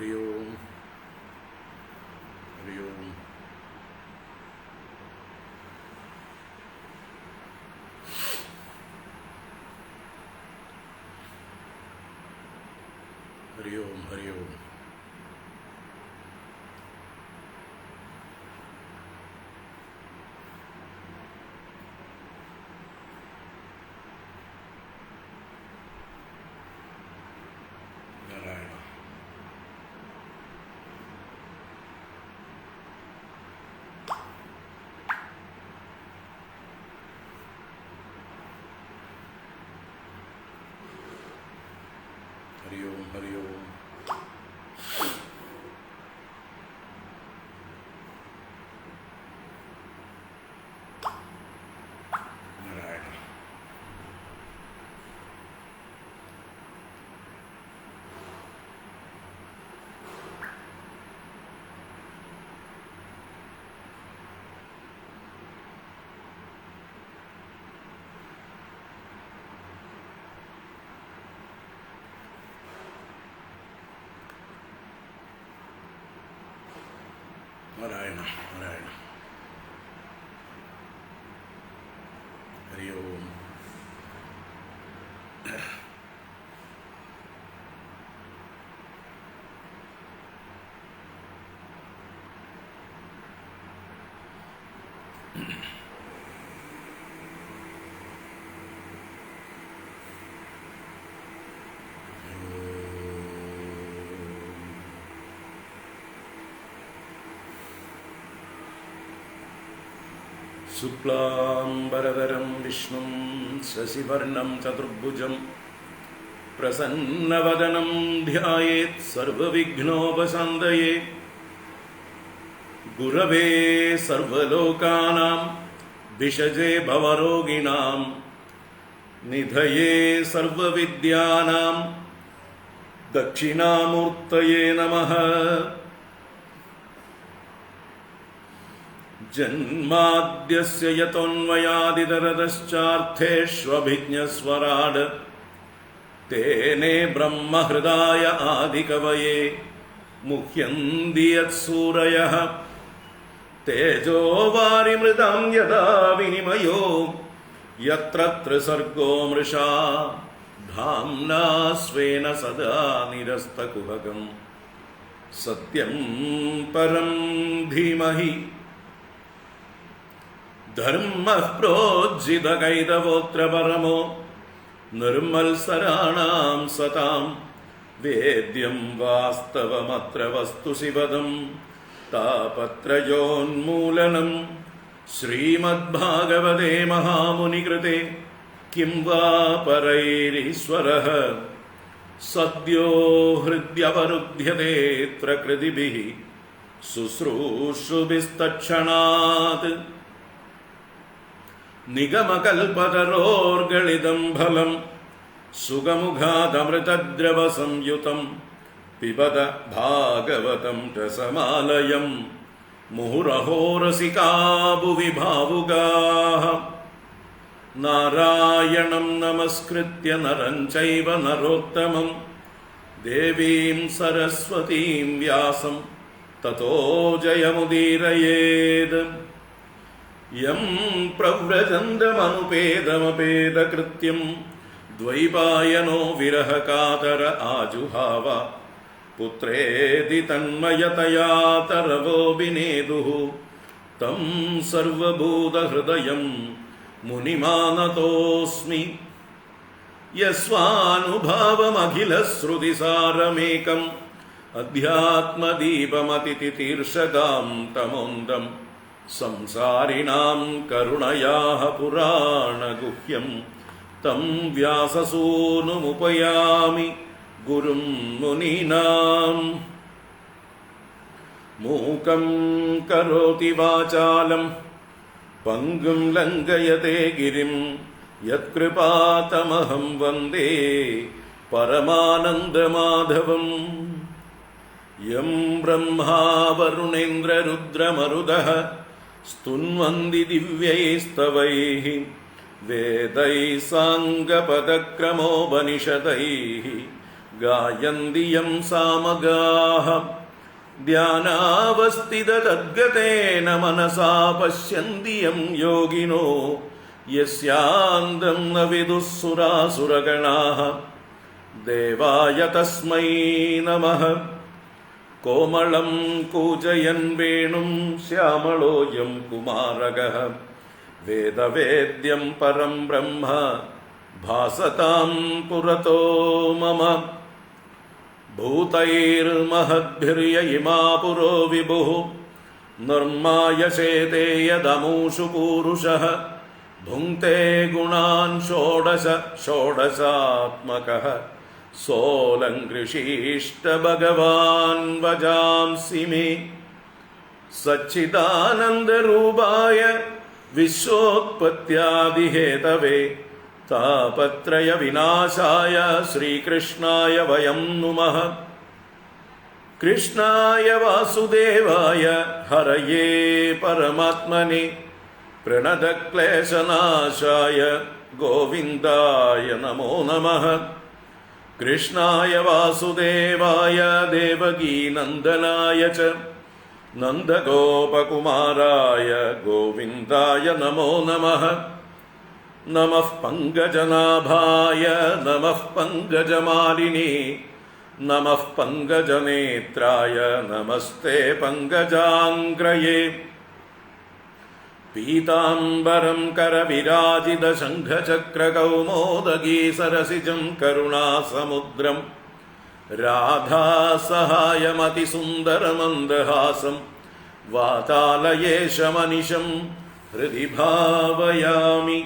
हरि ओम हरि ओम हरि ओम हरि ओम नारायण हरि ओम हरि ओम नारायण नारायण नारायण हरि ओम शुक्लांबरधरं विष्णुं शशिवर्णं चतुर्भुजं प्रसन्नवदनं ध्यायेत् सर्वविघ्नोपशान्तये गुरवे सर्वलोकानां विषजे भवरोगिणां निधये सर्वविद्यानां दक्षिणामूर्तये नमः। जन्माद्यस्य यतोऽन्वयादितरतश्चार्थेष्वभिज्ञस्वराड् तेने ब्रह्महृदाय आदिकवये मुह्यन्ति यत्सूरयः तेजो वारिमृतां यदा विनिमयो यत्र त्रिसर्गो मृषा धाम्ना स्वेन सदा निरस्तकुहकं सत्यं परं धीमहि धर्मः प्रोज्झितकैतवोऽत्र परमो निर्मल्सराणां सतां वेद्यं वास्तवमत्र वस्तु शिवदं तापत्रयोन्मूलनं श्रीमद्भागवते महामुनिकृते किं वा परैरीश्वरः सद्यो हृद्यवरुध्यते प्रकृतिभिः शुश्रूषुभिस्तत्क्षणात् निगमकल्पतरोर्गलितं फलं सुगमुखादमृतद्रवसंयुतं पिबत भागवतं रसमालयं मुहुरहो रसिका भुवि भावुकाः नारायणं नमस्कृत्य नरं चैव नरोत्तमं देवीं सरस्वतीं व्यासं ततो जयमुदीरयेत्। यं प्रव्रजन्तमनुपेदमपेदकृत्यं द्वैपायनो विरहकातर आजुहाव पुत्रेति तन्मयतया तरवोऽभिनेदुः तं सर्वभूतहृदयं मुनिमानतोऽस्मि। यस्वानुभावमखिलश्रुतिसारमेकम् अध्यात्मदीपमतितितीर्षदां तमोन्दं संसारिणां करुणयाः पुराणगुह्यं तं व्याससूनुमुपयामि गुरुं मुनीनाम्। मूकं करोति वाचालं पङ्गुं लङ्घयते गिरिं यत्कृपातमहं वन्दे परमानन्दमाधवम्। यं ब्रह्मा वरुणेन्द्ररुद्रमरुदः स्तुन्वन्ति दिव्यैस्तवैः वेदैः साङ्गपदक्रमोपनिषदैः ഗായന്തി യം സാമഗാഃ ധ്യാനാവസ്ഥിതതദ്ഗതേന മനസാ പശ്യന്തി യം യോഗിനോ യസ്യാന്തം ന വിദുഃ സുരാസുരഗണാഃ ദേവായ തസ്മൈ നമഃ. കോമളം കൂജയൻ വേണും ശ്യാമളോയം കുമാരകഃ വേദവേദ്യം പരം ബ്രഹ്മ ഭാസതാം പുരതോ മമ. ഭൂതൈർമഹദ്ഭിര്യ ഇമാ പുരോ വിഭുഃ നിർമായശേതേ യദമൂഷു പൂരുഷഃ ഭുങ്ക്തേ ഗുണാൻ ഷോഡശ ഷോഡശാത്മകഃ സോലങ്കൃഷീഷ്ട ഭഗവാൻ വജാംസി മേ. സച്ചിദാനന്ദരൂപായ വിശ്വോത്പത്യാദിഹേതവേ താപത്രയ വിനാശായ ശ്രീകൃഷ്ണായ വയം നുമഃ. കൃഷ്ണായ വാസുദേവായ ഹരയേ പരമാത്മനെ പ്രണതക്ലേശനാശായ ഗോവിന്ദായ നമോ നമഃ. കൃഷ്ണായ വാസുദേവായ ദേവകീനന്ദനായ ച നന്ദഗോപകുമാരായ ഗോവിന്ദായ നമോ നമഃ. നമഃ പങ്കജനാഭായ നമഃ പങ്കജമാലിനേ നമഃ പങ്കജനേത്രായ നമസ്തേ പങ്കജാംഗ്രയേ. പീതാംബരം കരവിരാജിത ശംഖചക്രകൗമോദഗീ സരസിജം കരുണാസമുദ്രം രാധാസഹായമതിസുന്ദരമന്ദഹാസം വാതാലയേശമനിശം ഹൃദി ഭാവയാമി.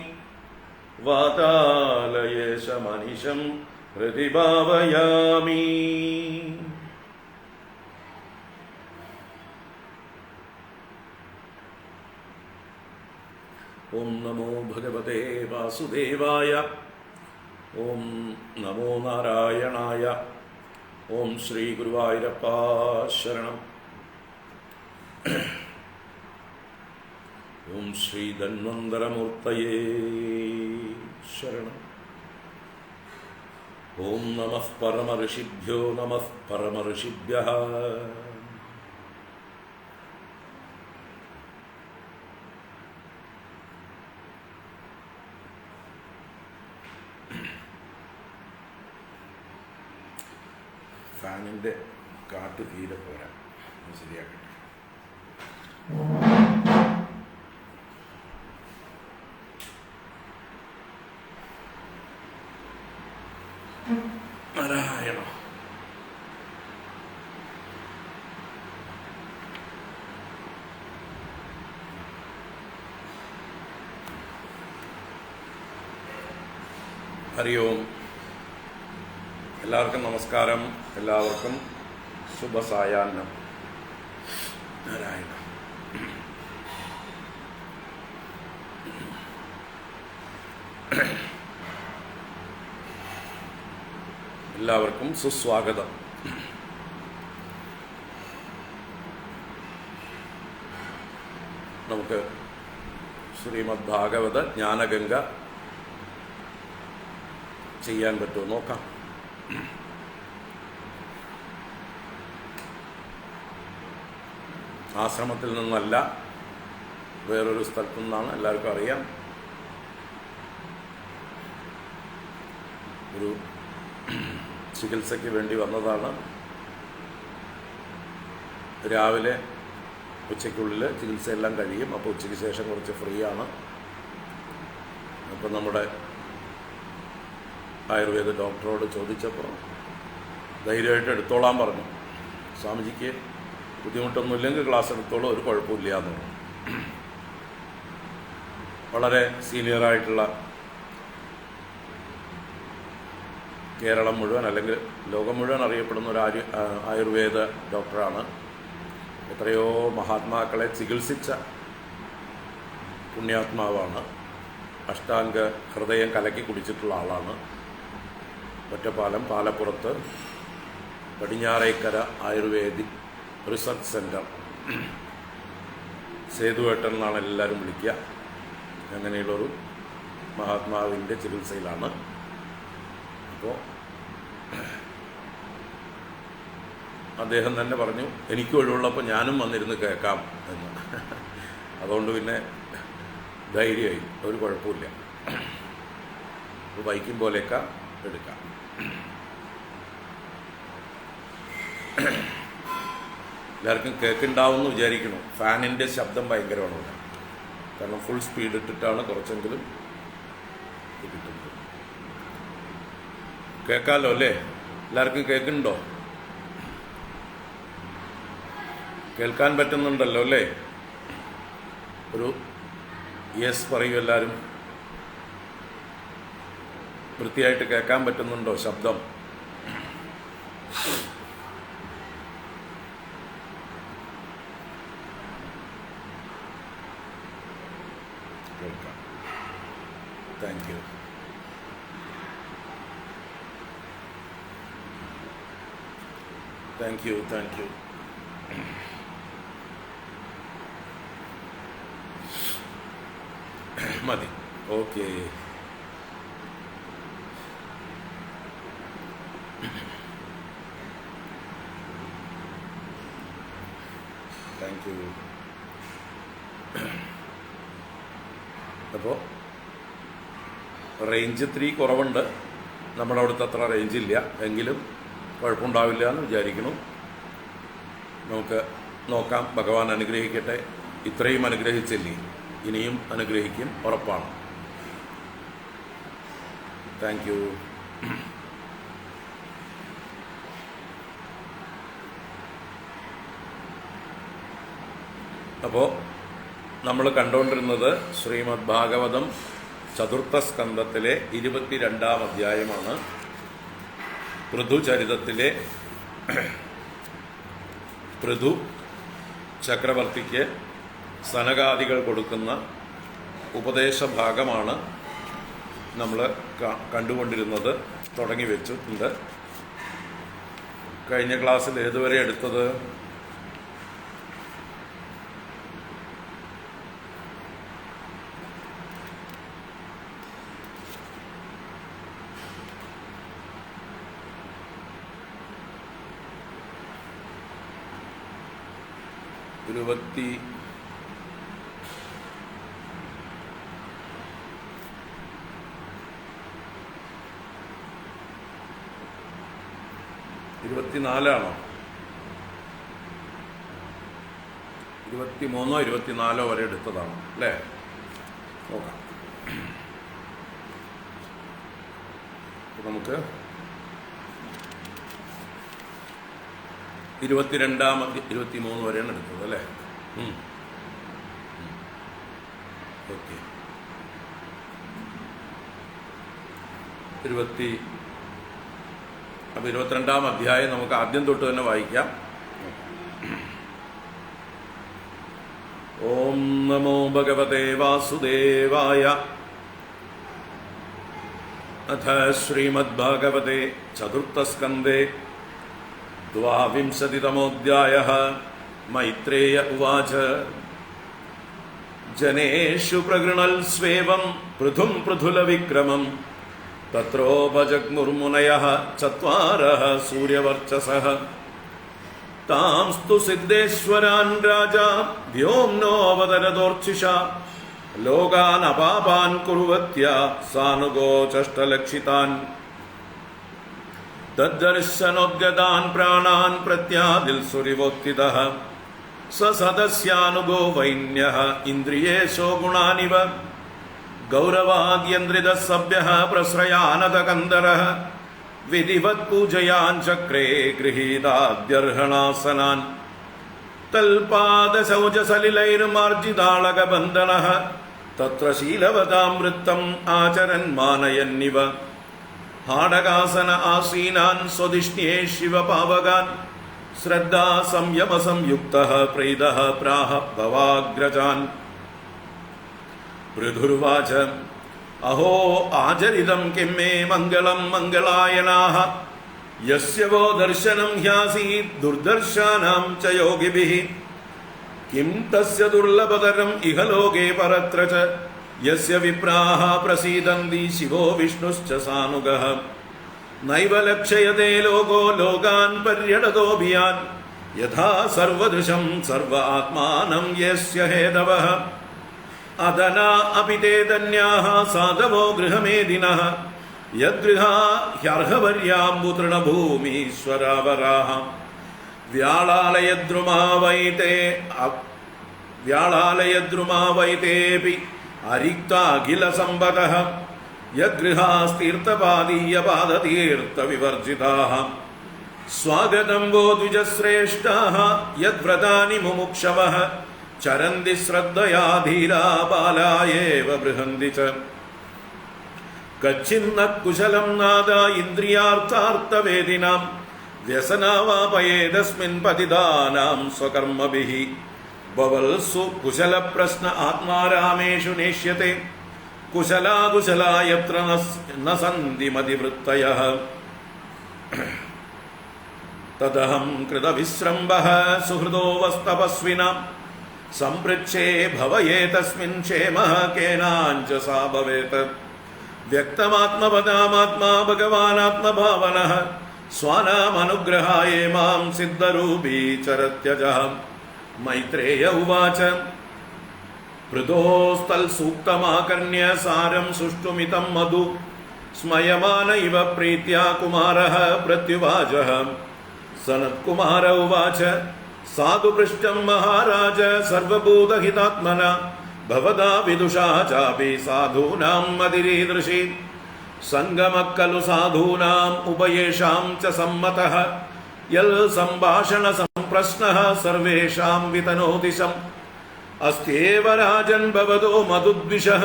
വാതാലയേശമനിശം ഹൃദി ഭാവയാമി. ഓം നമോ ഭഗവതേ വാസുദേവായ. ഓം നമോ നാരായണായ. ഓം ശ്രീ ഗുരുവായൂരപ്പ ശരണം. ഓം ശ്രീ ധന്വന്തരമൂർത്തയേ ശരണം. ഓം നമഃ പരമഋഷിഭ്യോ നമഃ പരമഋഷിഭ്യഃ. ഫാനിൻ്റെ കാറ്റ് തീരെ പോരാ, ശരിയാക്കട്ടെ. നാരായണ. ഹരി ഓം. എല്ലാവർക്കും നമസ്കാരം. എല്ലാവർക്കും ശുഭസായാഹ്നം. നാരായണ. എല്ലാവർക്കും സുസ്വാഗതം. നമുക്ക് ശ്രീമദ് ഭാഗവത ജ്ഞാനഗംഗ ചെയ്യാൻ പറ്റുമോ നോക്കാം. ആശ്രമത്തിൽ നിന്നല്ല, വേറൊരു സ്ഥലത്തു നിന്നാണ്, എല്ലാവർക്കും അറിയാം. ഒരു ചികിത്സയ്ക്ക് വേണ്ടി വന്നതാണ്. രാവിലെ ഉച്ചയ്ക്കുള്ളിൽ ചികിത്സയെല്ലാം കഴിയും. അപ്പോൾ ഉച്ചയ്ക്ക് ശേഷം കുറച്ച് ഫ്രീ ആണ്. അപ്പം നമ്മുടെ ആയുർവേദ ഡോക്ടറോട് ചോദിച്ചപ്പോൾ ധൈര്യമായിട്ട് എടുത്തോളാൻ പറഞ്ഞു. സ്വാമിജിക്ക് ബുദ്ധിമുട്ടൊന്നുമില്ലെങ്കിൽ ക്ലാസ് എടുത്തോളൂ, ഒരു കുഴപ്പമില്ല എന്ന് പറഞ്ഞു. വളരെ സീനിയറായിട്ടുള്ള, കേരളം മുഴുവൻ അല്ലെങ്കിൽ ലോകം മുഴുവൻ അറിയപ്പെടുന്ന ഒരു ആയുർവേദ ഡോക്ടറാണ്. എത്രയോ മഹാത്മാക്കളെ ചികിത്സിച്ച പുണ്യാത്മാവാണ്. അഷ്ടാംഗ ഹൃദയം കലക്കി കുടിച്ചിട്ടുള്ള ആളാണ്. ഒറ്റപ്പാലം പാലപ്പുറത്ത് പടിഞ്ഞാറേക്കര ആയുർവേദിക് റിസർച്ച് സെൻറ്റർ, സേതുവേട്ടൻ എന്നാണ് എല്ലാവരും വിളിക്കുക. അങ്ങനെയുള്ളൊരു മഹാത്മാവിൻ്റെ ചികിത്സയിലാണ്. അപ്പോൾ അദ്ദേഹം തന്നെ പറഞ്ഞു എനിക്ക് ഒഴിവുള്ളപ്പോൾ ഞാനും വന്നിരുന്ന് കേൾക്കാം എന്ന്. അതുകൊണ്ട് പിന്നെ ധൈര്യമായി, ഒരു കുഴപ്പമില്ല, വൈക്കും പോലെയൊക്കെ എടുക്കാം. എല്ലാവർക്കും കേൾക്കുണ്ടാവുമെന്ന് വിചാരിക്കണം. ഫാനിൻ്റെ ശബ്ദം ഭയങ്കരമാണ് ഇവിടെ, കാരണം ഫുൾ സ്പീഡ് ഇട്ടിട്ടാണ് കുറച്ചെങ്കിലും കിട്ടുന്നത്. കേൾക്കാമല്ലോ അല്ലേ? എല്ലാവർക്കും കേൾക്കുന്നുണ്ടോ? കേൾക്കാൻ പറ്റുന്നുണ്ടല്ലോ അല്ലേ? ഒരു യെസ് പറയൂ എല്ലാവരും. വൃത്തിയായിട്ട് കേൾക്കാൻ പറ്റുന്നുണ്ടോ ശബ്ദം? കേൾക്കാം. Thank you. Thank you, thank you. മതി, ഓക്കെ. Thank you. അപ്പോൾ റേഞ്ച് ഇത്തിരി കുറവുണ്ട്, നമ്മുടെ അവിടുത്തെ അത്ര റേഞ്ചില്ല, എങ്കിലും കുഴപ്പമുണ്ടാവില്ല എന്ന് വിചാരിക്കുന്നു. നമുക്ക് നോക്കാം, ഭഗവാൻ അനുഗ്രഹിക്കട്ടെ. ഇത്രയും അനുഗ്രഹിച്ചില്ലേ, ഇനിയും അനുഗ്രഹിക്കും, ഉറപ്പാണ്. Thank you. അപ്പോൾ നമ്മൾ കണ്ടുകൊണ്ടിരുന്നത് ശ്രീമദ് ഭാഗവതം ചതുർത്ഥ സ്കന്ധത്തിലെ 22-ാം അധ്യായമാണ്. പൃഥുചരിതത്തിലെ പൃഥു ചക്രവർത്തിക്ക് സനകാദികൾ കൊടുക്കുന്ന ഉപദേശഭാഗമാണ് നമ്മൾ കണ്ടുകൊണ്ടിരുന്നത്. തുടങ്ങി വെച്ചിട്ടുണ്ട്. കഴിഞ്ഞ ക്ലാസ്സിൽ ഏതുവരെ എടുത്തത്? ഇരുപത്തി 24 23 24 വരെ എടുത്തതാണ് അല്ലേ? നോക്കാം. നമുക്ക് 22-ാം 23 വരെയാണ് എടുത്തത് അല്ലേ? ഓക്കെ. 22-ാം അധ്യായം നമുക്ക് ആദ്യം തൊട്ട് തന്നെ വായിക്കാം. ഓം നമോ ഭഗവതേ വാസുദേവായ. അഥ ശ്രീമദ്ഭാഗവതേ ചതുർത്ഥസ്കന്ധേ 22-തമോऽധ്യായः. മൈത്രേയ ഉവാച. ജനേഷു പ്രഗൃണൽ സ്വേവം പൃഥും പൃഥുലവിക്രമം തത്രോപജഗ്മുർമുനയഃ ചത്വാരഃ സൂര്യവർച്ചസഃ. താംസ്തു സിദ്ധേശ്വരാൻ രാജാ വ്യോംനോവതരദോർച്ഛിഷാ ലോകാൻ അപാപാൻ കുർവത്യ സാനുഗോചഷ്ടലക്ഷിതാൻ. തദ്ദർശനോദ്ഗതാൻ പ്രാണാൻ പ്രത്യാദിൽ സുരിവോത്ഥിതഃ സദസ്യാനുഗോ വൈന്യഃ ഇന്ദ്രിയേശോ ഗുണാനിവ ഗൗരവാദ്യന്ത്രിതഃ സഭ്യഃ പ്രശ്രയാനതകന്ദരഃ വിധിവത് പൂജയാൻ ചക്രേ ഗൃഹീതാദ്യർഹണാസനാൻ തൽപാദശൗചസലിലൈർമാർജിതാളകബന്ധനഃ തത്ര ശീലവതാം വൃത്തം ആചരൻ മാനയന്നിവ ഹാടകാസന ആസീനാൻ സ്വദിഷ്ണ്യേ ശിവപാവകാൻ ശ്രദ്ധാ സംയമ സംയുക്തഃ പ്രീതഃ പ്രാഹ ഭവാഗ്രജാൻ. പൃഥുർവാച. അഹോ ആചരിതം കിം മേ മംഗളം മംഗളായനാഃ യസ്യ വോ ദർശനം ഹ്യാസീത് ദുർദർശാനാം ച യോഗിഭിഃ കിം തസ്യ ദുർലഭതരം ഇഹ ലോകേ പരത്ര ച യസ്യ വിപ്രാഃ പ്രസീദന്തി ശിവോ വിഷ്ണുശ്ച സാനുഗഃ നൈവ ലക്ഷ്യയതേ ലോകോ ലോകാൻ പര്യടതോഭിയാൻ യഥാ സർവദൃശം സർവ ആത്മാനം യസ്യ ഹേതവഃ അദനാ അപി തേ ധന്യാഃ സാധവോ ഗൃഹമേദിനഃ യദ്ഗൃഹാ ഹ്യർഹവര്യാംബു തൃണഭൂമീശ്വരാവരാഃ വ്യാളാലയദ്രുമാവൈതേപി അരിക്താഖില സമ്പദഃ യഗൃഹാസ്തീർത്ഥപാദീയപാദതീർത്ഥവിവർജിതാഃ സ്വാഗതം വോ ദ്വിജശ്രേഷ്ഠാഃ യദ്വ്രതാനി മുമുക്ഷവഃ ചരന്തി ശ്രദ്ധയാ ധീരാ ബാലായേവ ബൃഹന്തി ച കച്ചിന്ന കുശലം നാദ ഇന്ദ്രിയാർത്ഥാർത്ഥവേദിനാം വ്യസനാവാപയേതസ്മിൻ പതിതാനാം സ്വകർമ്മഭിഃ ബവൽസു കുശലപ്രശ്ന ആത്മാരാമേഷു നേഷ്യത്തെ കുശലാകുശലായത്ര ന സന്തി മതിവൃത്തയഃ തദഹം കൃതവിശ്രംഭഃ സുഹൃദോ വസ്തപസ്വിനാം സംപൃച്ഛേ ഭവയേതസ്മിൻ ക്ഷേമഃ കേനാഞ്ജസാ ഭവേത് വ്യക്തമാത്മപദാമാത്മാ ഭഗവാനാത്മഭാവനഃ സ്വാനാമനുഗ്രഹായ മാം സിദ്ധരൂപീ ചരത്യജഃ മൈത്രേയ ഉവാച പൃഥോസ്തൽസൂക്തമാകർണ്യ സാരം സുഷ്ടുമിതം മധു സ്മയമാന ഇവ പ്രീത്യാ കുമാരഃ പ്രത്യുവാചഃ സനത്കുമാര ഉവാച സാധു പൃഷ്ടം മഹാരാജ സർവഭൂതഹിതാത്മന ഭവതാ വിദുഷാ ചാപി സാധൂനാം മതിരീദൃശി സംഗമഃ ഖലു സാധൂനാം ഉഭയേഷാം ച സമ്മതഃ യൽ സംഭാഷണ സംപ്രശ്നഃ സർവേഷാം വിതനോതിശം അസ്ത്യേവ രാജൻ ഭവതോ മധുദ്വിഷഃ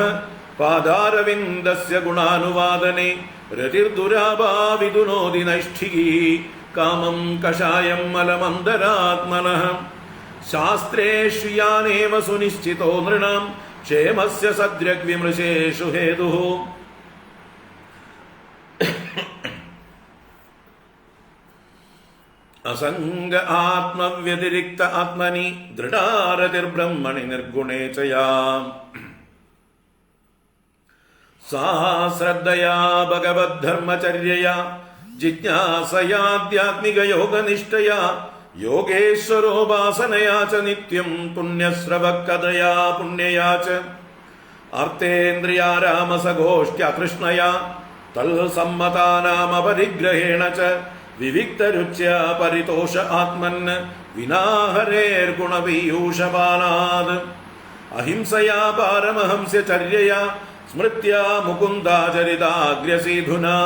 പാദാരവിന്ദസ്യ ഗുണാനുവാദനെ രതിർദുരാഭാ വിദുനോതി നൈഷ്ഠികീ കാമം കഷായം മലമന്തരാത്മനഃ ശാസ്ത്രേ ശ്രിയാനേവ സുനിശ്ചിതോ നൃണാം ക്ഷേമസ്യ സദ്ര്യഗ്വിമൃശേഷു ഹേതുഃ അസംഗ ആത്മവ്യതിരിക്ത ആത്മനി ദൃഢാരതിർബ്രഹ്മണി നിർഗുണേ ച യാ സാ ശ്രദ്ധയാ ഭഗവദ്ധർമ്മചര്യയാ ജിജ്ഞാസയാധ്യാത്മികയോഗനിഷ്ഠയാ യോഗേശ്വരോപാസനയാ ച നിത്യം പുണ്യശ്രവക്കഥയാ പുണ്യയാ ച അർത്ഥേന്ദ്രിയാരാമസഗോഷ്ഠ്യതൃഷ്ണയാ തൽസമ്മതാനാമപരിഗ്രഹേണ ച വിവിക്തരുച്യ പരിതോഷ ആത്മൻ വിനാഹരേർഗുണപീയൂഷപാനാത് അഹിംസയാ പാരമഹംസ്യ ചര്യയാ സ്മൃത്യാ മുകുന്ദാചരിതാഗ്രസീധുനാ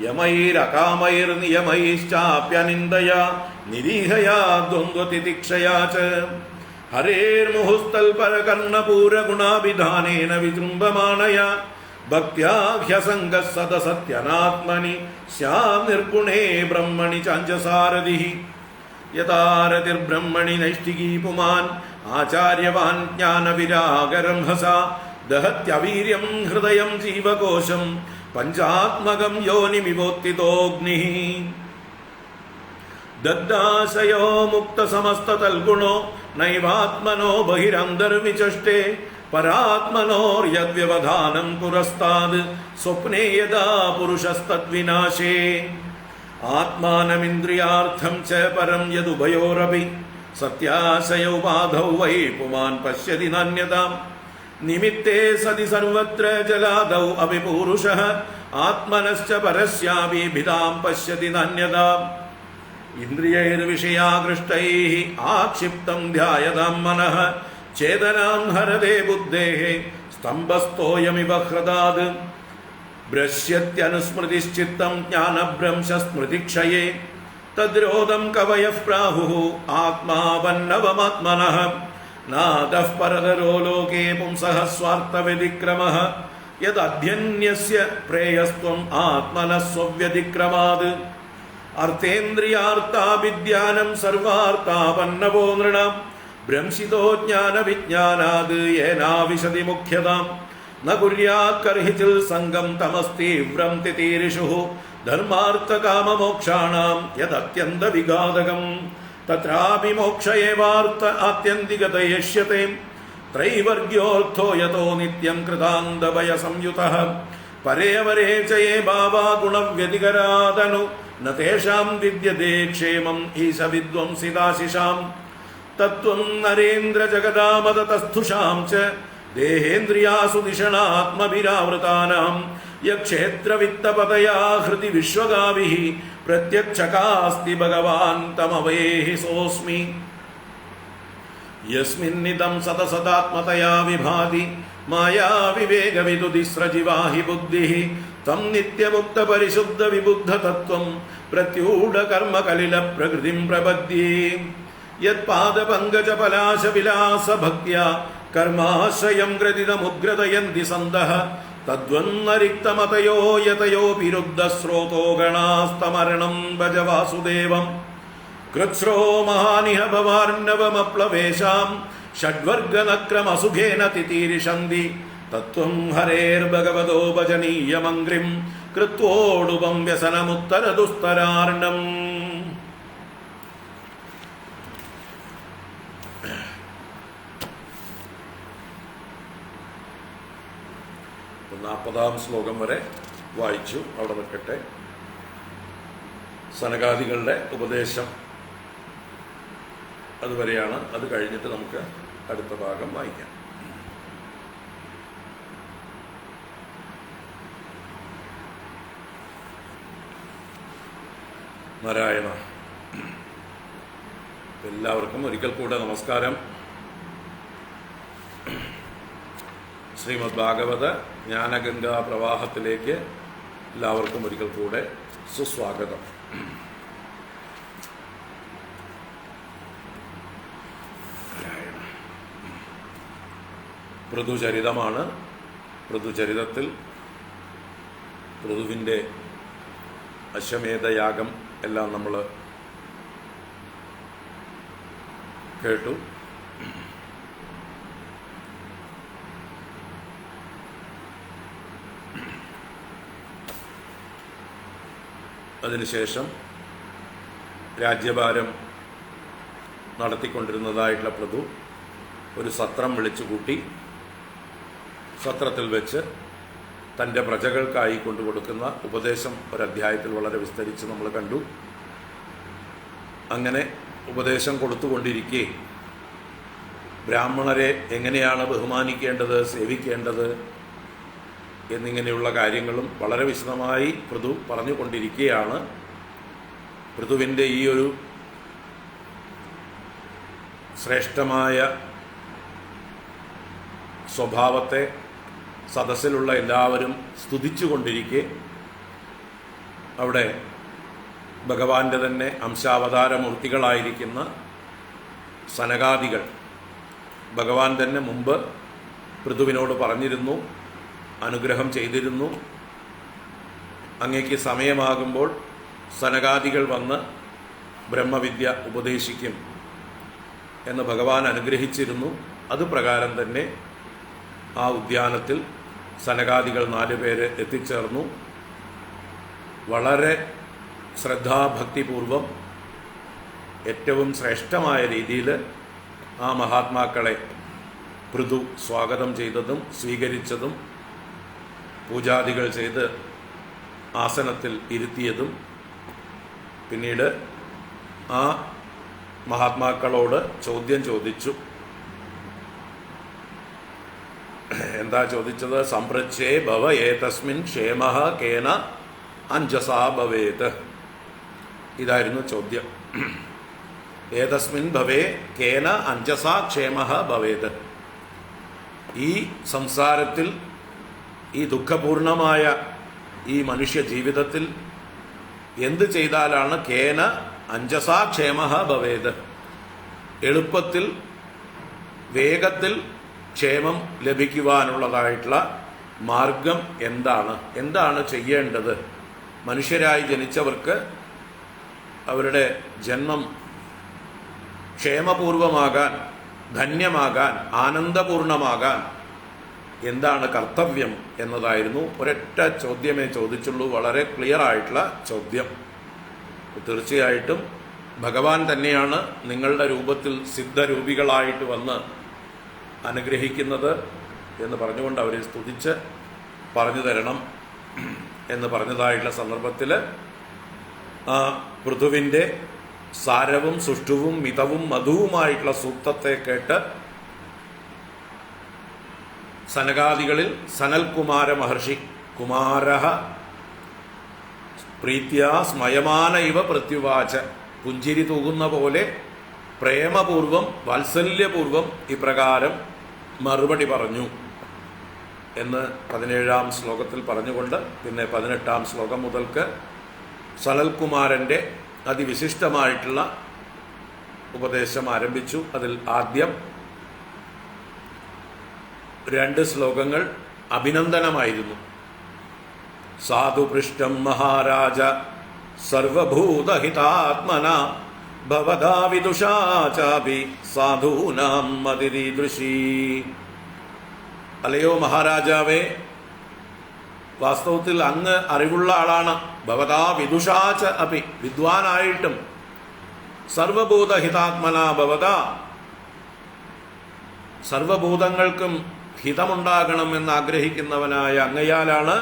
യമൈരകാമൈർനിയമൈശ്ചാപ്യനിന്ദയാ നിരീഹയാ ദ്വന്ദ്വതിതിക്ഷയാ ച ഹരേർമുഹുസ്തൽപരകർണപൂരഗുണാഭിധാനേന വിജൃംഭമാണയാ ഭക്ത്യാ ഹ്യസംഗഃ സദസത്യനാത്മനി സ്യാം നിർഗുണേ ബ്രഹ്മണി ചാഞ്ചസാരഥിഃ യഥാരതിർബ്രഹ്മണി നൈഷ്ഠികീ പുമാൻ ആചാര്യവാൻ ജ്ഞാനവിരാഗരംഹസ ദഹത്യവീര്യം ഹൃദയം ജീവകോശം പഞ്ചാത്മകം യോനിമിവോത്തിതോഗ്നിഃ ദഗ്ധാശയോ മുക്തസമസ്തതൽഗുണോ നൈവാത്മനോ ബഹിരന്തർവിചഷ്ടേ പരാത്മനോർയദ്വ്യവധാനം പുരസ്താദ് സ്വപ്നേ യഥാ പുരുഷസ്തദ്വിനാശേ ആത്മാനമിന്ദ്രിയാർത്ഥം ച പരം യദുഭയോരപി സത്യാശയൗ ബാധൗ വൈ പുമാൻ പശ്യതി നാന്യതാം നിമിത്തേ സതി സർവത്ര ജലാദൗ അപി പൂരുഷഃ ആത്മനശ്ച പരസ്യാപി ഭിദാം പശ്യതി നാന്യതാം ഇന്ദ്രിയൈർവിഷയാകൃഷ്ടൈഃ ആക്ഷിപ്തം ധ്യായതാം മനഃ ചേതനാം ഹരതേ ബുദ്ധേഃ സ്തംഭസ്ഥോയമിവ ഹൃദാത് ഭ്രശ്യത്യനുസ്മൃതിശ്ചിത്തം ജ്ഞാനഭ്രംശസ്മൃതിക്ഷയേ തദ്രോധം കവയഃ പ്രാഹുഃ ആത്മാവന്നവമാത്മനഃ നാദഃ പരതരോ ലോകേ പുംസഃ സ്വാർത്ഥവ്യതിക്രമഃ യദധ്യന്യസ്യ പ്രേയസ്ത്വം ആത്മനഃ സ്വവ്യതിക്രമാത് അർത്ഥേന്ദ്രിയാർത്ഥാഭിജ്ഞാനം സർവാർത്ഥാപന്നവോ നൃണാം ഭ്രംശിതോ ജ്ഞാനവിജ്ഞാനാത് യേനാവിശതി മുഖ്യതാം ന കുര്യാത് കർഹിചിൽ സംഗം തമസ്തീവ്രം തിതീരിഷുഃ ധർമാർത്ഥകാമമോക്ഷാണാം യദത്യന്തവിഘാതകം തത്രാപി മോക്ഷ ഏവാർത്ഥ ആത്യന്തികതയേഷ്യത്തെ ത്രൈവർഗ്യോർത്ഥോ യതോ നിത്യം കൃതാന്തഭയ സംയുതഃ പരേവരേ ചയേ ഭാവാ ഗുണവ്യതികരാതനു ന തേഷാം വിദ്യതേ ക്ഷേമം ഈശ വിദ്വംസിതാശിഷാം തത്വം നരേന്ദ്ര ജഗദാമതതസ്ഥുഷാം ച ദേഹേന്ദ്രിയാസു നിഷണാത്മഭിരാവൃതാനാം യക്ഷേത്രവിത്തപതയാ ഹൃദി വിശ്വഗാവിഃ പ്രത്യക്ഷകാസ്തി ഭഗവാൻ തമവേഹി സോസ്മി യസ്മിന്നിദം സതസദാത്മതയാ വിഭാതി മായാ വിവേക വിദുതിസ്രജിവാഹി ബുദ്ധിഃ തം നിത്യമുക്ത പരിശുദ്ധ വിബുദ്ധ തത്വം പ്രത്യൂഢ കർമ്മ കലില പ്രകൃതിം പ്രപദ്യേ യത്പാദപങ്കജ പലാശ വിലാസ ഭക്ത്യാ കർമാശ്രയം ഗ്രതിതമുദ്ഗ്രതയന്തി സന്തഃ തദ്വന്നരിക്തമതയോ യതയോ വിരുദ്ധ സ്രോതോ ഗണാസ്തമരണം ഭജ വാസുദേവം കൃത്സ്രോ മഹാനിഹ ഭവാർണവമപ്ലവേശാം ഷഡ്വർഗനക്രമസുഖേന തിതീരിഷന്തി തത്വം ഹരേർഭഗവതോ ഭജനീയമംഗ്രിം കൃത്വോടുപം വ്യസനമുത്തരദുസ്തരാർണം. 40-ാം ശ്ലോകം വരെ വായിച്ചു. അവിടെ നിൽക്കട്ടെ. സനകാദികളുടെ ഉപദേശം അതുവരെയാണ്. അത് കഴിഞ്ഞിട്ട് നമുക്ക് അടുത്ത ഭാഗം വായിക്കാം. നാരായണ. എല്ലാവർക്കും ഒരിക്കൽ കൂടെ നമസ്കാരം. ശ്രീമദ് ഭാഗവത ജ്ഞാനഗംഗാ പ്രവാഹത്തിലേക്ക് എല്ലാവർക്കും ഒരിക്കൽ കൂടെ സുസ്വാഗതം. പൃഥുചരിതമാണ്. പൃഥുചരിതത്തിൽ പൃഥുവിൻ്റെ അശ്വമേധയാഗം എല്ലാം നമ്മൾ കേട്ടു. അതിനുശേഷം രാജ്യഭാരം നടത്തിക്കൊണ്ടിരുന്നതായിട്ടുള്ള പൃഥു ഒരു സത്രം വിളിച്ചുകൂട്ടി. സത്രത്തിൽ വെച്ച് തൻ്റെ പ്രജകൾക്കായി കൊണ്ടുകൊടുക്കുന്ന ഉപദേശം ഒരധ്യായത്തിൽ വളരെ വിസ്തരിച്ച് നമ്മൾ കണ്ടു. അങ്ങനെ ഉപദേശം കൊടുത്തുകൊണ്ടിരിക്കെ ബ്രാഹ്മണരെ എങ്ങനെയാണ് ബഹുമാനിക്കേണ്ടത്, സേവിക്കേണ്ടത് എന്നിങ്ങനെയുള്ള കാര്യങ്ങളും വളരെ വിശദമായി പൃഥു പറഞ്ഞുകൊണ്ടിരിക്കുകയാണ്. പൃഥുവിൻ്റെ ഈ ഒരു ശ്രേഷ്ഠമായ സ്വഭാവത്തെ സദസ്സിലുള്ള എല്ലാവരും സ്തുതിച്ചുകൊണ്ടിരിക്കെ അവിടെ ഭഗവാന്റെ തന്നെ അംശാവതാരമൂർത്തികളായിരിക്കുന്ന സനകാദികൾ ഭഗവാൻ തന്നെ മുമ്പ് പൃഥുവിനോട് പറഞ്ഞിരുന്നു, അനുഗ്രഹം ചെയ്തിരുന്നു. അങ്ങേക്ക് സമയമാകുമ്പോൾ സനകാദികൾ വന്ന് ബ്രഹ്മവിദ്യ ഉപദേശിക്കും എന്ന് ഭഗവാൻ അനുഗ്രഹിച്ചിരുന്നു. അതുപ്രകാരം തന്നെ ആ ഉദ്യാനത്തിൽ സനകാദികൾ 4 പേര് എത്തിച്ചേർന്നു. വളരെ ശ്രദ്ധാഭക്തിപൂർവം ഏറ്റവും ശ്രേഷ്ഠമായ രീതിയിൽ ആ മഹാത്മാക്കളെ പൃഥു സ്വാഗതം ചെയ്തതും സ്വീകരിച്ചതും പൂജാദികൾ ചെയ്ത് ആസനത്തിൽ ഇരുത്തിയതും പിന്നീട് ആ മഹാത്മാക്കളോട് ചോദ്യം ചോദിച്ചു. എന്താ ചോദിച്ചത്? സംപ്രച്ഛേ ഭവ ഏതസ്മിൻ ക്ഷേമഃ കേന അഞ്ജസാ ഭവേത്. ഇതായിരുന്നു ചോദ്യം. ഏതസ്മിൻ ഭവേ കേന അഞ്ജസാ ക്ഷേമഃ ഭവേത്. ഈ സംസാരത്തിൽ, ഈ ദുഃഖപൂർണമായ ഈ മനുഷ്യ ജീവിതത്തിൽ എന്ത് ചെയ്താലാണ് കേന അഞ്ജസാ ക്ഷേമഃ ഭവേത്, എളുപ്പത്തിൽ വേഗത്തിൽ ക്ഷേമം ലഭിക്കുവാനുള്ളതായിട്ടുള്ള മാർഗം എന്താണ് ചെയ്യേണ്ടത്? മനുഷ്യരായി ജനിച്ചവർക്ക് അവരുടെ ജന്മം ക്ഷേമപൂർവമാകാൻ, ധന്യമാകാൻ, ആനന്ദപൂർണമാകാൻ എന്താണ് കർത്തവ്യം എന്നതായിരുന്നു. ഒരൊറ്റ ചോദ്യമേ ചോദിച്ചുള്ളൂ. വളരെ ക്ലിയർ ആയിട്ടുള്ള ചോദ്യം. തീർച്ചയായിട്ടും ഭഗവാൻ തന്നെയാണ് നിങ്ങളുടെ രൂപത്തിൽ സിദ്ധരൂപികളായിട്ട് വന്ന് അനുഗ്രഹിക്കുന്നത് എന്ന് പറഞ്ഞുകൊണ്ട് അവരെ സ്തുതിച്ച് പറഞ്ഞു തരണം എന്ന് പറഞ്ഞതായിട്ടുള്ള സന്ദർഭത്തിൽ ആ പൃഥുവിൻ്റെ സാരവും സുഷ്ടുവും മിതവും മധുവുമായിട്ടുള്ള സൂക്തത്തെ കേട്ട് സനകാദികളിൽ സനൽകുമാര മഹർഷി കുമാരഃ പ്രീത്യാ സ്മയമാന ഇവ പ്രത്യുവാച, പുഞ്ചിരി തൂകുന്ന പോലെ പ്രേമപൂർവം വാത്സല്യപൂർവം ഇപ്രകാരം മറുപടി പറഞ്ഞു എന്ന് 17-ാം ശ്ലോകത്തിൽ പറഞ്ഞുകൊണ്ട് പിന്നെ 18-ാം ശ്ലോകം മുതൽക്ക് സനൽകുമാരൻ്റെ അതിവിശിഷ്ടമായിട്ടുള്ള ഉപദേശം ആരംഭിച്ചു. അതിൽ ആദ്യം 2 ശ്ലോകങ്ങൾ അഭിനന്ദനമായിരുന്നു. സാധുപൃഷ്ടം മഹാരാജ സർവഭൂതഹിതാത്മന ഭവതാ വിദുഷാ ചാപി സാധൂനാം മതിരീദൃശീ. അല്ലയോ മഹാരാജാവേ, വാസ്തവത്തിൽ അങ്ങ് അറിവുള്ള ആളാണ്. ഭവതാ വിദുഷാച അപി, വിദ്വാനായിട്ടും സർവഭൂതഹിതാത്മന ഭവതാ, സർവഭൂതങ്ങൾക്കും ഹിതമുണ്ടാകണമെന്ന് ആഗ്രഹിക്കുന്നവനായ അങ്ങയാലാണ്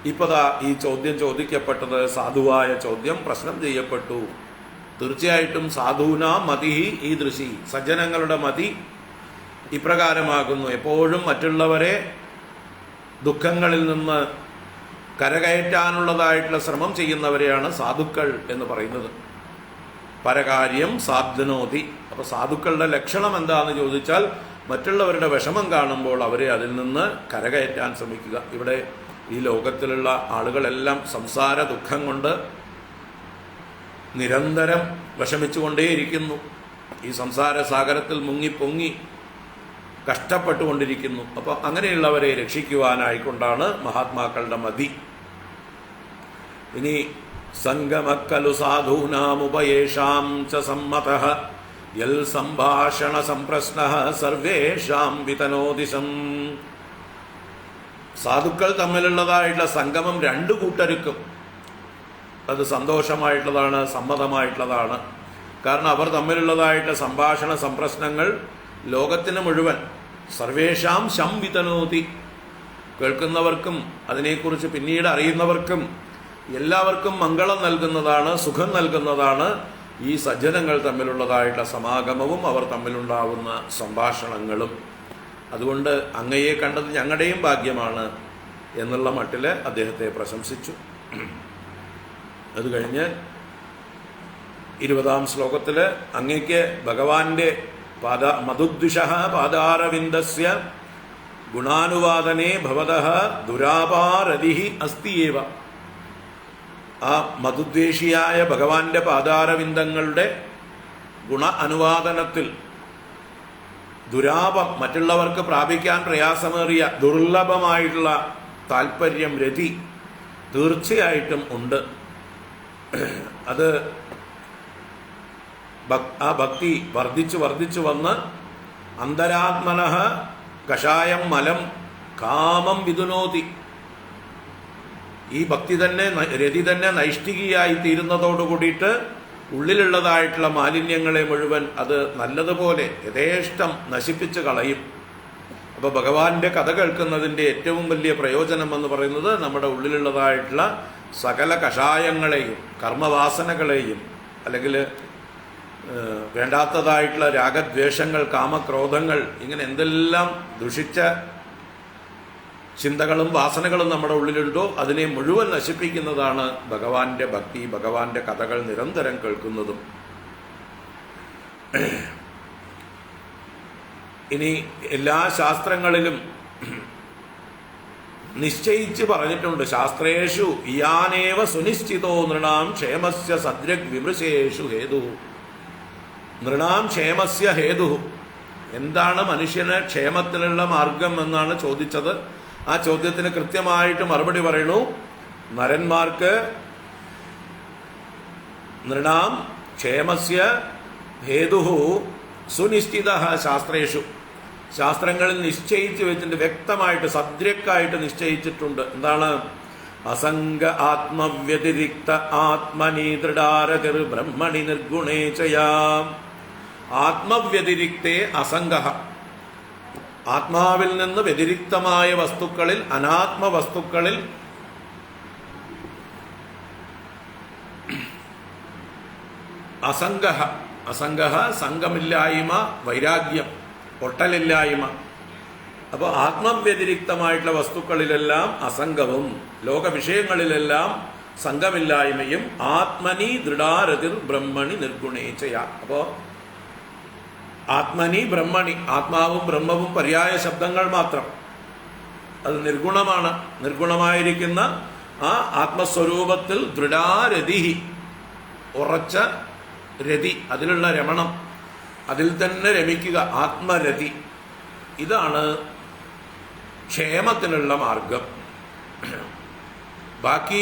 ഇപ്പതാ ഈ ചോദ്യം ചോദിക്കപ്പെട്ടത്. സാധുവായ ചോദ്യം പ്രശ്നം ചെയ്യപ്പെട്ടു. തീർച്ചയായിട്ടും സാധൂനാം മതിഹി ഈ ദൃശി, സജ്ജനങ്ങളുടെ മതി ഇപ്രകാരമാകുന്നു. എപ്പോഴും മറ്റുള്ളവരെ ദുഃഖങ്ങളിൽ നിന്ന് കരകയറ്റാനുള്ളതായിട്ടുള്ള ശ്രമം ചെയ്യുന്നവരെയാണ് സാധുക്കൾ എന്ന് പറയുന്നത്. പരകാര്യം സാധ്നോതി. അപ്പൊ സാധുക്കളുടെ ലക്ഷണം എന്താണെന്ന് ചോദിച്ചാൽ മറ്റുള്ളവരുടെ വിഷമം കാണുമ്പോൾ അവരെ അതിൽ നിന്ന് കരകയറ്റാൻ ശ്രമിക്കുക. ഇവിടെ ഈ ലോകത്തിലുള്ള ആളുകളെല്ലാം സംസാര ദുഃഖം കൊണ്ട് നിരന്തരം വിഷമിച്ചുകൊണ്ടേയിരിക്കുന്നു. ഈ സംസാര സാഗരത്തിൽ മുങ്ങിപ്പൊങ്ങി കഷ്ടപ്പെട്ടുകൊണ്ടിരിക്കുന്നു. അപ്പോൾ അങ്ങനെയുള്ളവരെ രക്ഷിക്കുവാനായിക്കൊണ്ടാണ് മഹാത്മാക്കളുടെ മതി. ഇനി സംഗമക്കലു സാധൂനാമുപയേഷാം ച സമ്മതഃ യൽ സംഭാഷണ സംപ്രശ്നഃ സർവേഷാം വിതനോദിശം. സാധുക്കൾ തമ്മിലുള്ളതായിട്ടുള്ള സംഗമം 2 കൂട്ടർക്കും അത് സന്തോഷമായിട്ടുള്ളതാണ്, സമ്മതമായിട്ടുള്ളതാണ്. കാരണം അവർ തമ്മിലുള്ളതായിട്ട് സംഭാഷണ സംപ്രശ്നങ്ങൾ ലോകത്തിന് മുഴുവൻ സർവേഷാം ശം വിതനോതി, കേൾക്കുന്നവർക്കും അതിനെക്കുറിച്ച് പിന്നീട് അറിയുന്നവർക്കും എല്ലാവർക്കും മംഗളം നൽകുന്നതാണ്, സുഖം നൽകുന്നതാണ് ഈ സജ്ജനങ്ങൾ തമ്മിലുള്ളതായിട്ടുള്ള സമാഗമവും അവർ തമ്മിലുണ്ടാവുന്ന സംഭാഷണങ്ങളും. അതുകൊണ്ട് അങ്ങയെ കണ്ടത് ഞങ്ങളുടെയും ഭാഗ്യമാണ് എന്നുള്ള മട്ടിൽ അദ്ദേഹത്തെ പ്രശംസിച്ചു. അത് കഴിഞ്ഞ് 20-ാം ശ്ലോകത്തിൽ അങ്ങയ്ക്ക് ഭഗവാന്റെ മധുദ്വിഷഃ പാദാരവിന്ദസ്യ ഗുണാനുവാദനേ ഭവതഃ ദുരാപാരതിഃ അസ്തിയേവ. ആ മധുദ്വേഷിയായ ഭഗവാന്റെ പാദാരവിന്ദങ്ങളുടെ ഗുണ അനുവാദനത്തിൽ ദുരാപം, മറ്റുള്ളവർക്ക് പ്രാപിക്കാൻ പ്രയാസമേറിയ ദുർലഭമായിട്ടുള്ള താല്പര്യം, രതി തീർച്ചയായിട്ടും ഉണ്ട്. അത് ആ ഭക്തി വർദ്ധിച്ചു വന്ന് അന്തരാത്മനഃ കഷായം മലം കാമം വിദുനോതി. ഈ ഭക്തി തന്നെ, രതി തന്നെ നൈഷ്ഠികയായി തീരുന്നതോടു കൂടിയിട്ട് ഉള്ളിലുള്ളതായിട്ടുള്ള മാലിന്യങ്ങളെ മുഴുവൻ അത് നല്ലതുപോലെ യഥേഷ്ടം നശിപ്പിച്ച് കളയും. അപ്പോൾ ഭഗവാന്റെ കഥ കേൾക്കുന്നതിൻ്റെ ഏറ്റവും വലിയ പ്രയോജനം എന്ന് പറയുന്നത് നമ്മുടെ ഉള്ളിലുള്ളതായിട്ടുള്ള സകല കഷായങ്ങളെയും കർമ്മവാസനകളെയും അല്ലെങ്കിൽ വേണ്ടാത്തതായിട്ടുള്ള രാഗദ്വേഷങ്ങൾ, കാമക്രോധങ്ങൾ, ഇങ്ങനെ എന്തെല്ലാം ദുഷിച്ച ചിന്തകളും വാസനകളും നമ്മുടെ ഉള്ളിലുണ്ടോ അതിനെ മുഴുവൻ നശിപ്പിക്കുന്നതാണ് ഭഗവാന്റെ ഭക്തി, ഭഗവാന്റെ കഥകൾ നിരന്തരം കേൾക്കുന്നതും. ഇനി എല്ലാ ശാസ്ത്രങ്ങളിലും നിശ്ചയിച്ച് പറഞ്ഞിട്ടുണ്ട്. ശാസ്ത്രേഷു ഇയാനേവ സുനിശ്ചിതോ നൃണാം ക്ഷേമസ്യ സദ്രഗ് വിമൃശേഷു ഹേതു. നൃണാം ക്ഷേമസ്യ ഹേതു, എന്താണ് മനുഷ്യന് ക്ഷേമത്തിനുള്ള മാർഗം എന്നാണ് ചോദിച്ചത്. ആ ചോദ്യത്തിന് കൃത്യമായിട്ട് മറുപടി പറയണു. നരന്മാർക്ക് നൃണാം ക്ഷേമസ്യ ഹേതു സുനിശ്ചിത ശാസ്ത്രേഷു, ശാസ്ത്രങ്ങളിൽ നിശ്ചയിച്ചു വെച്ചിട്ടുണ്ട്, വ്യക്തമായിട്ട് സദ്രക്കായിട്ട് നിശ്ചയിച്ചിട്ടുണ്ട്. എന്താണ്? അസംഗ ആത്മവ്യതിരിക്ത ആത്മനി ദൃഢാരതിർ ബ്രഹ്മണി നിർഗുണേചയാ. ആത്മവ്യതിരിക്തേ അസംഗ, ആത്മാവിൽ നിന്ന് വ്യതിരിക്തമായ വസ്തുക്കളിൽ, അനാത്മ വസ്തുക്കളിൽ അസംഗഹ, അസംഗഹ സംഘമില്ലായ്മ, വൈരാഗ്യം, ഒട്ടലില്ലായ്മ. അപ്പോൾ ആത്മവ്യതിരിക്തമായിട്ടുള്ള വസ്തുക്കളിലെല്ലാം അസംഗവും ലോകവിഷയങ്ങളിലെല്ലാം സംഘമില്ലായ്മയും ആത്മനി ദൃഢാരതിർ ബ്രഹ്മണി നിർഗുണേച്ചയ. അപ്പോൾ ആത്മനി ബ്രഹ്മണി, ആത്മാവും ബ്രഹ്മവും പര്യായ ശബ്ദങ്ങൾ മാത്രം. അത് നിർഗുണമാണ്. നിർഗുണമായിരിക്കുന്ന ആ ആത്മസ്വരൂപത്തിൽ ദൃഢാരതി, ഉറച്ച രതി, അതിലുള്ള രമണം, അതിൽ തന്നെ രമിക്കുക, ആത്മരതി. ഇതാണ് ക്ഷേമത്തിനുള്ള മാർഗം. ബാക്കി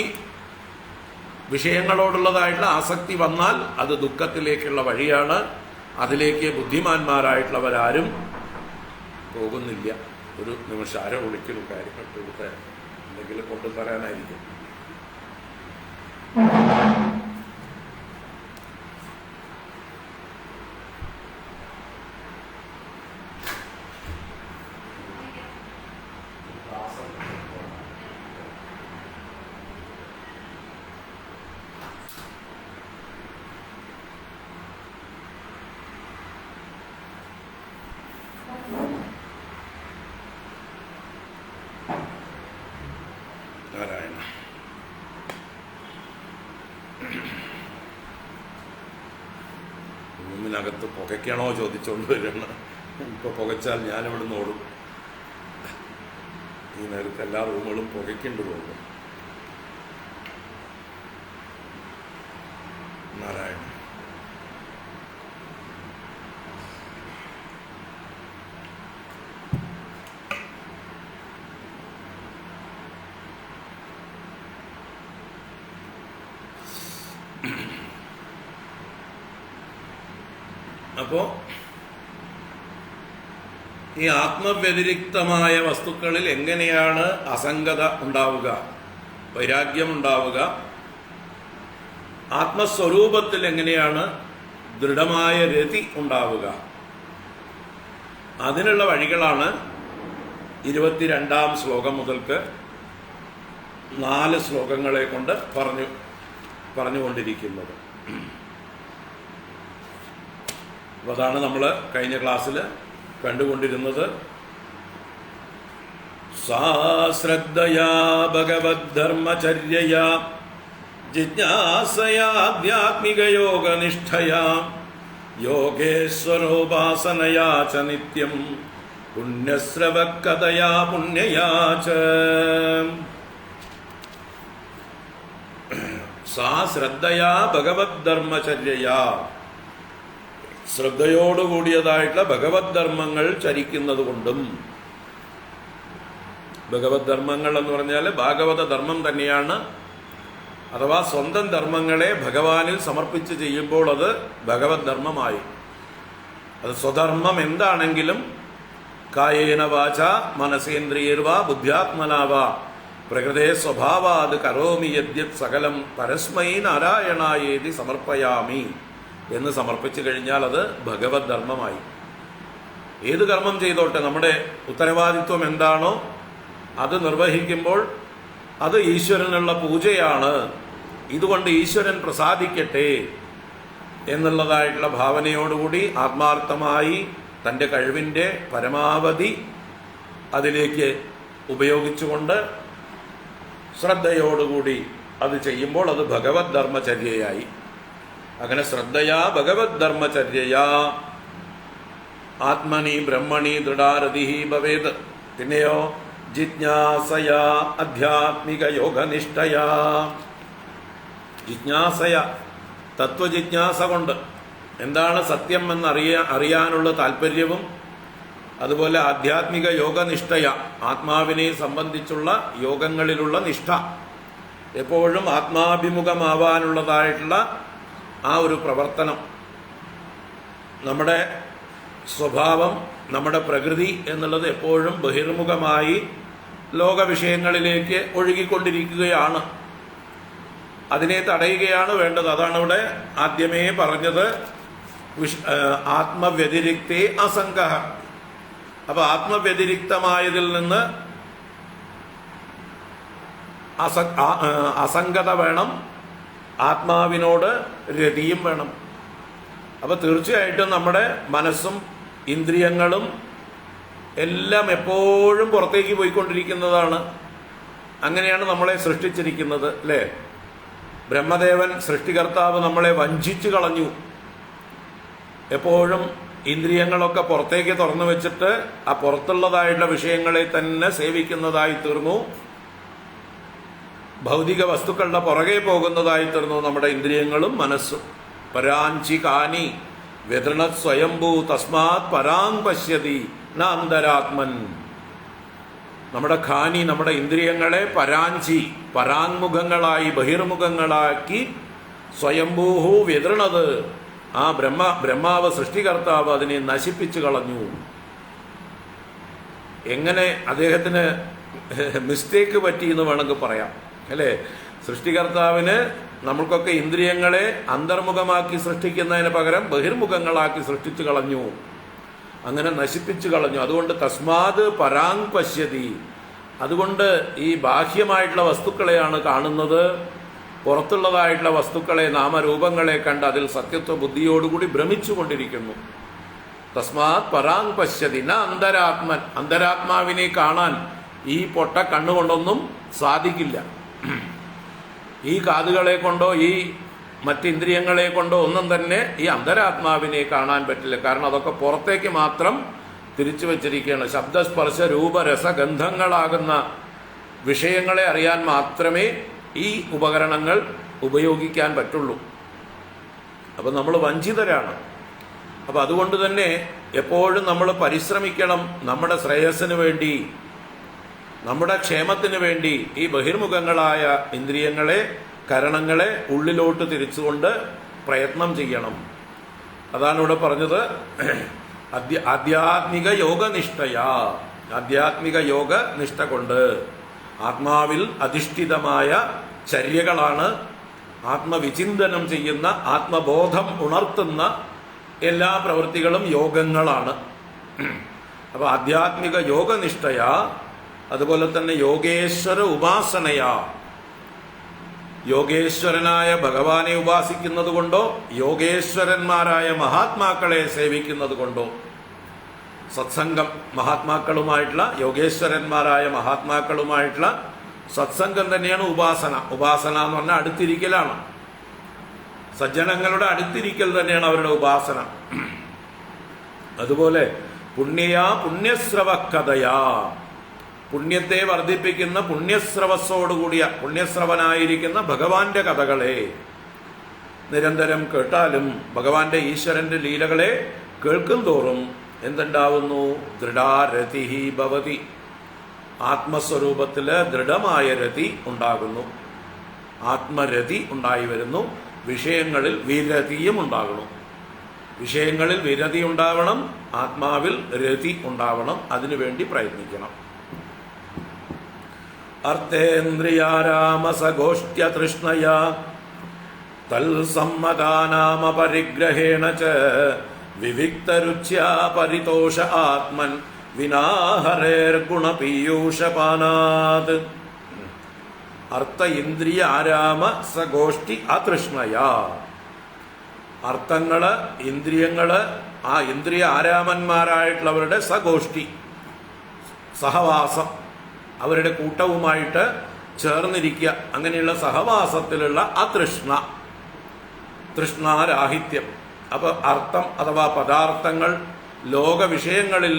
വിഷയങ്ങളോടുള്ളതായിട്ടുള്ള ആസക്തി വന്നാൽ അത് ദുഃഖത്തിലേക്കുള്ള വഴിയാണ്. അതിലേക്ക് ബുദ്ധിമാന്മാരായിട്ടുള്ളവരാരും പോകുന്നില്ല. ഒരു നിമിഷം ആരോ വിളിക്കലും കാര്യങ്ങൾ കൊടുത്ത് എന്തെങ്കിലും കൊണ്ടുതരാനായിരിക്കും. നാരായണ. റൂമിനകത്ത് പുകയ്ക്കണോ ചോദിച്ചുകൊണ്ട് വരണം. ഇപ്പൊ പുകച്ചാൽ ഞാനിവിടുന്ന് ഓടും. ഈ നേരത്തെ എല്ലാ റൂമുകളും പുകയ്ക്കേണ്ടി പോകും. നാരായണ. അപ്പോ ഈ ആത്മവ്യതിരിക്തമായ വസ്തുക്കളിൽ എങ്ങനെയാണ് അസംഗത ഉണ്ടാവുക, വൈരാഗ്യം ഉണ്ടാവുക, ആത്മസ്വരൂപത്തിൽ എങ്ങനെയാണ് ദൃഢമായ രതി ഉണ്ടാവുക, അതിനുള്ള വഴികളാണ് 22-ാം ശ്ലോകം മുതൽക്ക് 4 ശ്ലോകങ്ങളെ കൊണ്ട് പറഞ്ഞുകൊണ്ടിരിക്കുന്നത്. അപ്പോൾ അതാണ് നമ്മൾ കഴിഞ്ഞ ക്ലാസ്സിൽ കണ്ടുകൊണ്ടിരുന്നത്. സാ ശ്രദ്ധയാ ഭഗവദ്ധർമ്മചര്യയാ ജിജ്ഞാസയാ ആധ്യാത്മികയോഗനിഷ്ഠയാ യോഗേശ്വരോപാസനയാ ച നിത്യം പുണ്യശ്രവക്കഥയാ പുണ്യയാ ച. സാ ശ്രദ്ധയാ ഭഗവദ്ധർമ്മചര്യയാ, ശ്രദ്ധയോടുകൂടിയതായിട്ടുള്ള ഭഗവത് ധർമ്മങ്ങൾ ചരിക്കുന്നത് കൊണ്ടും. ഭഗവത് ധർമ്മങ്ങൾ എന്ന് പറഞ്ഞാൽ ഭാഗവത ധർമ്മം തന്നെയാണ്. അഥവാ സ്വന്തം ധർമ്മങ്ങളെ ഭഗവാനിൽ സമർപ്പിച്ച് ചെയ്യുമ്പോൾ അത് ഭഗവത് ധർമ്മമായി. അത് സ്വധർമ്മം എന്താണെങ്കിലും കായേന വാച മനസേന്ദ്രിയർവാ ബുദ്ധ്യാത്മനാവാ പ്രകൃതേ സ്വഭാവാത് കരോമി യദ്യത് സകലം പരസ്മൈ നാരായണായേതി സമർപ്പയാമി എന്ന് സമർപ്പിച്ചു കഴിഞ്ഞാൽ അത് ഭഗവത് ധർമ്മമായി. ഏത് കർമ്മം ചെയ്തോട്ടെ, നമ്മുടെ ഉത്തരവാദിത്വം എന്താണോ അത് നിർവഹിക്കുമ്പോൾ അത് ഈശ്വരനുള്ള പൂജയാണ്. ഇതുകൊണ്ട് ഈശ്വരൻ പ്രസാദിക്കട്ടെ എന്നുള്ളതായിട്ടുള്ള ഭാവനയോടുകൂടി ആത്മാർത്ഥമായി തൻ്റെ കഴിവിൻ്റെ പരമാവധി അതിലേക്ക് ഉപയോഗിച്ചുകൊണ്ട് ശ്രദ്ധയോടുകൂടി അത് ചെയ്യുമ്പോൾ അത് ഭഗവത് ധർമ്മചര്യയായി. അങ്ങനെ ശ്രദ്ധയാ ഭഗവത് ധർമ്മചര്യയാ ആത്മനി ബ്രഹ്മണി ദൃഢാരതി ഭവേത്. പിന്നെയോ ജിജ്ഞാസയാ ആധ്യാത്മിക യോഗനിഷ്ഠയാ, ജിജ്ഞാസയ തത്വജിജ്ഞാസ കൊണ്ട് എന്താണ് സത്യം അറിയാനുള്ള താല്പര്യവും, അതുപോലെ ആധ്യാത്മിക യോഗനിഷ്ഠയ ആത്മാവിനെ സംബന്ധിച്ചുള്ള യോഗങ്ങളിലുള്ള നിഷ്ഠ, എപ്പോഴും ആത്മാഭിമുഖമാവാനുള്ളതായിട്ടുള്ള ആ ഒരു പ്രവർത്തനം. നമ്മുടെ സ്വഭാവം, നമ്മുടെ പ്രകൃതി എന്നുള്ളത് എപ്പോഴും ബഹിർമുഖമായി ലോകവിഷയങ്ങളിലേക്ക് ഒഴുകിക്കൊണ്ടിരിക്കുകയാണ്. അതിനെ തടയുകയാണ് വേണ്ടത്. അതാണ് ഇവിടെ ആദ്യമേ പറഞ്ഞത്, ആത്മവ്യതിരിക്തേ അസംഗഃ. അപ്പൊ ആത്മവ്യതിരിക്തമായതിൽ നിന്ന് അസംഗത വേണം, ആത്മാവിനോട് രതിയും വേണം. അപ്പോൾ തീർച്ചയായിട്ടും നമ്മുടെ മനസ്സും ഇന്ദ്രിയങ്ങളും എല്ലാം എപ്പോഴും പുറത്തേക്ക് പോയിക്കൊണ്ടിരിക്കുന്നതാണ്. അങ്ങനെയാണ് നമ്മളെ സൃഷ്ടിച്ചിരിക്കുന്നത്, അല്ലേ? ബ്രഹ്മദേവൻ സൃഷ്ടികർത്താവ് നമ്മളെ വഞ്ചിച്ചു കളഞ്ഞു. എപ്പോഴും ഇന്ദ്രിയങ്ങളൊക്കെ പുറത്തേക്ക് തുറന്നു വെച്ചിട്ട് ആ പുറത്തുള്ളതായിട്ടുള്ള വിഷയങ്ങളെ തന്നെ സേവിക്കുന്നതായി തീർന്നു. ഭൗതിക വസ്തുക്കളുടെ പുറകെ പോകുന്നതായി തീർന്നു നമ്മുടെ ഇന്ദ്രിയങ്ങളും മനസ്സും. പരാഞ്ചി കാനി വ്യതൃണത് സ്വയംഭൂ തസ്മാത് പരാങ് പശ്യതി ന അന്തരാത്മൻ. നമ്മുടെ ഖാനി, നമ്മുടെ ഇന്ദ്രിയങ്ങളെ പരാഞ്ചി, പരാങ്മുഖങ്ങളായി ബഹിർമുഖങ്ങളാക്കി സ്വയംഭൂഹു വ്യതൃണത്, ആ ബ്രഹ്മാവ് സൃഷ്ടികർത്താവ് അതിനെ നശിപ്പിച്ചു കളഞ്ഞു. എങ്ങനെ അദ്ദേഹത്തിന് മിസ്റ്റേക്ക് പറ്റി എന്ന് വേണമെങ്കിൽ പറയാം, അല്ലേ? സൃഷ്ടികർത്താവിന് നമ്മൾക്കൊക്കെ ഇന്ദ്രിയങ്ങളെ അന്തർമുഖമാക്കി സൃഷ്ടിക്കുന്നതിന് പകരം ബഹിർമുഖങ്ങളാക്കി സൃഷ്ടിച്ചു കളഞ്ഞു, അങ്ങനെ നശിപ്പിച്ചു കളഞ്ഞു. അതുകൊണ്ട് തസ്മാത് പരാങ് പശ്യതി, അതുകൊണ്ട് ഈ ബാഹ്യമായിട്ടുള്ള വസ്തുക്കളെയാണ് കാണുന്നത്. പുറത്തുള്ളതായിട്ടുള്ള വസ്തുക്കളെ, നാമരൂപങ്ങളെ കണ്ട് അതിൽ സത്യത്വ ബുദ്ധിയോടുകൂടി ഭ്രമിച്ചുകൊണ്ടിരിക്കുന്നു. തസ്മാത് പരാങ് പശ്യതി ന അന്തരാത്മൻ. അന്തരാത്മാവിനെ കാണാൻ ഈ പൊട്ട കണ്ണുകൊണ്ടൊന്നും സാധിക്കില്ല. ഈ കാതുകളെ കൊണ്ടോ ഈ മറ്റിന്ദ്രിയങ്ങളെ കൊണ്ടോ ഒന്നും തന്നെ ഈ അന്തരാത്മാവിനെ കാണാൻ പറ്റില്ല. കാരണം അതൊക്കെ പുറത്തേക്ക് മാത്രം തിരിച്ചു വച്ചിരിക്കുകയാണ്. ശബ്ദസ്പർശ രൂപരസഗന്ധങ്ങളാകുന്ന വിഷയങ്ങളെ അറിയാൻ മാത്രമേ ഈ ഉപകരണങ്ങൾ ഉപയോഗിക്കാൻ പറ്റുള്ളൂ. അപ്പം നമ്മൾ വഞ്ചിതരാണ്. അപ്പം അതുകൊണ്ട് തന്നെ എപ്പോഴും നമ്മൾ പരിശ്രമിക്കണം, നമ്മുടെ ശ്രേയസ്സിന് വേണ്ടി, നമ്മുടെ ക്ഷേമത്തിന് വേണ്ടി ഈ ബഹിർമുഖങ്ങളായ ഇന്ദ്രിയങ്ങളെ, കരണങ്ങളെ ഉള്ളിലോട്ട് തിരിച്ചുകൊണ്ട് പ്രയത്നം ചെയ്യണം. അതാണ് ഇവിടെ പറഞ്ഞത്. ആധ്യാത്മിക യോഗനിഷ്ഠയാ, ആധ്യാത്മിക യോഗ നിഷ്ഠ കൊണ്ട് ആത്മാവിൽ അധിഷ്ഠിതമായ ചര്യകളാണ്, ആത്മവിചിന്തനം ചെയ്യുന്ന, ആത്മബോധം ഉണർത്തുന്ന എല്ലാ പ്രവൃത്തികളും യോഗങ്ങളാണ്. അപ്പോൾ ആധ്യാത്മിക യോഗനിഷ്ഠയാ, അതുപോലെ തന്നെ യോഗേശ്വര ഉപാസനയാ, യോഗേശ്വരനായ ഭഗവാനെ ഉപാസിക്കുന്നത് കൊണ്ടോ യോഗേശ്വരന്മാരായ മഹാത്മാക്കളെ സേവിക്കുന്നത് കൊണ്ടോ, സത്സംഗം, മഹാത്മാക്കളുമായിട്ടുള്ള യോഗേശ്വരന്മാരായ മഹാത്മാക്കളുമായിട്ടുള്ള സത്സംഗം തന്നെയാണ് ഉപാസന. ഉപാസന എന്ന് പറഞ്ഞാൽ അടുത്തിരിക്കലാണ്. സജ്ജനങ്ങളുടെ അടുത്തിരിക്കൽ തന്നെയാണ് അവരുടെ ഉപാസന. അതുപോലെ പുണ്യസ്രവ കഥയാ, പുണ്യത്തെ വർദ്ധിപ്പിക്കുന്ന പുണ്യസ്രവസ്സോടുകൂടിയ, പുണ്യസ്രവനായിരിക്കുന്ന ഭഗവാന്റെ കഥകളെ നിരന്തരം കേട്ടാലും, ഭഗവാന്റെ ഈശ്വരന്റെ ലീലകളെ കേൾക്കും തോറും എന്തുണ്ടാവുന്നു? ദൃഢാരതിഹി ഭവതി, ആത്മസ്വരൂപത്തില് ദൃഢമായ രതി ഉണ്ടാകുന്നു, ആത്മരതി ഉണ്ടായി വരുന്നു. വിഷയങ്ങളിൽ വിരതിയും ഉണ്ടാകണം. വിഷയങ്ങളിൽ വിരതി ഉണ്ടാവണം, ആത്മാവിൽ രതി ഉണ്ടാവണം. അതിനുവേണ്ടി പ്രയത്നിക്കണം. അർത്ഥേന്ദ്രിയാരാമസഗോഷ്ഠ്യതൃഷ്ണയാ തൽസമ്മതാനാമപരിഗ്രഹേണ ച വിവിക്തരുച്യാ പരിതോഷ ആത്മൻ വിനാഹരേർഗുണപീയൂഷപാനാത്. അർത്ഥ ഇന്ദ്രിയ ആരാമ സഗോഷ്ഠി അതൃഷ്ണയാ, അർത്ഥങ്ങള്, ഇന്ദ്രിയങ്ങള്, ആ ഇന്ദ്രിയ ആരാമന്മാരായിട്ടുള്ളവരുടെ സഗോഷ്ഠി, സഹവാസം, അവരുടെ കൂട്ടവുമായിട്ട് ചേർന്നിരിക്കുക, അങ്ങനെയുള്ള സഹവാസത്തിലുള്ള അതൃഷ്ണ, തൃഷ്ണാരാഹിത്യം. അപ്പോൾ അർത്ഥം അഥവാ പദാർത്ഥങ്ങൾ, ലോക വിഷയങ്ങളിൽ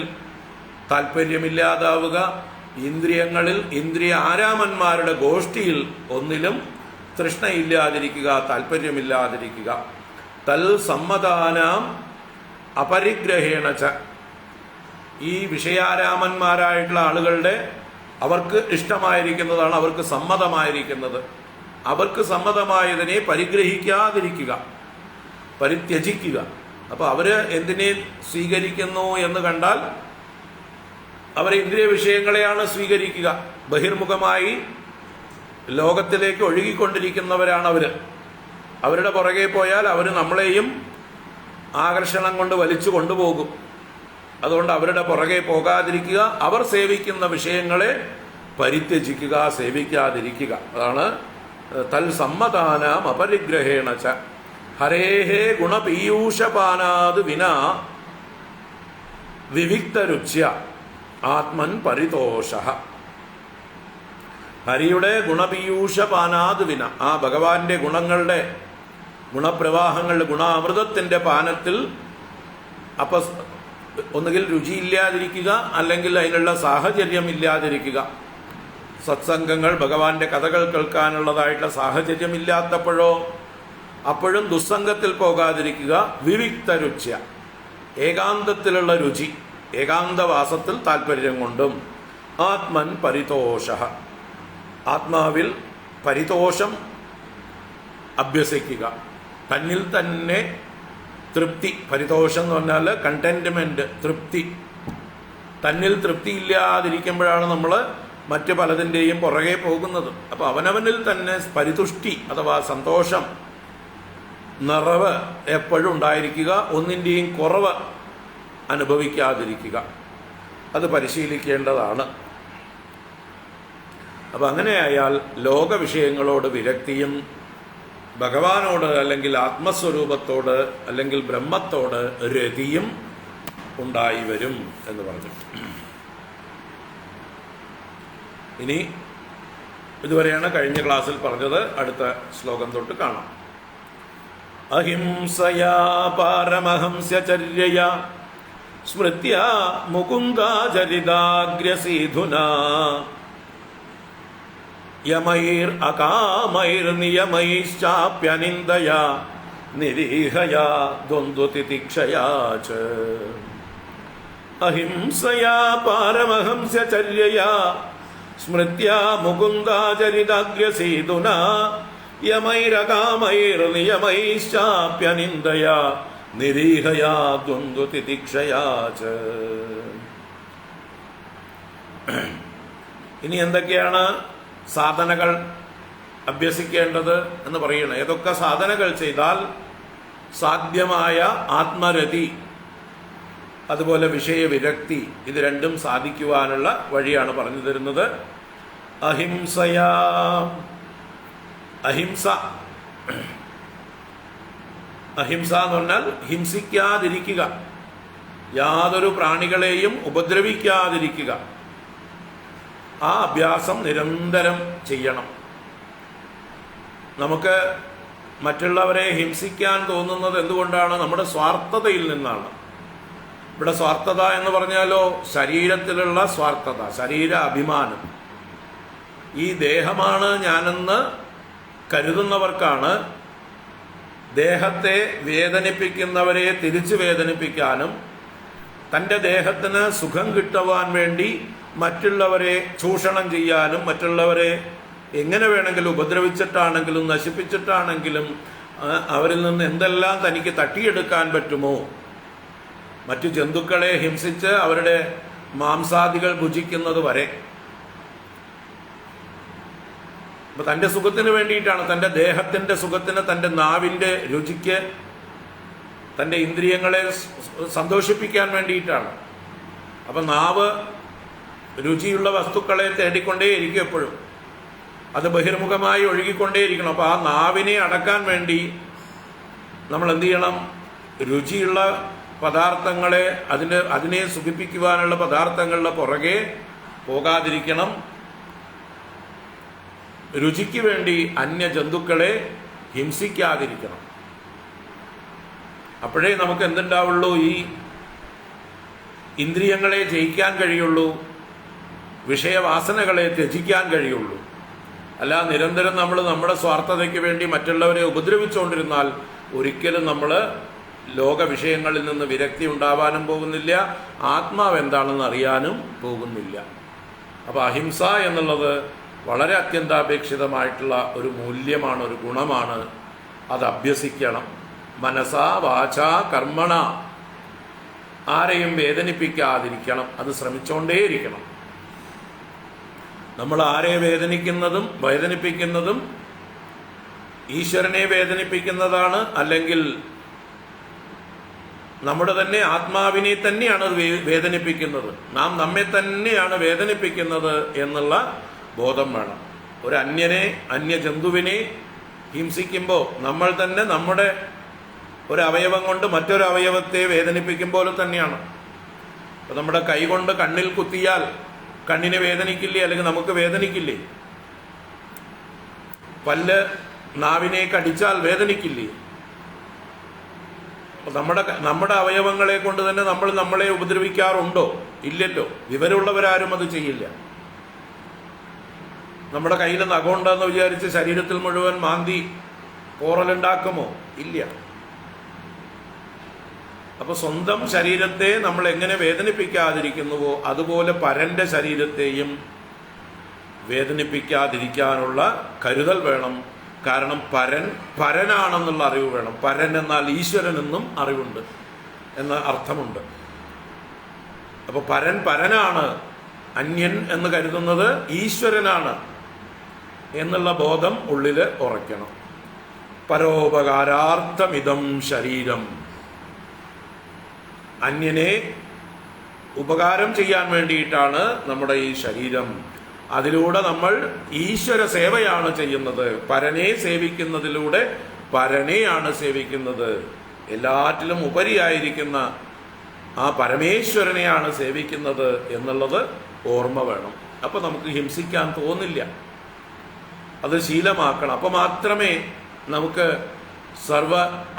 താല്പര്യമില്ലാതാവുക, ഇന്ദ്രിയങ്ങളിൽ, ഇന്ദ്രിയ ആരാമന്മാരുടെ ഗോഷ്ഠിയിൽ ഒന്നിലും തൃഷ്ണയില്ലാതിരിക്കുക, താല്പര്യമില്ലാതിരിക്കുക. തൽ സമ്മതാനാം അപരിഗ്രഹേണ ച, ഈ വിഷയാരാമന്മാരായിട്ടുള്ള ആളുകളുടെ, അവർക്ക് ഇഷ്ടമായിരിക്കുന്നതാണ് അവർക്ക് സമ്മതമായിരിക്കുന്നത്, അവർക്ക് സമ്മതമായതിനെ പരിഗ്രഹിക്കാതിരിക്കുക, പരിത്യജിക്കുക. അപ്പോൾ അവര് എന്തിനെ സ്വീകരിക്കുന്നു എന്ന് കണ്ടാൽ അവർ ഇന്ദ്രിയ വിഷയങ്ങളെയാണ് സ്വീകരിക്കുക. ബഹിർമുഖമായി ലോകത്തിലേക്ക് ഒഴുകിക്കൊണ്ടിരിക്കുന്നവരാണ് അവർ. അവരുടെ പുറകെ പോയാൽ അവർ നമ്മളെയും ആകർഷണം കൊണ്ട് വലിച്ചു കൊണ്ടുപോകും. അതുകൊണ്ട് അവരുടെ പുറകെ പോകാതിരിക്കുക, അവർ സേവിക്കുന്ന വിഷയങ്ങളെ പരിത്യജിക്കുക, സേവിക്കാതിരിക്കുക. അതാണ് തൽ സമ്മതാനാം അപരിഗ്രഹേണ ച. ഹരേഹേ ഗുണപീയൂഷപാനാത് വിനാ വിവിക്തരുച്യ ആത്മൻ പരിതോഷഃ. ഹരിയുടെ ഗുണപീയൂഷപാനാത് വിന, ആ ഭഗവാന്റെ ഗുണങ്ങളുടെ ഗുണപ്രവാഹങ്ങളുടെ ഗുണാമൃതത്തിന്റെ പാനത്തിൽ ഒന്നുകിൽ രുചിയില്ലാതിരിക്കുക, അല്ലെങ്കിൽ അതിനുള്ള സാഹചര്യം ഇല്ലാതിരിക്കുക. സത്സംഗങ്ങൾ, ഭഗവാന്റെ കഥകൾ കേൾക്കാനുള്ളതായിട്ടുള്ള സാഹചര്യം ഇല്ലാത്തപ്പോഴോ അപ്പോഴും ദുസ്സംഗത്തിൽ പോകാതിരിക്കുക. വിവിക്ത രുച്യ, ഏകാന്തത്തിലുള്ള രുചി, ഏകാന്തവാസത്തിൽ താല്പര്യം കൊണ്ടും. ആത്മൻ പരിതോഷഃ, ആത്മാവിൽ പരിതോഷം അഭ്യസിക്കുക. തന്നിൽ തന്നെ തൃപ്തി. പരിതോഷം എന്ന് പറഞ്ഞാൽ കണ്ടന്റ്മെന്റ്, തൃപ്തി. തന്നിൽ തൃപ്തി ഇല്ലാതിരിക്കുമ്പോഴാണ് നമ്മൾ മറ്റ് പലതിൻ്റെയും പുറകെ പോകുന്നത്. അപ്പോൾ അവനവനിൽ തന്നെ പരിതുഷ്ടി അഥവാ സന്തോഷം, നിറവ് എപ്പോഴും ഉണ്ടായിരിക്കുക. ഒന്നിൻ്റെയും കുറവ് അനുഭവിക്കാതിരിക്കുക. അത് പരിശീലിക്കേണ്ടതാണ്. അപ്പം അങ്ങനെയായാൽ ലോകവിഷയങ്ങളോട് വിരക്തിയും ഭഗവാനോട് അല്ലെങ്കിൽ ആത്മസ്വരൂപത്തോട് അല്ലെങ്കിൽ ബ്രഹ്മത്തോട് രതിയും ഉണ്ടായി വരും എന്ന് പറഞ്ഞു. ഇനി ഇതുവരെയാണ് കഴിഞ്ഞ ക്ലാസ്സിൽ പറഞ്ഞത്. അടുത്ത ശ്ലോകം തൊട്ട് കാണാം. അഹിംസയാ പാരമഹംസ്യചര്യയാ സ്മൃത്യാ മുകുന്ദാചരിതാഗ്രസീധുനാ യമൈർ അകാമൈർ നിയമൈശ്ചാപ്യനിന്ദയാ നിരീഹയാ ദ്വന്ദ്വതിതിക്ഷയാ ച. അഹിംസയാ പാരമഹംസ്യചര്യയാ സ്മൃത്യാ മുകുന്ദാചരിതാഗ്രസീധുനാ യമൈരകാമൈർ നിയമൈശ്ചാപ്യനിന്ദയാ നിരീഹയാ ദ്വന്ദ്വതിതിക്ഷയാ ച. ഇനി എന്തൊക്കെയാണ് സാധനകൾ അഭ്യസിക്കേണ്ടത് എന്ന് പറയണം. ഏതൊക്കെ സാധനകൾ ചെയ്താൽ സാധ്യമായ ആത്മരതി, അതുപോലെ വിഷയവിരക്തി, ഇത് രണ്ടും സാധിക്കുവാനുള്ള വഴിയാണ് പറഞ്ഞു തരുന്നത്. അഹിംസയാ, അഹിംസ, അഹിംസ എന്ന് പറഞ്ഞാൽ ഹിംസിക്കാതിരിക്കുക, യാതൊരു പ്രാണികളെയും ഉപദ്രവിക്കാതിരിക്കുക. ആ അഭ്യാസം നിരന്തരം ചെയ്യണം. നമുക്ക് മറ്റുള്ളവരെ ഹിംസിക്കാൻ തോന്നുന്നത് എന്തുകൊണ്ടാണ്? നമ്മുടെ സ്വാർത്ഥതയിൽ നിന്നാണ്. ഇവിടെ സ്വാർത്ഥത എന്ന് പറഞ്ഞാലോ ശരീരത്തിലുള്ള സ്വാർത്ഥത, ശരീര അഭിമാനം. ഈ ദേഹമാണ് ഞാനെന്ന് കരുതുന്നവർക്കാണ് ദേഹത്തെ വേദനിപ്പിക്കുന്നവരെ തിരിച്ചു വേദനിപ്പിക്കാനും തൻ്റെ ദേഹത്തിന് സുഖം കിട്ടുവാൻ വേണ്ടി മറ്റുള്ളവരെ ചൂഷണം ചെയ്യാനും മറ്റുള്ളവരെ എങ്ങനെ വേണമെങ്കിലും ഉപദ്രവിച്ചിട്ടാണെങ്കിലും നശിപ്പിച്ചിട്ടാണെങ്കിലും അവരിൽ നിന്ന് എന്തെല്ലാം തനിക്ക് തട്ടിയെടുക്കാൻ പറ്റുമോ, മറ്റു ജന്തുക്കളെ ഹിംസിച്ച് അവരുടെ മാംസാദികൾ ഭുജിക്കുന്നത് വരെ. അപ്പൊ തൻ്റെ സുഖത്തിന് വേണ്ടിയിട്ടാണ്, തൻ്റെ ദേഹത്തിൻ്റെ സുഖത്തിന്, തൻ്റെ നാവിൻ്റെ രുചിക്ക്, തൻ്റെ ഇന്ദ്രിയങ്ങളെ സന്തോഷിപ്പിക്കാൻ വേണ്ടിയിട്ടാണ്. അപ്പം നാവ് രുചിയുള്ള വസ്തുക്കളെ തേടിക്കൊണ്ടേയിരിക്കും എപ്പോഴും. അത് ബഹിർമുഖമായി ഒഴുകിക്കൊണ്ടേയിരിക്കണം. അപ്പോൾ ആ നാവിനെ അടക്കാൻ വേണ്ടി നമ്മൾ എന്ത് ചെയ്യണം? രുചിയുള്ള പദാർത്ഥങ്ങളെ, അതിനെ സുഖിപ്പിക്കുവാനുള്ള പദാർത്ഥങ്ങളുടെ പുറകെ പോകാതിരിക്കണം. രുചിക്ക് വേണ്ടി അന്യജന്തുക്കളെ ഹിംസിക്കാതിരിക്കണം. അപ്പോഴേ നമുക്ക് എന്തുണ്ടാവുള്ളൂ? ഈ ഇന്ദ്രിയങ്ങളെ ജയിക്കാൻ കഴിയുള്ളൂ, വിഷയവാസനകളെ ത്യജിക്കാൻ കഴിയുള്ളൂ. അല്ല നിരന്തരം നമ്മൾ നമ്മുടെ സ്വാർത്ഥതയ്ക്ക് വേണ്ടി മറ്റുള്ളവരെ ഉപദ്രവിച്ചുകൊണ്ടിരുന്നാൽ ഒരിക്കലും നമ്മൾ ലോക വിഷയങ്ങളിൽ നിന്ന് വിരക്തി ഉണ്ടാവാനും പോകുന്നില്ല, ആത്മാവ് എന്താണെന്ന് അറിയാനും പോകുന്നില്ല. അപ്പോൾ അഹിംസ എന്നുള്ളത് വളരെ അത്യന്താപേക്ഷിതമായിട്ടുള്ള ഒരു മൂല്യമാണ്, ഒരു ഗുണമാണ്. അത് അഭ്യസിക്കണം. മനസാ വാചാ കർമ്മണ, ആരെയും വേദനിപ്പിക്കാതിരിക്കണം. അത് ശ്രമിച്ചുകൊണ്ടേയിരിക്കണം. നമ്മൾ ആരെ വേദനിപ്പിക്കുന്നതും ഈശ്വരനെ വേദനിപ്പിക്കുന്നതാണ്, അല്ലെങ്കിൽ നമ്മുടെ തന്നെ ആത്മാവിനെ തന്നെയാണ് അത് വേദനിപ്പിക്കുന്നത്. നാം നമ്മെ തന്നെയാണ് വേദനിപ്പിക്കുന്നത് എന്നുള്ള ബോധം വേണം. ഒരു അന്യജന്തുവിനെ ഹിംസിക്കുമ്പോൾ നമ്മൾ തന്നെ നമ്മുടെ ഒരവയവം കൊണ്ട് മറ്റൊരു അവയവത്തെ വേദനിപ്പിക്കും പോലെ തന്നെയാണ്. അപ്പൊ നമ്മുടെ കൈ കൊണ്ട് കണ്ണിൽ കുത്തിയാൽ കണ്ണിന് വേദനിക്കില്ലേ? അല്ലെങ്കിൽ നമുക്ക് വേദനിക്കില്ലേ? പല്ല് നാവിനെ കടിച്ചാൽ വേദനിക്കില്ലേ? നമ്മുടെ അവയവങ്ങളെ കൊണ്ട് തന്നെ നമ്മൾ നമ്മളെ ഉപദ്രവിക്കാറുണ്ടോ? ഇല്ലല്ലോ. വിവരമുള്ളവരാരും അത് ചെയ്യില്ല. നമ്മുടെ കയ്യിൽ നഖമുണ്ടെന്ന് വിചാരിച്ച് ശരീരത്തിൽ മുഴുവൻ മാന്തി പോറലുണ്ടാക്കുമോ? ഇല്ല. അപ്പൊ സ്വന്തം ശരീരത്തെ നമ്മൾ എങ്ങനെ വേദനിപ്പിക്കാതിരിക്കുന്നുവോ അതുപോലെ പരന്റെ ശരീരത്തെയും വേദനിപ്പിക്കാതിരിക്കാനുള്ള കരുതൽ വേണം. കാരണം പരനാണെന്നുള്ള അറിവ് വേണം. പരൻ എന്നാൽ ഈശ്വരൻ എന്നും അറിവുണ്ട് എന്ന അർത്ഥമുണ്ട്. അപ്പൊ പരനാണ്, അന്യൻ എന്ന് കരുതുന്നത് ഈശ്വരനാണ് എന്നുള്ള ബോധം ഉള്ളിൽ ഉറയ്ക്കണം. പരോപകാരാർത്ഥമിതം ശരീരം, അന്യനെ ഉപകാരം ചെയ്യാൻ വേണ്ടിയിട്ടാണ് നമ്മുടെ ഈ ശരീരം. അതിലൂടെ നമ്മൾ ഈശ്വര സേവയാണ് ചെയ്യുന്നത്. പരനെ സേവിക്കുന്നതിലൂടെ പരനെയാണ് സേവിക്കുന്നത്. എല്ലാറ്റിലും ഉപരിയായിരിക്കുന്ന ആ പരമേശ്വരനെയാണ് സേവിക്കുന്നത് എന്നുള്ളത് ഓർമ്മ വേണം. അപ്പൊ നമുക്ക് ഹിംസിക്കാൻ തോന്നില്ല. അത് ശീലമാക്കണം. അപ്പൊ മാത്രമേ നമുക്ക് സർവ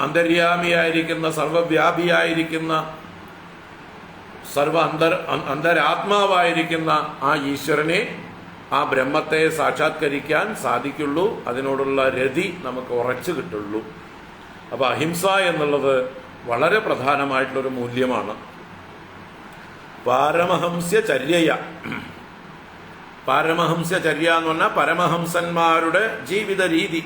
അന്തര്യാമിയായിരിക്കുന്ന, സർവവ്യാപിയായിരിക്കുന്ന, അന്തരാത്മാവായിരിക്കുന്ന ആ ഈശ്വരനെ, ആ ബ്രഹ്മത്തെ സാക്ഷാത്കരിക്കാൻ സാധിക്കുള്ളൂ. അതിനോടുള്ള രതി നമുക്ക് ഉറച്ചു കിട്ടുള്ളൂ. അപ്പൊ അഹിംസ എന്നുള്ളത് വളരെ പ്രധാനമായിട്ടുള്ളൊരു മൂല്യമാണ്. പാരമഹംസ്യചര്യയ, പാരമഹംസ്യചര്യ എന്ന് പറഞ്ഞാൽ പരമഹംസന്മാരുടെ ജീവിത രീതി.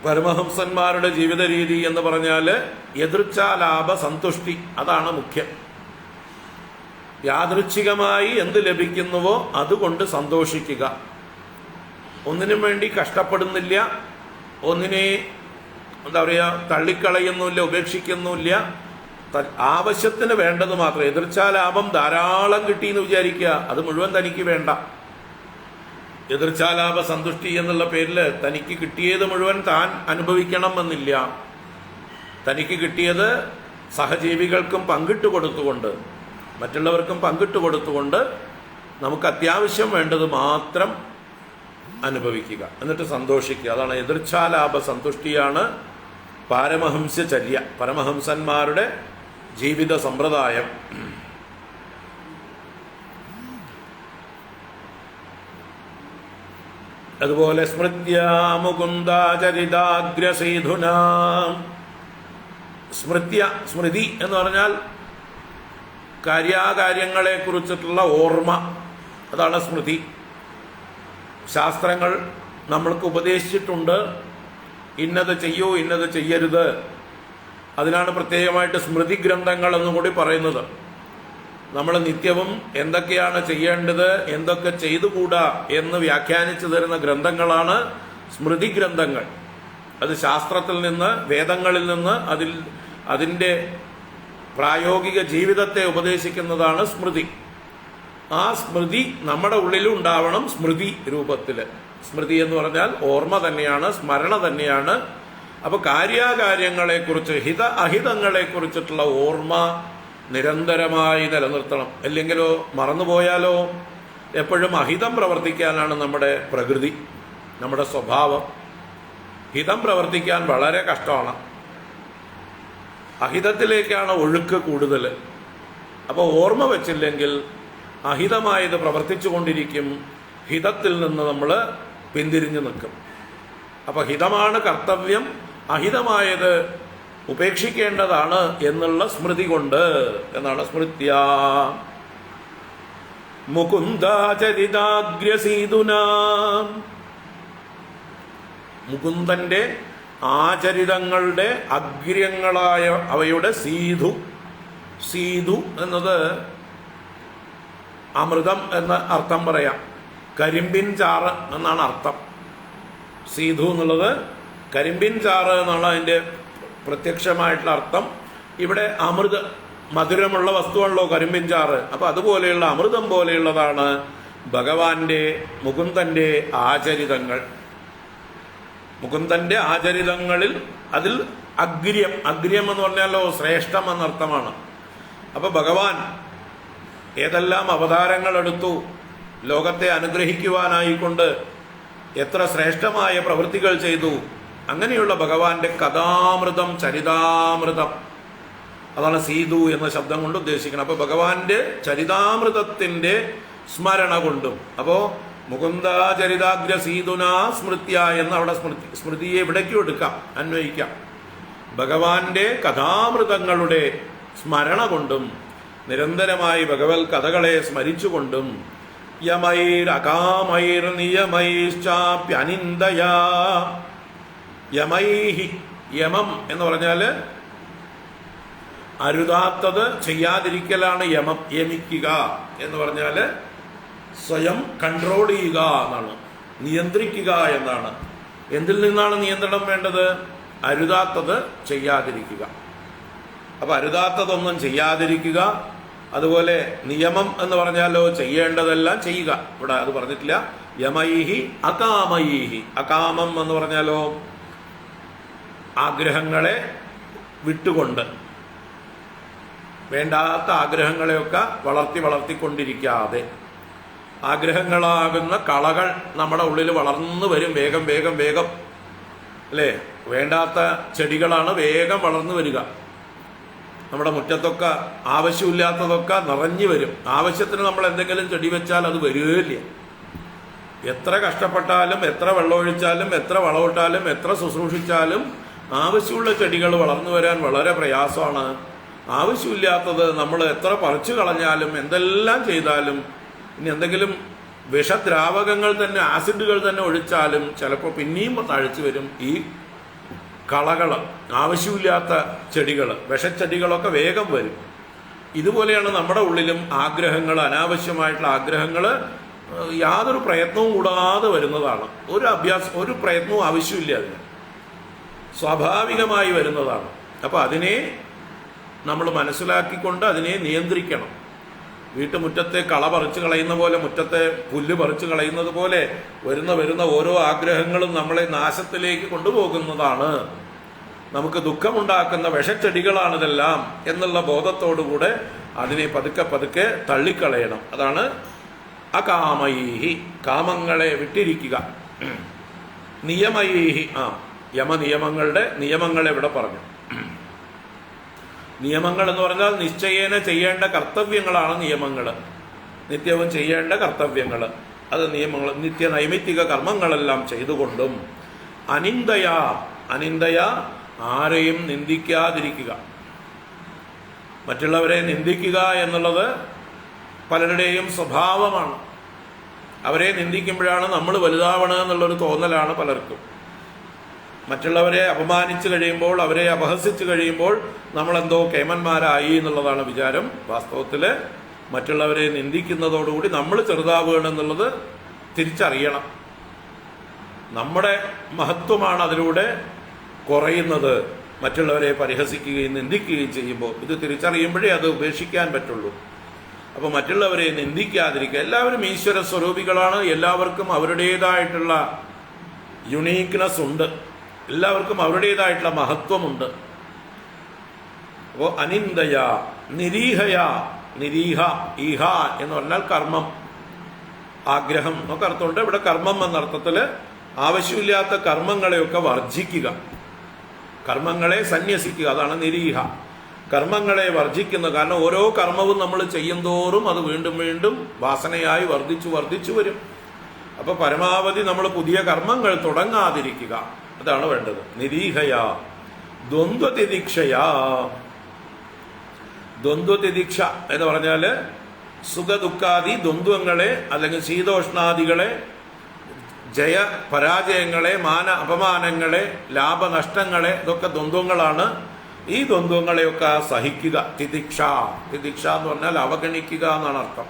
പരമഹംസന്മാരുടെ ജീവിത രീതി എന്ന് പറഞ്ഞാൽ യദൃച്ഛാലാഭ സന്തുഷ്ടി, അതാണ് മുഖ്യം. യാദൃച്ഛികമായി എന്ത് ലഭിക്കുന്നുവോ അതുകൊണ്ട് സന്തോഷിക്കുക. ഒന്നിനും വേണ്ടി കഷ്ടപ്പെടുന്നില്ല, ഒന്നിനെ എന്താ പറയുക തള്ളിക്കളയുന്നില്ല, ഉപേക്ഷിക്കുന്നില്ല. ആവശ്യത്തിന് വേണ്ടത് മാത്രം. എതിർച്ചാലാഭം ധാരാളം കിട്ടിയെന്ന് വിചാരിക്കുക, അത് മുഴുവൻ തനിക്ക് വേണ്ട. എതിർച്ചാലാഭ സന്തുഷ്ടി എന്നുള്ള പേരിൽ തനിക്ക് കിട്ടിയത് മുഴുവൻ താൻ അനുഭവിക്കണം എന്നില്ല. തനിക്ക് കിട്ടിയത് സഹജീവികൾക്കും പങ്കിട്ട് കൊടുത്തുകൊണ്ട്, മറ്റുള്ളവർക്കും പങ്കിട്ട് കൊടുത്തുകൊണ്ട് നമുക്ക് അത്യാവശ്യം വേണ്ടത് മാത്രം അനുഭവിക്കുക, എന്നിട്ട് സന്തോഷിക്കുക. അതാണ് എതിർച്ഛാലാഭ സന്തുഷ്ടിയാണ് പാരമഹംസ്യചര്യ, പരമഹംസന്മാരുടെ ജീവിത സമ്പ്രദായം. അതുപോലെ സ്മൃത്യാ മുകുന്ദാചരിതാഗ്രസീധുനാ, സ്മൃതി എന്ന് പറഞ്ഞാൽ കാര്യാകാര്യങ്ങളെ കുറിച്ചിട്ടുള്ള ഓർമ്മ, അതാണ് സ്മൃതി. ശാസ്ത്രങ്ങൾ നമ്മൾക്ക് ഉപദേശിച്ചിട്ടുണ്ട്, ഇന്നത് ചെയ്യൂ, ഇന്നത് ചെയ്യരുത്. അതിനാണ് പ്രത്യേകമായിട്ട് സ്മൃതി ഗ്രന്ഥങ്ങൾ എന്നും കൂടി പറയുന്നത്. നമ്മൾ നിത്യവും എന്തൊക്കെയാണ് ചെയ്യേണ്ടത്, എന്തൊക്കെ ചെയ്തുകൂടാ എന്ന് വ്യാഖ്യാനിച്ചു തരുന്ന ഗ്രന്ഥങ്ങളാണ് സ്മൃതി ഗ്രന്ഥങ്ങൾ. അത് ശാസ്ത്രത്തിൽ നിന്ന്, വേദങ്ങളിൽ നിന്ന് അതിൻ്റെ പ്രായോഗിക ജീവിതത്തെ ഉപദേശിക്കുന്നതാണ് സ്മൃതി. ആ സ്മൃതി നമ്മുടെ ഉള്ളിലുണ്ടാവണം സ്മൃതി രൂപത്തിൽ. സ്മൃതി എന്ന് പറഞ്ഞാൽ ഓർമ്മ തന്നെയാണ്, സ്മരണ തന്നെയാണ്. അപ്പൊ കാര്യാകാര്യങ്ങളെക്കുറിച്ച്, അഹിതങ്ങളെക്കുറിച്ചിട്ടുള്ള ഓർമ്മ നിരന്തരമായി നിലനിർത്തണം. അല്ലെങ്കിലോ മറന്നുപോയാലോ? എപ്പോഴും അഹിതം പ്രവർത്തിക്കാനാണ് നമ്മുടെ പ്രകൃതി, നമ്മുടെ സ്വഭാവം. ഹിതം പ്രവർത്തിക്കാൻ വളരെ കഷ്ടമാണ്. അഹിതത്തിലേക്കാണ് ഒഴുക്ക് കൂടുതൽ. അപ്പോൾ ഓർമ്മ വെച്ചില്ലെങ്കിൽ അഹിതമായത് പ്രവർത്തിച്ചു കൊണ്ടിരിക്കും. ഹിതത്തിൽ നിന്ന് നമ്മൾ പിന്തിരിഞ്ഞു നിൽക്കും. അപ്പൊ ഹിതമാണ് കർത്തവ്യം, അഹിതമായത് ഉപേക്ഷിക്കേണ്ടതാണ് എന്നുള്ള സ്മൃതി കൊണ്ട് എന്നാണ് സ്മൃത്യാ മുകുന്ദാചരിതാഗ്രസീതുനാ. മുകുന്ദന്റെ ആചരിതങ്ങളുടെ അഗ്രങ്ങളായ അവയുടെ സീതു എന്നത് അമൃതം എന്ന അർത്ഥം പറയാം. കരിമ്പിൻ ചാറ് എന്നാണ് അർത്ഥം. സീതു എന്നുള്ളത് കരിമ്പിൻ ചാറ് എന്നാണ് അതിൻ്റെ പ്രത്യക്ഷമായിട്ടുള്ള അർത്ഥം. ഇവിടെ മധുരമുള്ള വസ്തുവാണല്ലോ കരിമ്പിൻ ചാറ്. അപ്പൊ അതുപോലെയുള്ള അമൃതം പോലെയുള്ളതാണ് ഭഗവാന്റെ, മുകുന്ദന്റെ ആചരിതങ്ങൾ. മുകുന്ദന്റെ ആചരിതങ്ങളിൽ അതിൽ അഗ്ര്യം, അഗ്ര്യം എന്ന് പറഞ്ഞാലോ ശ്രേഷ്ഠം എന്നർത്ഥമാണ്. അപ്പൊ ഭഗവാൻ ഏതെല്ലാം അവതാരങ്ങൾ എടുത്തു ലോകത്തെ അനുഗ്രഹിക്കുവാനായിക്കൊണ്ട് എത്ര ശ്രേഷ്ഠമായ പ്രവൃത്തികൾ ചെയ്തു. അങ്ങനെയുള്ള ഭഗവാന്റെ കഥാമൃതം, ചരിതാമൃതം, അതാണ് സീതു എന്ന ശബ്ദം കൊണ്ട് ഉദ്ദേശിക്കുന്നത്. അപ്പൊ ഭഗവാന്റെ ചരിതാമൃതത്തിന്റെ സ്മരണ കൊണ്ടും, അപ്പോ മുകുന്ദാചരിതാഗ്ര സീതുനാ സ്മൃത്യ എന്ന അവിടെ സ്മൃതിയെ ഇവിടേക്കും എടുക്കാം, അന്വയിക്കാം. ഭഗവാന്റെ കഥാമൃതങ്ങളുടെ സ്മരണ കൊണ്ടും നിരന്തരമായി ഭഗവത് കഥകളെ സ്മരിച്ചുകൊണ്ടും യമൈർ അകാമൈർ നിയമൈശ്ചാപ്യനിന്ദയാ, യമൈഹി, യമം എന്ന് പറഞ്ഞാല് അരുതാത്തത് ചെയ്യാതിരിക്കലാണ് യമം. യമിക്കുക എന്ന് പറഞ്ഞാല് സ്വയം കൺട്രോൾ ചെയ്യുക എന്നാണ്, നിയന്ത്രിക്കുക എന്നാണ്. എന്തിൽ നിന്നാണ് നിയന്ത്രണം വേണ്ടത്? അരുതാത്തത് ചെയ്യാതിരിക്കുക. അപ്പൊ അരുതാത്തതൊന്നും ചെയ്യാതിരിക്കുക. അതുപോലെ നിയമം എന്ന് പറഞ്ഞാലോ ചെയ്യേണ്ടതെല്ലാം ചെയ്യുക. ഇവിടെ അത് പറഞ്ഞിട്ടില്ല. യമൈഹി അകാമൈഹി, അകാമം എന്ന് പറഞ്ഞാലോ ആഗ്രഹങ്ങളെ വിട്ടുകൊണ്ട്, വേണ്ടാത്ത ആഗ്രഹങ്ങളെയൊക്കെ വളർത്തിക്കൊണ്ടിരിക്കാതെ, ആഗ്രഹങ്ങളാകുന്ന കളകൾ നമ്മുടെ ഉള്ളിൽ വളർന്നു വരും വേഗം വേഗം വേഗം, അല്ലേ? വേണ്ടാത്ത ചെടികളാണ് വേഗം വളർന്നു വരിക. നമ്മുടെ മുറ്റത്തൊക്കെ ആവശ്യമില്ലാത്തതൊക്കെ നിറഞ്ഞു വരും. ആവശ്യത്തിന് നമ്മൾ എന്തെങ്കിലും ചെടി വെച്ചാൽ അത് വരികയില്ല. എത്ര കഷ്ടപ്പെട്ടാലും, എത്ര വെള്ളമൊഴിച്ചാലും, എത്ര വളമിട്ടാലും, എത്ര ശുശ്രൂഷിച്ചാലും ആവശ്യമുള്ള ചെടികൾ വളർന്നു വരാൻ വളരെ പ്രയാസമാണ്. ആവശ്യമില്ലാത്തത് നമ്മൾ എത്ര പറിച്ചു കളഞ്ഞാലും, എന്തെല്ലാം ചെയ്താലും, ഇനി എന്തെങ്കിലും വിഷദ്രാവകങ്ങൾ തന്നെ, ആസിഡുകൾ തന്നെ ഒഴിച്ചാലും ചിലപ്പോൾ പിന്നെയും തഴച്ചു വരും ഈ കളകൾ. ആവശ്യമില്ലാത്ത ചെടികൾ, വിഷച്ചെടികളൊക്കെ വേഗം വരും. ഇതുപോലെയാണ് നമ്മുടെ ഉള്ളിലും ആഗ്രഹങ്ങൾ, അനാവശ്യമായിട്ടുള്ള ആഗ്രഹങ്ങൾ യാതൊരു പ്രയത്നവും കൂടാതെ വരുന്നതാണ്. ഒരു പ്രയത്നവും ആവശ്യമില്ല, അതിന് സ്വാഭാവികമായി വരുന്നതാണ്. അപ്പൊ അതിനെ നമ്മൾ മനസ്സിലാക്കിക്കൊണ്ട് അതിനെ നിയന്ത്രിക്കണം. വീട്ടുമുറ്റത്തെ കള പറിച്ചു കളയുന്ന പോലെ, മുറ്റത്തെ പുല്ല് പറിച്ചു കളയുന്നത് പോലെ വരുന്ന ഓരോ ആഗ്രഹങ്ങളും നമ്മളെ നാശത്തിലേക്ക് കൊണ്ടുപോകുന്നതാണ്. നമുക്ക് ദുഃഖമുണ്ടാക്കുന്ന വിഷച്ചെടികളാണിതെല്ലാം എന്നുള്ള ബോധത്തോടുകൂടെ അതിനെ പതുക്കെ പതുക്കെ തള്ളിക്കളയണം. അതാണ് അകാമൈഹി, കാമങ്ങളെ വിട്ടിരിക്കുക. നിയമൈഹി, യമനിയമങ്ങളുടെ നിയമങ്ങളെ ഇവിടെ പറഞ്ഞു. നിയമങ്ങൾ എന്ന് പറഞ്ഞാൽ നിശ്ചയേന ചെയ്യേണ്ട കർത്തവ്യങ്ങളാണ് നിയമങ്ങൾ. നിത്യവും ചെയ്യേണ്ട കർത്തവ്യങ്ങൾ, അത് നിയമങ്ങൾ. നിത്യ നൈമിത്തിക കർമ്മങ്ങളെല്ലാം ചെയ്തുകൊണ്ടും അനിന്ദയ ആരെയും നിന്ദിക്കാതിരിക്കുക. മറ്റുള്ളവരെ നിന്ദിക്കുക എന്നുള്ളത് പലരുടെയും സ്വഭാവമാണ്. അവരെ നിന്ദിക്കുമ്പോഴാണ് നമ്മൾ വലുതാവണമെന്നുള്ളൊരു തോന്നലാണ് പലർക്കും. മറ്റുള്ളവരെ അപമാനിച്ചു കഴിയുമ്പോൾ, അവരെ അപഹസിച്ചു കഴിയുമ്പോൾ നമ്മളെന്തോ കേമന്മാരായി എന്നുള്ളതാണ് വിചാരം. വാസ്തവത്തിൽ മറ്റുള്ളവരെ നിന്ദിക്കുന്നതോടുകൂടി നമ്മൾ ചെറുതാവുകയാണെന്നുള്ളത് തിരിച്ചറിയണം. നമ്മുടെ മഹത്വമാണ് അതിലൂടെ കുറയുന്നത്, മറ്റുള്ളവരെ പരിഹസിക്കുകയും നിന്ദിക്കുകയും ചെയ്യുമ്പോൾ. ഇത് തിരിച്ചറിയുമ്പോഴേ അത് ഉപേക്ഷിക്കാൻ പറ്റുള്ളൂ. അപ്പോൾ മറ്റുള്ളവരെ നിന്ദിക്കാതിരിക്കുക. എല്ലാവരും ഈശ്വര സ്വരൂപികളാണ്. എല്ലാവർക്കും അവരുടേതായിട്ടുള്ള യുണീക്ക്നെസ് ഉണ്ട്. എല്ലാവർക്കും അവരുടേതായിട്ടുള്ള മഹത്വമുണ്ട്. അപ്പോൾ അനിന്ദയ, നിരീഹയ, നിരീഹ, ഈഹ എന്ന് പറഞ്ഞാൽ കർമ്മം, ആഗ്രഹം എന്നൊക്കെ അർത്ഥമുണ്ട്. ഇവിടെ കർമ്മം എന്നർത്ഥത്തിൽ ആവശ്യമില്ലാത്ത കർമ്മങ്ങളെയൊക്കെ വർജിക്കുക, കർമ്മങ്ങളെ സന്യസിക്കുക. അതാണ് നിരീഹ. കർമ്മങ്ങളെ വർജിക്കുന്ന, കാരണം ഓരോ കർമ്മവും നമ്മൾ ചെയ്യും തോറും അത് വീണ്ടും വീണ്ടും വാസനയായി വർദ്ധിച്ചു വരും. അപ്പൊ പരമാവധി നമ്മൾ പുതിയ കർമ്മങ്ങൾ തുടങ്ങാതിരിക്കുക, അതാണ് വേണ്ടത്. നിരീഹയ, ദ്വന്ദ്വതിദിക്ഷയാ. ദ്വന്ദ്വതിദിക്ഷ എന്ന് പറഞ്ഞാല് സുഖദുഃഖാദി ദ്വന്ദ്വങ്ങളെ, അല്ലെങ്കിൽ ശീതോഷ്ണാദികളെ, ജയ പരാജയങ്ങളെ, മാന അപമാനങ്ങളെ, ലാഭനഷ്ടങ്ങളെ, ഇതൊക്കെ ദ്വന്ദ്വങ്ങളാണ്. ഈ ദ്വന്ദ്വങ്ങളെയൊക്കെ സഹിക്കുക. തിദിക്ഷ, തിദിക്ഷ എന്ന് പറഞ്ഞാൽ അവഗണിക്കുക എന്നാണ് അർത്ഥം.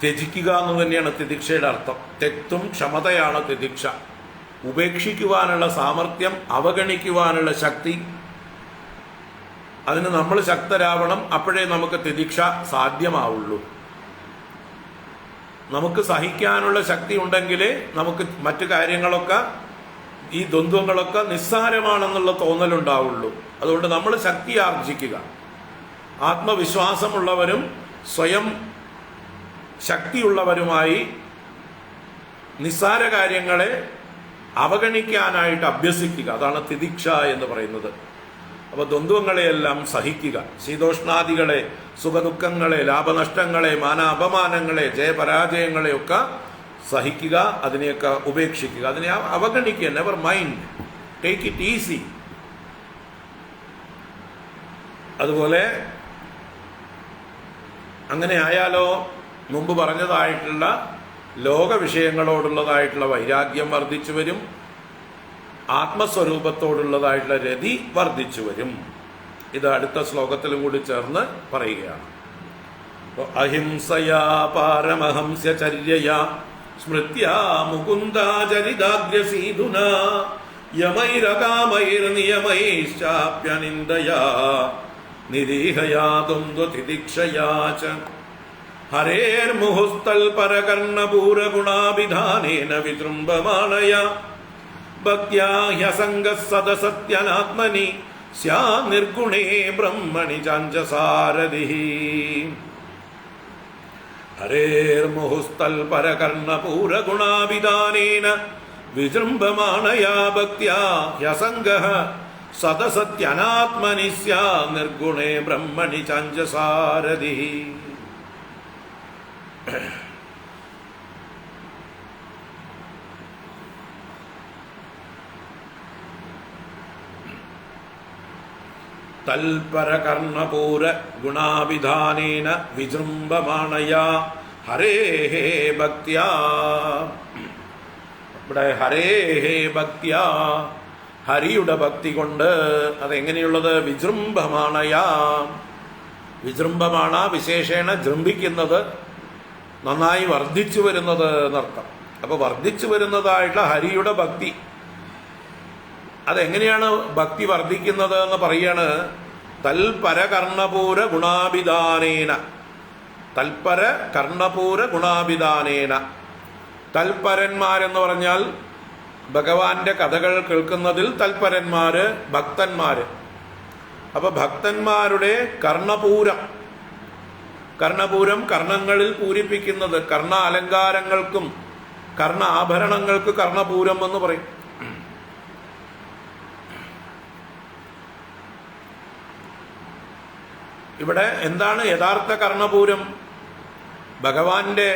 ത്യജിക്കുക എന്ന് തന്നെയാണ് തിദിക്ഷയുടെ അർത്ഥം. തെക്തും ക്ഷമതയാണ് തിദിക്ഷ. ഉപേക്ഷിക്കുവാനുള്ള സാമർഥ്യം, അവഗണിക്കുവാനുള്ള ശക്തി, അതിന് നമ്മൾ ശക്തരാവണം. അപ്പോഴേ നമുക്ക് തിദിക്ഷ സാധ്യമാവുള്ളൂ. നമുക്ക് സഹിക്കാനുള്ള ശക്തി ഉണ്ടെങ്കിലേ നമുക്ക് മറ്റു കാര്യങ്ങളൊക്കെ ഈ ദ്വന്ദ്വങ്ങളൊക്കെ നിസ്സാരമാണെന്നുള്ള തോന്നലുണ്ടാവുള്ളൂ. അതുകൊണ്ട് നമ്മൾ ശക്തി ആർജിക്കുക. ആത്മവിശ്വാസമുള്ളവരും സ്വയം ശക്തിയുള്ളവരുമായി നിസ്സാര കാര്യങ്ങളെ അവഗണിക്കാനായിട്ട് അഭ്യസിക്കുക. അതാണ് തിതിക്ഷ എന്ന് പറയുന്നത്. അപ്പോൾ ദ്വന്ദ്വങ്ങളെയെല്ലാം സഹിക്കുക. ശീതോഷ്ണാദികളെ, സുഖദുഃഖങ്ങളെ, ലാഭനഷ്ടങ്ങളെ, മാനാപമാനങ്ങളെ, ജയപരാജയങ്ങളെയൊക്കെ സഹിക്കുക. അതിനെയൊക്കെ ഉപേക്ഷിക്കുക, അതിനെ അവഗണിക്കുക. Never mind, take it easy. അതുപോലെ അങ്ങനെ ആയാലോ മുമ്പ് പറഞ്ഞതായിട്ടുള്ള ലോക വിഷയങ്ങളോടുള്ളതായിട്ടുള്ള വൈരാഗ്യം വർദ്ധിച്ചു വരും, ആത്മസ്വരൂപത്തോടുള്ളതായിട്ടുള്ള രതി വർദ്ധിച്ചു വരും. ഇത് അടുത്ത ശ്ലോകത്തിലും കൂടി ചേർന്ന് പറയുകയാണ്. അഹിംസയാ പാരമഹംസ്യചര്യയാ സ്മൃത്യാ മുകുന്ദാചരിതാഗ്രസീധുന യമൈരകാമൈർനിയമൈശ്ചാപ്യനിന്ദയാ നിരീഹയാ ദ്വന്ദ്വതിദിക്ഷയാ ച ഹരേർമുഹുസ്തൽപരകർണപൂരഗുണാഭിധാനേന വിജൃംഭമാണയാ ഭക്ത്യാ ഹ്യസംഗഃ സദസത്യനാത്മനി സ്യാ നിർഗുണേ ബ്രഹ്മണി ചാഞ്ചസാരഥിഃ. ഹരേർമുഹുസ്തൽപരകർണപൂരഗുണാഭിധാനേന വിജൃംഭമാണയാ ഭക്ത്യാ ഹ്യസംഗഃ സദസത്യനാത്മനി സ്യാ നിർഗുണേ ബ്രഹ്മണി ചാഞ്ചസാരഥിഃ. തൽപരകർണപൂര ഗുണാഭിധാനേന വിജൃംഭമാണയാ ഹരേഹേ ഭക്ത്യാ. ഇവിടെ ഹരേഹേ ഭക്ത്യാ, ഹരിയുടെ ഭക്തി കൊണ്ട്. അതെങ്ങനെയുള്ളത്? വിജൃംഭമാണയാ. വിജൃംഭമാണ വിശേഷേണ ജൃംഭിക്കുന്നത്, നന്നായി വർദ്ധിച്ചു വരുന്നത് എന്നർത്ഥം. അപ്പൊ വർദ്ധിച്ചു വരുന്നതായിട്ടുള്ള ഹരിയുടെ ഭക്തി. അതെങ്ങനെയാണ് ഭക്തി വർദ്ധിക്കുന്നത് എന്ന് പറയാണ്. തൽപര കർണപൂര ഗുണാഭിധാനേന. തൽപര കർണപൂര ഗുണാഭിധാനേന. തൽപരന്മാരെന്ന് പറഞ്ഞാൽ ഭഗവാന്റെ കഥകൾ കേൾക്കുന്നതിൽ തൽപരന്മാര്, ഭക്തന്മാര്. അപ്പൊ ഭക്തന്മാരുടെ കർണപൂരം. കർണപൂരം കർണങ്ങളിൽ പൂരിപ്പിക്കുന്നത്. കർണ അലങ്കാരങ്ങൾക്കും കർണ ആഭരണങ്ങൾക്ക് കർണപൂരം എന്ന് പറയും. ഇവിടെ എന്താണ് യഥാർത്ഥ കർണപൂരം? ഭഗവാന്റെ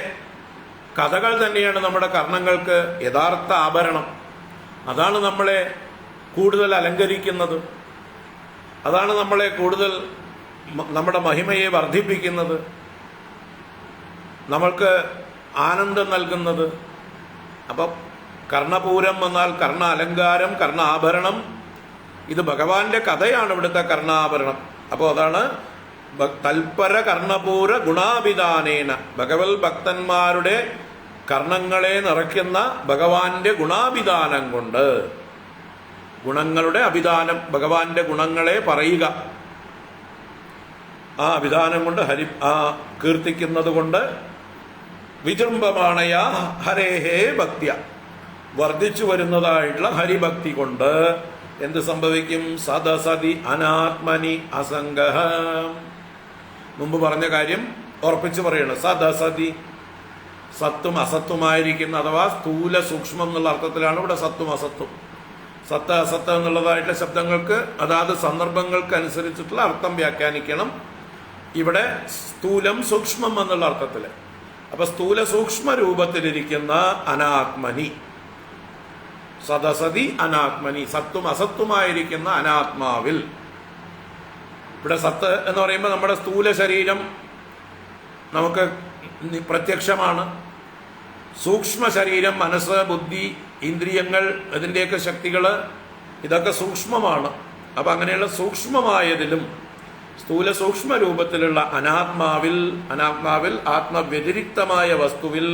കഥകൾ തന്നെയാണ് നമ്മുടെ കർണങ്ങൾക്ക് യഥാർത്ഥ ആഭരണം. അതാണ് നമ്മളെ കൂടുതൽ അലങ്കരിക്കുന്നത്. അതാണ് നമ്മളെ കൂടുതൽ നമ്മുടെ മഹിമയെ വർദ്ധിപ്പിക്കുന്നത്, നമ്മൾക്ക് ആനന്ദം നൽകുന്നത്. അപ്പം കർണപൂരം എന്നാൽ കർണ അലങ്കാരം, കർണ ആഭരണം. ഇത് ഭഗവാന്റെ കഥയാണ് ഇവിടുത്തെ കർണാഭരണം. അപ്പോൾ അതാണ് തൽപര കർണപൂര ഗുണാഭിധാനേന. ഭഗവത് ഭക്തന്മാരുടെ കർണങ്ങളെ നിറയ്ക്കുന്ന ഭഗവാന്റെ ഗുണാഭിധാനം കൊണ്ട്. ഗുണങ്ങളുടെ അഭിധാനം, ഭഗവാന്റെ ഗുണങ്ങളെ പറയുക. ആ അഭിധാനം കൊണ്ട് കീർത്തിക്കുന്നത് കൊണ്ട് വിജൃംഭമാണയാ ഹരേഹേ ഭക്ത്യ. വർദ്ധിച്ചു വരുന്നതായിട്ടുള്ള ഹരിഭക്തി കൊണ്ട് എന്ത് സംഭവിക്കും? സദസതി അനാത്മനി അസംഗഃ. മുമ്പ് പറഞ്ഞ കാര്യം ഉറപ്പിച്ചു പറയണം. സദസതി, സത്തും അസത്തുമായിരിക്കുന്ന, അഥവാ സ്ഥൂല സൂക്ഷ്മം എന്നുള്ള അർത്ഥത്തിലാണ് ഇവിടെ സത്തും അസത്തും. സത്ത് അസത്ത് എന്നുള്ളതായിട്ടുള്ള ശബ്ദങ്ങൾക്ക് അതാത് സന്ദർഭങ്ങൾക്ക് അനുസരിച്ചിട്ടുള്ള അർത്ഥം വ്യാഖ്യാനിക്കണം. ഇവിടെ സ്ഥൂലം സൂക്ഷ്മം എന്നുള്ള അർത്ഥത്തിൽ. അപ്പൊ സ്ഥൂല സൂക്ഷ്മ രൂപത്തിലിരിക്കുന്ന അനാത്മനി, സദസതി അനാത്മനി, സത്തും അസത്തുമായിരിക്കുന്ന അനാത്മാവിൽ. ഇവിടെ സത്ത് എന്ന് പറയുമ്പോൾ നമ്മുടെ സ്ഥൂല ശരീരം നമുക്ക് പ്രത്യക്ഷമാണ്. സൂക്ഷ്മ ശരീരം, മനസ്സ്, ബുദ്ധി, ഇന്ദ്രിയങ്ങൾ, ഇതിൻ്റെയൊക്കെ ശക്തികൾ, ഇതൊക്കെ സൂക്ഷ്മമാണ്. അപ്പം അങ്ങനെയുള്ള സൂക്ഷ്മമായതിലും സ്ഥൂല സൂക്ഷ്മ രൂപത്തിലുള്ള അനാത്മാവിൽ ആത്മവ്യതിരിക്തമായ വസ്തുവിൽ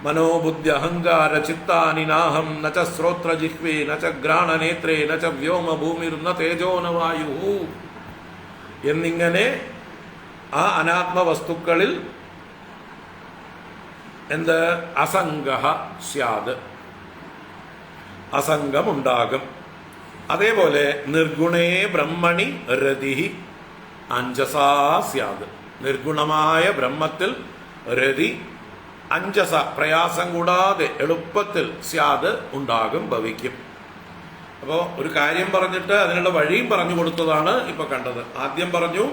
മനോബുദ്ധി അഹങ്കാര ചിത്താനി നാഹം നച ശ്രോത്ര ജിഹ്വേ നച ഘ്രാണനേത്രേ നച വ്യോമ ഭൂമിർ ന തേജോ ന വായു എന്നിങ്ങനെ ആ അനാത്മവസ്തുക്കളിൽ എന്ത്? അസംഗഃ സ്യാത്. അസംഗമുണ്ടാകും. അതേപോലെ നിർഗുണേ ബ്രഹ്മണി രതി അഞ്ജസാ സ്യാത്. നിർഗുണമായ ബ്രഹ്മത്തിൽ രതി അഞ്ജസ പ്രയാസം കൂടാതെ എളുപ്പത്തിൽ സ്യാത് ഉണ്ടാകും, ഭവിക്കും. അപ്പോൾ ഒരു കാര്യം പറഞ്ഞിട്ട് അതിനുള്ള വഴിയും പറഞ്ഞു കൊടുത്തതാണ് ഇപ്പൊ കണ്ടത്. ആദ്യം പറഞ്ഞു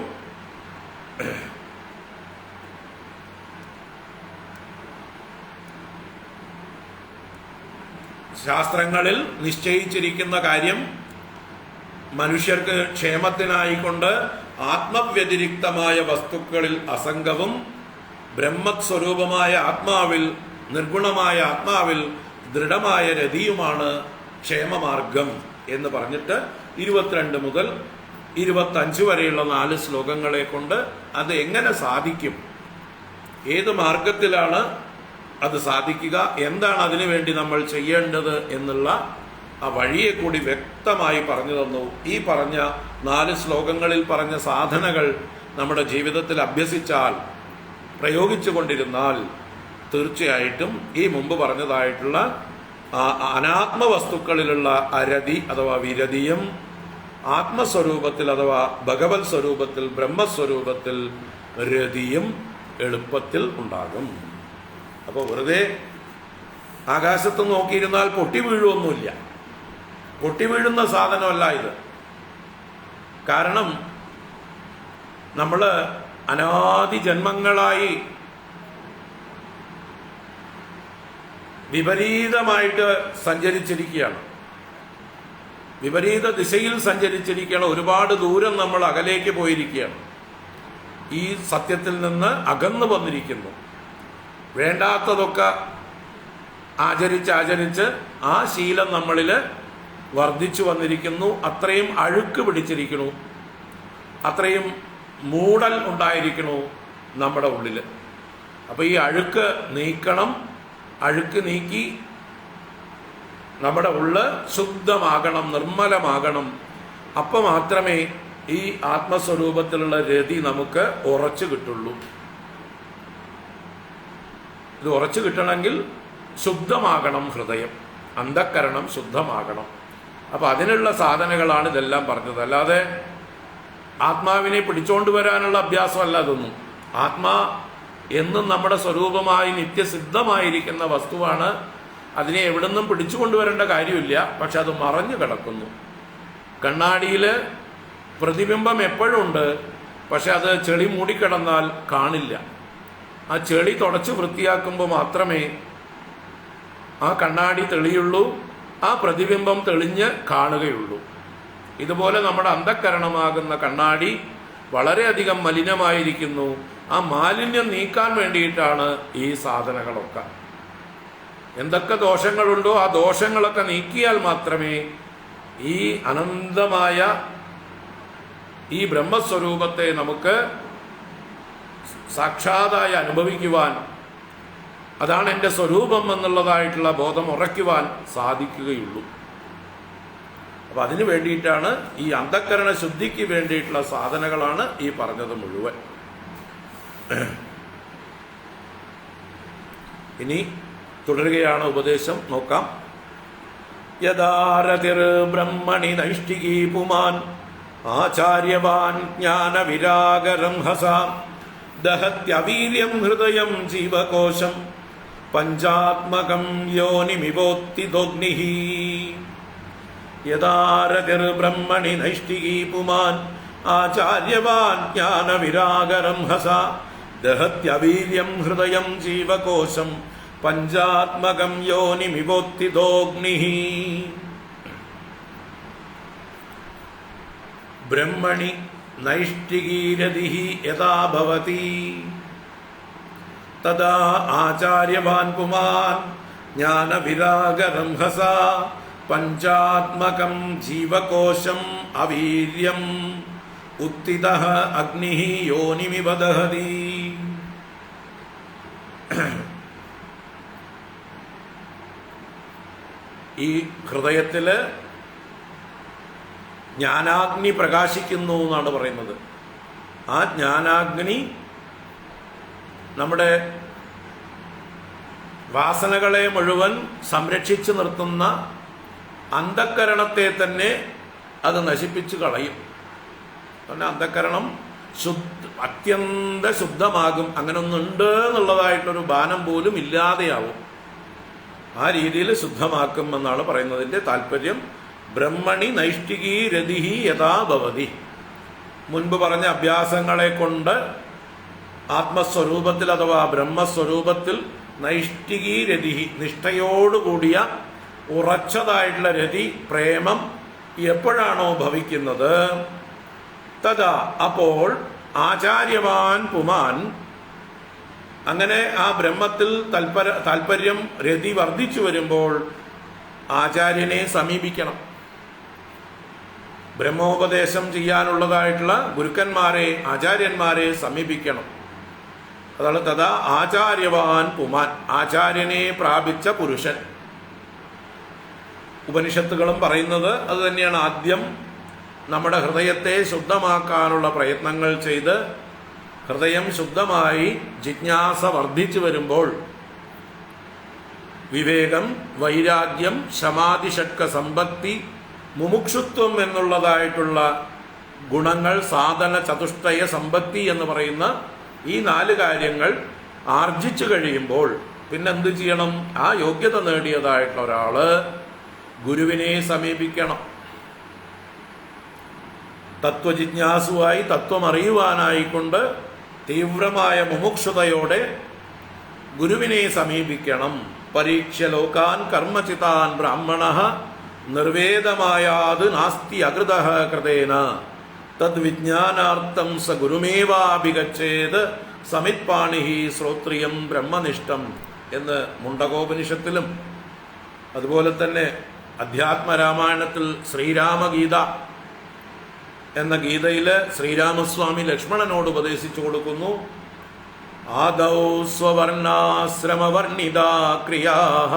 ശാസ്ത്രങ്ങളിൽ നിശ്ചയിച്ചിരിക്കുന്ന കാര്യം മനുഷ്യർക്ക് ക്ഷേമത്തിനായിക്കൊണ്ട് ആത്മവ്യതിരിക്തമായ വസ്തുക്കളിൽ അസംഗവും ബ്രഹ്മസ്വരൂപമായ ആത്മാവിൽ നിർഗുണമായ ആത്മാവിൽ ദൃഢമായ രതിയുമാണ് ക്ഷേമമാർഗം എന്ന് പറഞ്ഞിട്ട് 22 മുതൽ 25 വരെയുള്ള 4 ശ്ലോകങ്ങളെ കൊണ്ട് അത് എങ്ങനെ സാധിക്കും, ഏത് മാർഗത്തിലാണ് അത് സാധിക്കുക, എന്താണ് അതിനു വേണ്ടി നമ്മൾ ചെയ്യേണ്ടത് എന്നുള്ള ആ വഴിയെ കൂടി വ്യക്തമായി പറഞ്ഞു തന്നു. ഈ പറഞ്ഞ 4 ശ്ലോകങ്ങളിൽ പറഞ്ഞ സാധനകൾ നമ്മുടെ ജീവിതത്തിൽ അഭ്യസിച്ചാൽ, പ്രയോഗിച്ചു കൊണ്ടിരുന്നാൽ തീർച്ചയായിട്ടും ഈ മുമ്പ് പറഞ്ഞതായിട്ടുള്ള അനാത്മവസ്തുക്കളിലുള്ള അരതി അഥവാ വിരതിയും ആത്മസ്വരൂപത്തിൽ അഥവാ ഭഗവത് സ്വരൂപത്തിൽ ബ്രഹ്മസ്വരൂപത്തിൽ രതിയും എളുപ്പത്തിൽ ഉണ്ടാകും. അപ്പോൾ വെറുതെ ആകാശത്ത് നോക്കിയിരുന്നാൽ പൊട്ടി വീഴുമൊന്നുമില്ല. പൊട്ടി വീഴുന്ന സാധനമല്ല ഇത്. കാരണം നമ്മൾ അനാദി ജന്മങ്ങളായി വിപരീതമായിട്ട് സഞ്ചരിച്ചിരിക്കുകയാണ്, വിപരീത ദിശയിൽ സഞ്ചരിച്ചിരിക്കുകയാണ്. ഒരുപാട് ദൂരം നമ്മൾ അകലേക്ക് പോയിരിക്കുകയാണ്, ഈ സത്യത്തിൽ നിന്ന് അകന്നു വന്നിരിക്കുന്നു. വേണ്ടാത്തതൊക്കെ ആചരിച്ച് ആ ശീലം നമ്മളിൽ വർദ്ധിച്ചു വന്നിരിക്കുന്നു. അത്രയും അഴുക്ക് പിടിച്ചിരിക്കുന്നു, അത്രയും മൂടൽ ഉണ്ടായിരിക്കണു നമ്മുടെ ഉള്ളിൽ. അപ്പൊ ഈ അഴുക്ക് നീക്കണം. അഴുക്ക് നീക്കി നമ്മുടെ ഉള്ള് ശുദ്ധമാകണം, നിർമ്മലമാകണം. അപ്പൊ മാത്രമേ ഈ ആത്മസ്വരൂപത്തിലുള്ള രതി നമുക്ക് ഉറച്ചു കിട്ടുള്ളൂ. ഇത് ഉറച്ചു കിട്ടണമെങ്കിൽ ശുദ്ധമാകണം ഹൃദയം, അന്ധക്കരണം ശുദ്ധമാകണം. അപ്പൊ അതിനുള്ള സാധനങ്ങളാണ് ഇതെല്ലാം പറഞ്ഞത്. അല്ലാതെ ആത്മാവിനെ പിടിച്ചോണ്ട് വരാനുള്ള അഭ്യാസമല്ല അതൊന്നും. ആത്മാ എന്നും നമ്മുടെ സ്വരൂപമായി നിത്യസിദ്ധമായിരിക്കുന്ന വസ്തുവാണ്. അതിനെ എവിടുന്നും പിടിച്ചു കൊണ്ടുവരേണ്ട കാര്യമില്ല. പക്ഷെ അത് മറഞ്ഞു കിടക്കുന്നു. കണ്ണാടിയിൽ പ്രതിബിംബം എപ്പോഴും ഉണ്ട്, പക്ഷെ അത് ചെളി മൂടിക്കിടന്നാൽ കാണില്ല. ആ ചെളി തുടച്ച് വൃത്തിയാക്കുമ്പോൾ മാത്രമേ ആ കണ്ണാടി തെളിയുള്ളൂ, ആ പ്രതിബിംബം തെളിഞ്ഞ് കാണുകയുള്ളൂ. ഇതുപോലെ നമ്മുടെ അന്ധക്കരണമാകുന്ന കണ്ണാടി വളരെയധികം മലിനമായിരിക്കുന്നു. ആ മാലിന്യം നീക്കാൻ വേണ്ടിയിട്ടാണ് ഈ സാധനങ്ങളൊക്കെ. എന്തൊക്കെ ദോഷങ്ങളുണ്ടോ ആ ദോഷങ്ങളൊക്കെ നീക്കിയാൽ മാത്രമേ ഈ അനന്തമായ ഈ ബ്രഹ്മസ്വരൂപത്തെ നമുക്ക് സാക്ഷാതായി അനുഭവിക്കുവാൻ, അതാണ് എൻ്റെ സ്വരൂപം എന്നുള്ളതായിട്ടുള്ള ബോധം ഉറയ്ക്കുവാൻ സാധിക്കുകയുള്ളൂ. അപ്പൊ അതിനു വേണ്ടിയിട്ടാണ് ഈ അന്ധക്കരണ ശുദ്ധിക്ക് വേണ്ടിയിട്ടുള്ള സാധനങ്ങളാണ് ഈ പറഞ്ഞത് മുഴുവൻ. ഇനി തുടരുകയാണ് ഉപദേശം, നോക്കാം. യഥാരതിർ ബ്രഹ്മണി നൈഷ്ഠികീ പുമാൻ ആചാര്യവാൻ ജ്ഞാനവിരാഗരംഹസ ദഹത്യവീര്യം ഹൃദയം ജീവകോശം പഞ്ചാത്മകം യോനിമിവോത്തിദോഗ്നിഃ. യഥാരതിർ ബ്രഹ്മണി നൈഷ്ഠികീ പുമാൻ ആചാര്യവാൻ ജ്ഞാനവിരാഗരംഹസ ദഹത്യവീര്യം ഹൃദയം ജീവകോശം പഞ്ചാത്മകം യോനിമിവോത്തിദോഗ്നിഃ. ബ്രഹ്മണി നൈഷ്ഠികീരതിഃ യഥാ ഭവതി തദാ ആചാര്യവാൻ പുമാൻ ജ്ഞാനവിരാഗരംഹസ പഞ്ചാത്മകം ജീവകോശം അവീര്യം ഉത്തിതഃ അഗ്നിഃ യോനിമിവ ദഹതി. ഈ ഹൃദയത്തില് ജ്ഞാനാഗ്നി പ്രകാശിക്കുന്നു എന്നാണ് പറയുന്നത്. ആ ജ്ഞാനാഗ്നി നമ്മുടെ വാസനകളെ മുഴുവൻ സംരക്ഷിച്ചു നിർത്തുന്ന അന്ധക്കരണത്തെ തന്നെ അത് നശിപ്പിച്ചു കളയും. കാരണം അന്ധക്കരണം അത്യന്ത ശുദ്ധമാകും. അങ്ങനെ ഒന്നുണ്ട് എന്നുള്ളതായിട്ടൊരു ബാനം പോലും ഇല്ലാതെയാവും. ആ രീതിയിൽ ശുദ്ധമാക്കും എന്നാണ് പറയുന്നതിൻ്റെ താല്പര്യം. ബ്രഹ്മണി നൈഷ്ഠികീ രതിഹി യഥാ ഭവതി. മുൻപ് പറഞ്ഞ അഭ്യാസങ്ങളെ കൊണ്ട് ആത്മസ്വരൂപത്തിൽ അഥവാ ബ്രഹ്മസ്വരൂപത്തിൽ നൈഷ്ഠികീ രതിഹി, നിഷ്ഠയോടുകൂടിയ ഉറച്ചതായിട്ടുള്ള രതി, പ്രേമം എപ്പോഴാണോ ഭവിക്കുന്നത്, തഥാ അപ്പോൾ ആചാര്യവാൻ പുമാൻ, അങ്ങനെ ആ ബ്രഹ്മത്തിൽ താല്പര്യം രതി വർദ്ധിച്ചു വരുമ്പോൾ ആചാര്യനെ സമീപിക്കണം. ബ്രഹ്മോപദേശം ചെയ്യാനുള്ളതായിട്ടുള്ള ഗുരുക്കന്മാരെ, ആചാര്യന്മാരെ സമീപിക്കണം. അതാണ് തഥാ ആചാര്യവാൻ പുമാൻ, ആചാര്യനെ പ്രാപിച്ച പുരുഷൻ. ഉപനിഷത്തുകളും പറയുന്നത് അത് തന്നെയാണ്. ആദ്യം നമ്മുടെ ഹൃദയത്തെ ശുദ്ധമാക്കാനുള്ള പ്രയത്നങ്ങൾ ചെയ്ത് ഹൃദയം ശുദ്ധമായി ജിജ്ഞാസ വർദ്ധിച്ചു വരുമ്പോൾ വിവേകം, വൈരാഗ്യം, ശമാധിഷട്ക സമ്പത്തി, മുമുക്ഷുത്വം എന്നുള്ളതായിട്ടുള്ള ഗുണങ്ങൾ, സാധന ചതുഷ്ടയ സമ്പത്തി എന്ന് പറയുന്ന ഈ 4 കാര്യങ്ങൾ ആർജിച്ചു കഴിയുമ്പോൾ പിന്നെന്ത് ചെയ്യണം? ആ യോഗ്യത നേടിയതായിട്ടുള്ള ഒരാള് ഗുരുവിനെ സമീപിക്കണം. തത്വജിജ്ഞാസുവായി, തത്വമറിയുവാനായിക്കൊണ്ട് തീവ്രമായ മുമുക്ഷുതയോടെ ഗുരുവിനെ സമീപിക്കണം. പരീക്ഷ ലോകാൻ കർമ്മചിതാൻ ബ്രാഹ്മണഃ നിർവേദമായാത് നാസ്തി അകൃതഃ കൃതേന തദ്വിജ്ഞാനാർത്ഥം സ ഗുരുമേവാഭിഗച്ഛേത് സമിത്പാണിഹി ശ്രോത്രിയം ബ്രഹ്മനിഷ്ഠം എന്ന് മുണ്ടകോപനിഷത്തിലും അതുപോലെ തന്നെ അധ്യാത്മരാമായണത്തിൽ ശ്രീരാമഗീത എന്ന ഗീതയിൽ ശ്രീരാമസ്വാമി ലക്ഷ്മണനോട് ഉപദേശിച്ചു കൊടുക്കുന്നു. ആദൗ സ്വവർണാശ്രമവർണിതാ ക്രിയാഃ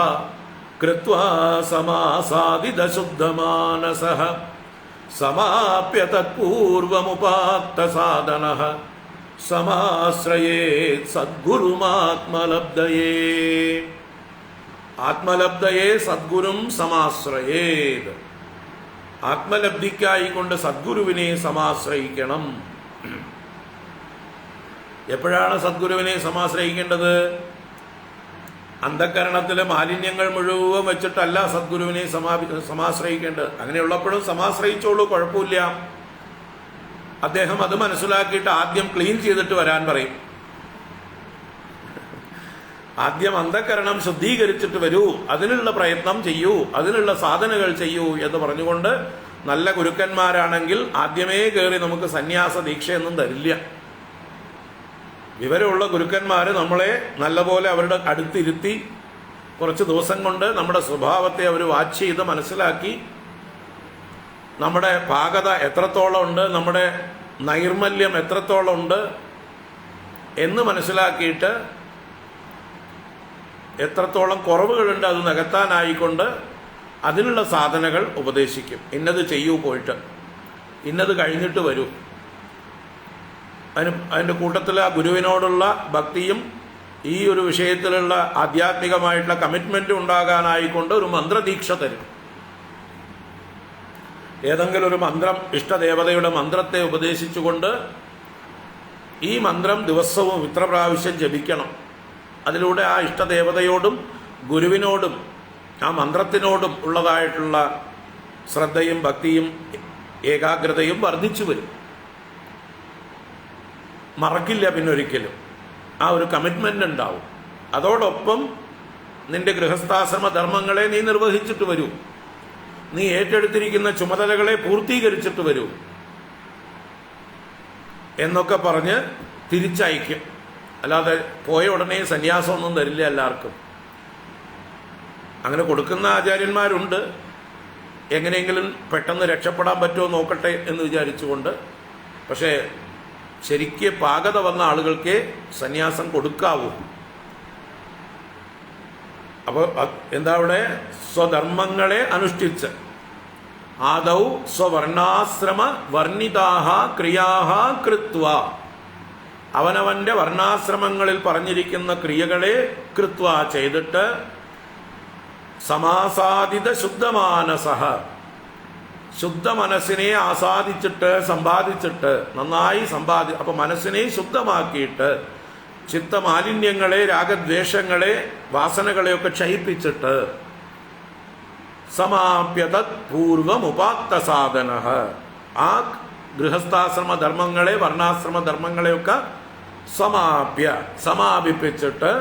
കൃത്വാ സമാസാദിത ശുദ്ധമാനസഃ സമാപ്യ തത്പൂർവമുപാത്ത സാധനഃ സമാശ്രയേത് സദ്ഗുരുമാത്മലബ്ധയേ. ആത്മലബ്ധയെ സദ്ഗുരും സമാശ്രയേത്. ആത്മലബ്ധിക്കായിക്കൊണ്ട് സദ്ഗുരുവിനെ സമാശ്രയിക്കണം. എപ്പോഴാണ് സദ്ഗുരുവിനെ സമാശ്രയിക്കേണ്ടത്? അന്ധകരണത്തിലെ മാലിന്യങ്ങൾ മുഴുവൻ വെച്ചിട്ടല്ല സദ്ഗുരുവിനെ സമാശ്രയിക്കേണ്ടത്. അങ്ങനെയുള്ളപ്പോഴും സമാശ്രയിച്ചോളൂ, കുഴപ്പമില്ല. അദ്ദേഹം അത് മനസ്സിലാക്കിയിട്ട് ആദ്യം ക്ലീൻ ചെയ്തിട്ട് വരാൻ പറയും. ആദ്യം അന്ധകരണം ശുദ്ധീകരിച്ചിട്ട് വരൂ, അതിനുള്ള പ്രയത്നം ചെയ്യൂ, അതിനുള്ള സാധനകൾ ചെയ്യൂ എന്ന് പറഞ്ഞുകൊണ്ട് നല്ല ഗുരുക്കന്മാരാണെങ്കിൽ ആദ്യമേ കയറി നമുക്ക് സന്യാസ ദീക്ഷയൊന്നും തരില്ല. വിവരമുള്ള ഗുരുക്കന്മാര് നമ്മളെ നല്ലപോലെ അവരുടെ അടുത്തിരുത്തി കുറച്ച് ദിവസം കൊണ്ട് നമ്മുടെ സ്വഭാവത്തെ അവർ വാച്ച് ചെയ്ത് മനസ്സിലാക്കി നമ്മുടെ പാകത എത്രത്തോളം ഉണ്ട്, നമ്മുടെ നൈർമല്യം എത്രത്തോളം ഉണ്ട് എന്ന് മനസ്സിലാക്കിയിട്ട് എത്രത്തോളം കുറവുകളുണ്ട് അത് നികത്താനായിക്കൊണ്ട് അതിനുള്ള സാധനകൾ ഉപദേശിക്കും. ഇന്നത് ചെയ്യൂ, പോയിട്ട് ഇന്നത് കഴിഞ്ഞിട്ട് വരൂ. അതിൻ്റെ കൂട്ടത്തിൽ ആ ഗുരുവിനോടുള്ള ഭക്തിയും ഈ ഒരു വിഷയത്തിലുള്ള ആധ്യാത്മികമായിട്ടുള്ള കമ്മിറ്റ്മെൻറ്റും ഉണ്ടാകാനായിക്കൊണ്ട് ഒരു മന്ത്രദീക്ഷ തരും. ഏതെങ്കിലും ഒരു മന്ത്രം, ഇഷ്ടദേവതയുടെ മന്ത്രത്തെ ഉപദേശിച്ചുകൊണ്ട് ഈ മന്ത്രം ദിവസവും ഇത്ര പ്രാവശ്യം ജപിക്കണം. അതിലൂടെ ആ ഇഷ്ടദേവതയോടും ഗുരുവിനോടും ആ മന്ത്രത്തിനോടും ഉള്ളതായിട്ടുള്ള ശ്രദ്ധയും ഭക്തിയും ഏകാഗ്രതയും വർദ്ധിച്ചു വരും. മറക്കില്ല പിന്നൊരിക്കലും. ആ ഒരു കമ്മിറ്റ്മെൻ്റ് ഉണ്ടാവും. അതോടൊപ്പം നിന്റെ ഗൃഹസ്ഥാശ്രമ ധർമ്മങ്ങളെ നീ നിർവഹിച്ചിട്ട് വരൂ, നീ ഏറ്റെടുത്തിരിക്കുന്ന ചുമതലകളെ പൂർത്തീകരിച്ചിട്ട് വരൂ എന്നൊക്കെ പറഞ്ഞ് തിരിച്ചയക്കും. അല്ലാതെ പോയ ഉടനെ സന്യാസമൊന്നും തരില്ല എല്ലാവർക്കും. അങ്ങനെ കൊടുക്കുന്ന ആചാര്യന്മാരുണ്ട്. എങ്ങനെയെങ്കിലും പെട്ടെന്ന് രക്ഷപ്പെടാൻ പറ്റുമോ നോക്കട്ടെ എന്ന് വിചാരിച്ചുകൊണ്ട്. പക്ഷേ ശരിക്ക് പാകത വന്ന ആളുകൾക്ക് സന്യാസം കൊടുക്കാവൂ. അപ്പോൾ എന്താ അവിടെ? സ്വധർമ്മങ്ങളെ അനുഷ്ഠിച്ച് ആദൗ സ്വവർണാശ്രമ വർണ്ണിതാഹ ക്രിയാഹ കൃത്വ, അവനവന്റെ വർണ്ണാശ്രമങ്ങളിൽ പറഞ്ഞിരിക്കുന്ന ക്രിയകളെ കൃത്വ ചെയ്തിട്ട് സമാസാദിത ശുദ്ധമാനസഃ, ശുദ്ധ മനസ്സിനെ ആസാദിച്ചിട്ട് സമ്പാദിച്ചിട്ട് നന്നായി അപ്പൊ മനസ്സിനെ ശുദ്ധമാക്കിയിട്ട് ചിത്തമാലിന്യങ്ങളെ, രാഗദ്വേഷങ്ങളെ, വാസനകളെയൊക്കെ ക്ഷയിപ്പിച്ചിട്ട് സമാപ്യതത് പൂർവമുപാത്ത സാധന, ആ ഗൃഹസ്ഥാശ്രമ ധർമ്മങ്ങളെ, വർണ്ണാശ്രമ ധർമ്മങ്ങളെയൊക്കെ സമാപിപ്പിച്ചിട്ട്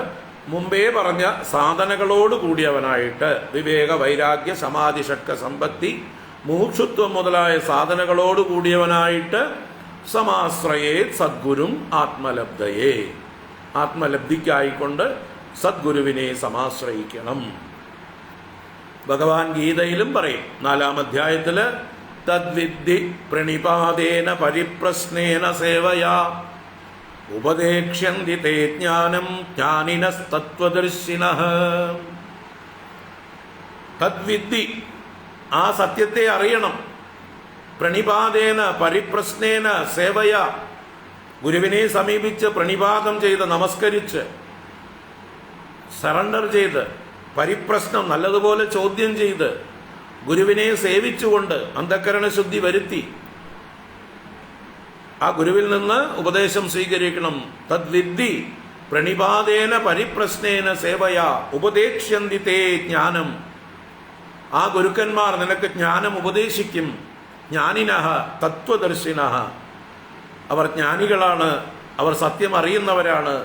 മുമ്പേ പറഞ്ഞ സാധനകളോട് കൂടിയവനായിട്ട് വിവേക, വൈരാഗ്യ, സമാധി, ഷഡ്ക സമ്പത്തി, മുമുക്ഷുത്വം മുതലായ സാധനകളോട് കൂടിയവനായിട്ട് സമാശ്രയേ സദ്ഗുരും ആത്മലബ്ധയെ, ആത്മലബ്ധിക്കായിക്കൊണ്ട് സദ്ഗുരുവിനെ സമാശ്രയിക്കണം. ഭഗവാൻ ഗീതയിലും പറയും 4-ാം അധ്യായത്തില് തദ്വിദ്ധി പ്രണിപാതേന പരിപ്രശ്നേന സേവയാ ഉപദേക്ഷ്യന്തി തേ ജ്ഞാനം ജ്ഞാനിനസ്തത്വദർശിനഃ. തദ്വിദ്ധി, ആ സത്യത്തെ അറിയണം. പ്രണിപാതേന പരിപ്രശ്നേന സേവയ, ഗുരുവിനെ സമീപിച്ച് പ്രണിപാതം ചെയ്ത് നമസ്കരിച്ച് സറണ്ടർ ചെയ്ത്, പരിപ്രശ്നം നല്ലതുപോലെ ചോദ്യം ചെയ്ത് ഗുരുവിനെ സേവിച്ചുകൊണ്ട് അന്ധക്കരണ ശുദ്ധി വരുത്തി ആ ഗുരുവിൽ നിന്ന് ഉപദേശം സ്വീകരിക്കണം. തദ്വിദ്ധി പ്രണിപാതേന പരിപ്രശ്നേന സേവയ ഉപദേക്ഷ്യന്തി തേ ജ്ഞാനം, ആ ഗുരുക്കന്മാർ നിനക്ക് ജ്ഞാനം ഉപദേശിക്കും. ജ്ഞാനിനഃ തത്വദർശിനഃ, അവർ ജ്ഞാനികളാണ്, അവർ സത്യം അറിയുന്നവരാണ്,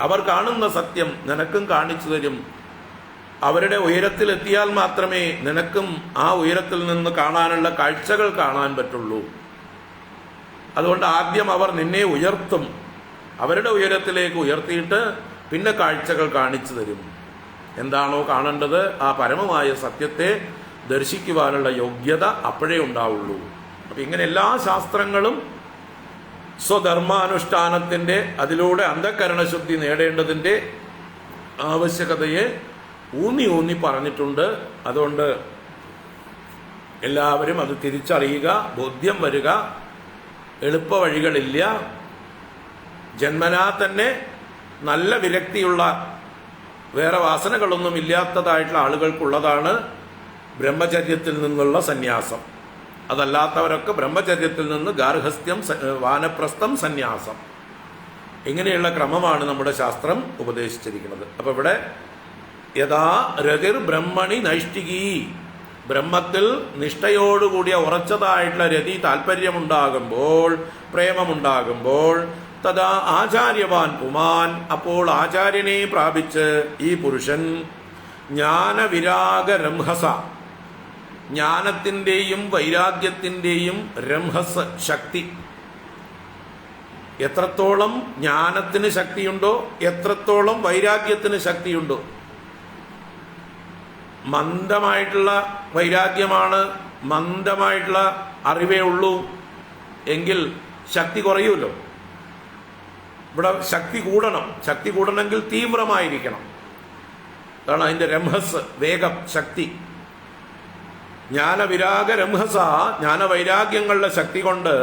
അവർ കാണുന്ന സത്യം നിനക്കും കാണിച്ചു തരും. അവരുടെ ഉയരത്തിലെത്തിയാൽ മാത്രമേ നിനക്കും ആ ഉയരത്തിൽ നിന്ന് കാണാനുള്ള കാഴ്ചകൾ കാണാൻ പറ്റുള്ളൂ. അതുകൊണ്ട് ആദ്യം അവർ നിന്നെ ഉയർത്തും, അവരുടെ ഉയരത്തിലേക്ക് ഉയർത്തിയിട്ട് പിന്നെ കാഴ്ചകൾ കാണിച്ചു തരും. എന്താണോ കാണേണ്ടത് ആ പരമമായ സത്യത്തെ ദർശിക്കുവാനുള്ള യോഗ്യത അപ്പോഴേ ഉണ്ടാവുള്ളൂ. അപ്പം ഇങ്ങനെ എല്ലാ ശാസ്ത്രങ്ങളും സ്വധർമാനുഷ്ഠാനത്തിൻ്റെ, അതിലൂടെ അന്ധകരണശുദ്ധി നേടേണ്ടതിൻ്റെ ആവശ്യകതയെ ഊന്നി പറഞ്ഞിട്ടുണ്ട്. അതുകൊണ്ട് എല്ലാവരും അത് തിരിച്ചറിയുക, ബോധ്യം വരിക. എളുപ്പ വഴികളില്ല. ജന്മനാ തന്നെ നല്ല വിരക്തിയുള്ള, വേറെ വാസനകളൊന്നും ഇല്ലാത്തതായിട്ടുള്ള ആളുകൾക്കുള്ളതാണ് ബ്രഹ്മചര്യത്തിൽ നിന്നുള്ള സന്യാസം. അതല്ലാത്തവരൊക്കെ ബ്രഹ്മചര്യത്തിൽ നിന്ന് ഗാർഹസ്ഥ്യം, വാനപ്രസ്ഥം, സന്യാസം, ഇങ്ങനെയുള്ള ക്രമമാണ് നമ്മുടെ ശാസ്ത്രം ഉപദേശിച്ചിരിക്കുന്നത്. അപ്പൊ ഇവിടെ യഥാ രതിർ ബ്രഹ്മണി നൈഷ്ഠികീ, ബ്രഹ്മത്തിൽ നിഷ്ഠയോടുകൂടിയ ഉറച്ചതായിട്ടുള്ള രതി, താല്പര്യമുണ്ടാകുമ്പോൾ, പ്രേമമുണ്ടാകുമ്പോൾ, തഥാ ആചാര്യവാൻ പുമാൻ, അപ്പോൾ ആചാര്യനെ പ്രാപിച്ച് ഈ പുരുഷൻ ജ്ഞാനവിരാഗ രംഹസ, ജ്ഞാനത്തിൻ്റെയും വൈരാഗ്യത്തിൻ്റെയും രംഹസ് ശക്തി, എത്രത്തോളം ജ്ഞാനത്തിന് ശക്തിയുണ്ടോ എത്രത്തോളം വൈരാഗ്യത്തിന് ശക്തിയുണ്ടോ. മന്ദമായിട്ടുള്ള വൈരാഗ്യമാണ്, മന്ദമായിട്ടുള്ള അറിവേ ഉള്ളൂ എങ്കിൽ ശക്തി കുറയുമല്ലോ. ഇവിടെ ശക്തി കൂടണം. ശക്തി കൂടണമെങ്കിൽ തീവ്രമായിരിക്കണം. അതാണ് അതിൻ്റെ രംഹസ്, വേഗം, ശക്തി. ജ്ഞാനവിരാഗ രംഹസ, ജ്ഞാനവൈരാഗ്യങ്ങളുടെ ശക്തി കൊണ്ട്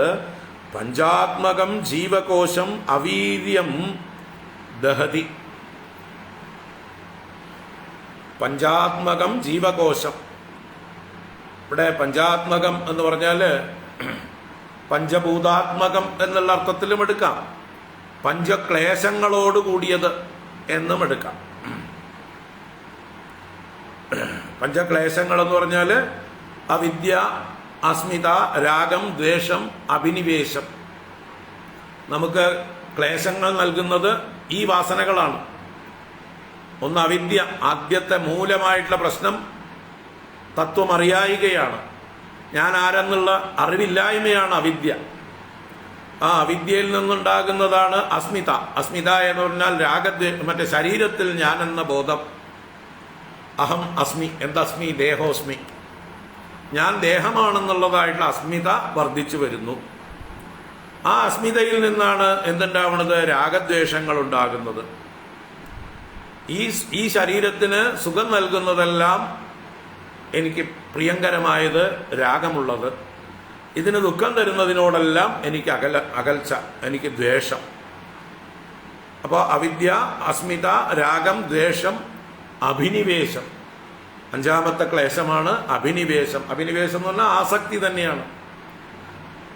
പഞ്ചാത്മകം ജീവകോശം അവീര്യം ദഹതി. പഞ്ചാത്മകം ജീവകോശം, ഇവിടെ പഞ്ചാത്മകം എന്ന് പറഞ്ഞാൽ പഞ്ചഭൂതാത്മകം എന്നുള്ള അർത്ഥത്തിലും എടുക്കാം, പഞ്ചക്ലേശങ്ങളോട് കൂടിയത് എന്നും എടുക്കാം. പഞ്ചക്ലേശങ്ങൾ എന്ന് പറഞ്ഞാൽ അവിദ്യ, അസ്മിത, രാഗം, ദ്വേഷം, അഭിനിവേശം. നമുക്ക് ക്ലേശങ്ങൾ നൽകുന്നത് ഈ വാസനകളാണ്. ഒന്ന് അവിദ്യ, ആദ്യത്തെ മൂലമായിട്ടുള്ള പ്രശ്നം തത്വം അറിയായികയാണ്. ഞാൻ ആരെന്നുള്ള അറിവില്ലായ്മയാണ് അവിദ്യ. ആ അവിദ്യയിൽ നിന്നുണ്ടാകുന്നതാണ് അസ്മിത. അസ്മിത എന്ന് പറഞ്ഞാൽ മറ്റേ ശരീരത്തിൽ ഞാൻ എന്ന ബോധം. അഹം അസ്മി, എന്തസ്മി, ദേഹോസ്മി, ഞാൻ ദേഹമാണെന്നുള്ളതായിട്ടുള്ള അസ്മിത വർദ്ധിച്ചു വരുന്നു. ആ അസ്മിതയിൽ നിന്നാണ് എന്തുണ്ടാവുന്നത്? രാഗദ്വേഷങ്ങൾ ഉണ്ടാകുന്നത്. ഈ ശരീരത്തിന് സുഖം നൽകുന്നതെല്ലാം എനിക്ക് പ്രിയങ്കരമായത്, രാഗമുള്ളത്. ഇതിന് ദുഃഖം തരുന്നതിനോടെല്ലാം എനിക്ക് അകൽച്ച, എനിക്ക് ദ്വേഷം. അപ്പോൾ അവിദ്യ, അസ്മിത, രാഗം, ദ്വേഷം, അഭിനിവേശം. അഞ്ചാമത്തെ ക്ലേശമാണ് അഭിനിവേശം. അഭിനിവേശം എന്ന് പറഞ്ഞാൽ ആസക്തി തന്നെയാണ്.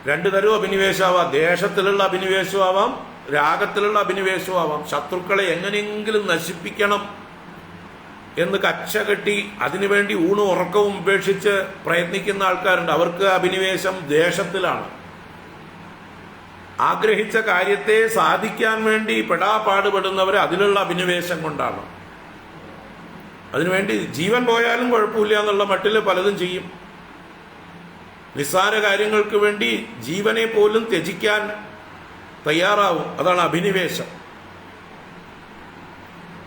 രണ്ടു തരവും അഭിനിവേശമാവാം. ദേശത്തിലുള്ള അഭിനിവേശമാവാം, രാഗത്തിലുള്ള അഭിനിവേശമാവാം. ശത്രുക്കളെ എങ്ങനെയെങ്കിലും നശിപ്പിക്കണം എന്ന് കച്ചകെട്ടി അതിനുവേണ്ടി ഊണും ഉറക്കവും ഉപേക്ഷിച്ച് പ്രയത്നിക്കുന്ന ആൾക്കാരുണ്ട്. അവർക്ക് അഭിനിവേശം ദേശത്തിലാണ്. ആഗ്രഹിച്ച കാര്യത്തെ സാധിക്കാൻ വേണ്ടി പെടാപാടുപെടുന്നവർ അതിലുള്ള അഭിനിവേശം കൊണ്ടാണ്. അതിനുവേണ്ടി ജീവൻ പോയാലും കുഴപ്പമില്ല എന്നുള്ള മട്ടിൽ പലതും ചെയ്യും. നിസ്സാര കാര്യങ്ങൾക്ക് വേണ്ടി ജീവനെ പോലും ത്യജിക്കാൻ തയ്യാറാവും. അതാണ് അഭിനിവേശം.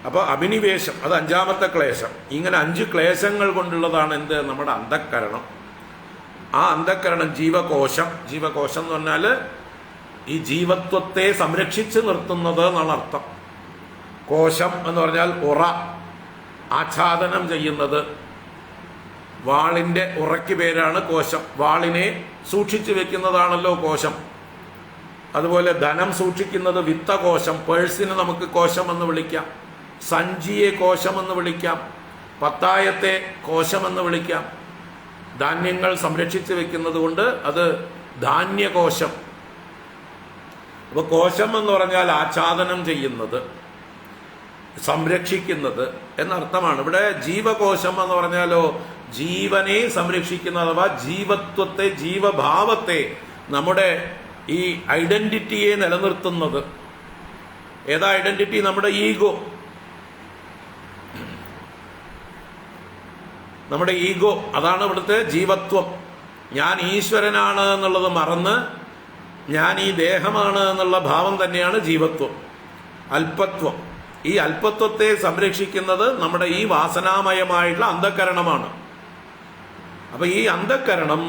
അപ്പൊ അഭിനിവേശം അത് അഞ്ചാമത്തെ ക്ലേശം. ഇങ്ങനെ 5 ക്ലേശങ്ങൾ കൊണ്ടുള്ളതാണ് എന്ത്? നമ്മുടെ അന്ധക്കരണം. ആ അന്ധക്കരണം ജീവകോശം. ജീവകോശം എന്ന് പറഞ്ഞാൽ ഈ ജീവത്വത്തെ സംരക്ഷിച്ച് നിർത്തുന്നത് എന്നാണ് അർത്ഥം. കോശം എന്ന് പറഞ്ഞാൽ ഉറ, ആച്ഛാദനം ചെയ്യുന്നത്. വാളിന്റെ ഉറയ്ക്ക് പേരാണ് കോശം. വാളിനെ സൂക്ഷിച്ചു വെക്കുന്നതാണല്ലോ കോശം. അതുപോലെ ധനം സൂക്ഷിക്കുന്നത് വിത്തകോശം. പേഴ്സിന് നമുക്ക് കോശം എന്ന് വിളിക്കാം. സഞ്ചിയെ കോശമെന്ന് വിളിക്കാം. പത്തായത്തെ കോശമെന്ന് വിളിക്കാം. ധാന്യങ്ങൾ സംരക്ഷിച്ചു വെക്കുന്നത് കൊണ്ട് അത് ധാന്യകോശം. അപ്പൊ കോശം എന്ന് പറഞ്ഞാൽ ആച്ഛാദനം ചെയ്യുന്നത്, സംരക്ഷിക്കുന്നത് എന്നർത്ഥമാണ്. ഇവിടെ ജീവകോശം എന്ന് പറഞ്ഞാലോ ജീവനെ സംരക്ഷിക്കുന്നത്, അഥവാ ജീവത്വത്തെ, ജീവഭാവത്തെ, നമ്മുടെ ഈ ഐഡന്റിറ്റിയെ നിലനിർത്തുന്നത്. ഏതാ ഐഡന്റിറ്റി? നമ്മുടെ ഈഗോ. നമ്മുടെ ഈഗോ അതാണ് ഇവിടുത്തെ ജീവത്വം. ഞാൻ ഈശ്വരനാണ് എന്നുള്ളത് മറന്ന് ഞാൻ ഈ ദേഹമാണ് എന്നുള്ള ഭാവം തന്നെയാണ് ജീവത്വം. അല്പത്വം. ഈ അല്പത്വത്തെ സംരക്ഷിക്കുന്നത് നമ്മുടെ ഈ വാസനാമയമായിട്ടുള്ള അന്ധക്കരണമാണ്. അപ്പൊ ഈ അന്ധക്കരണം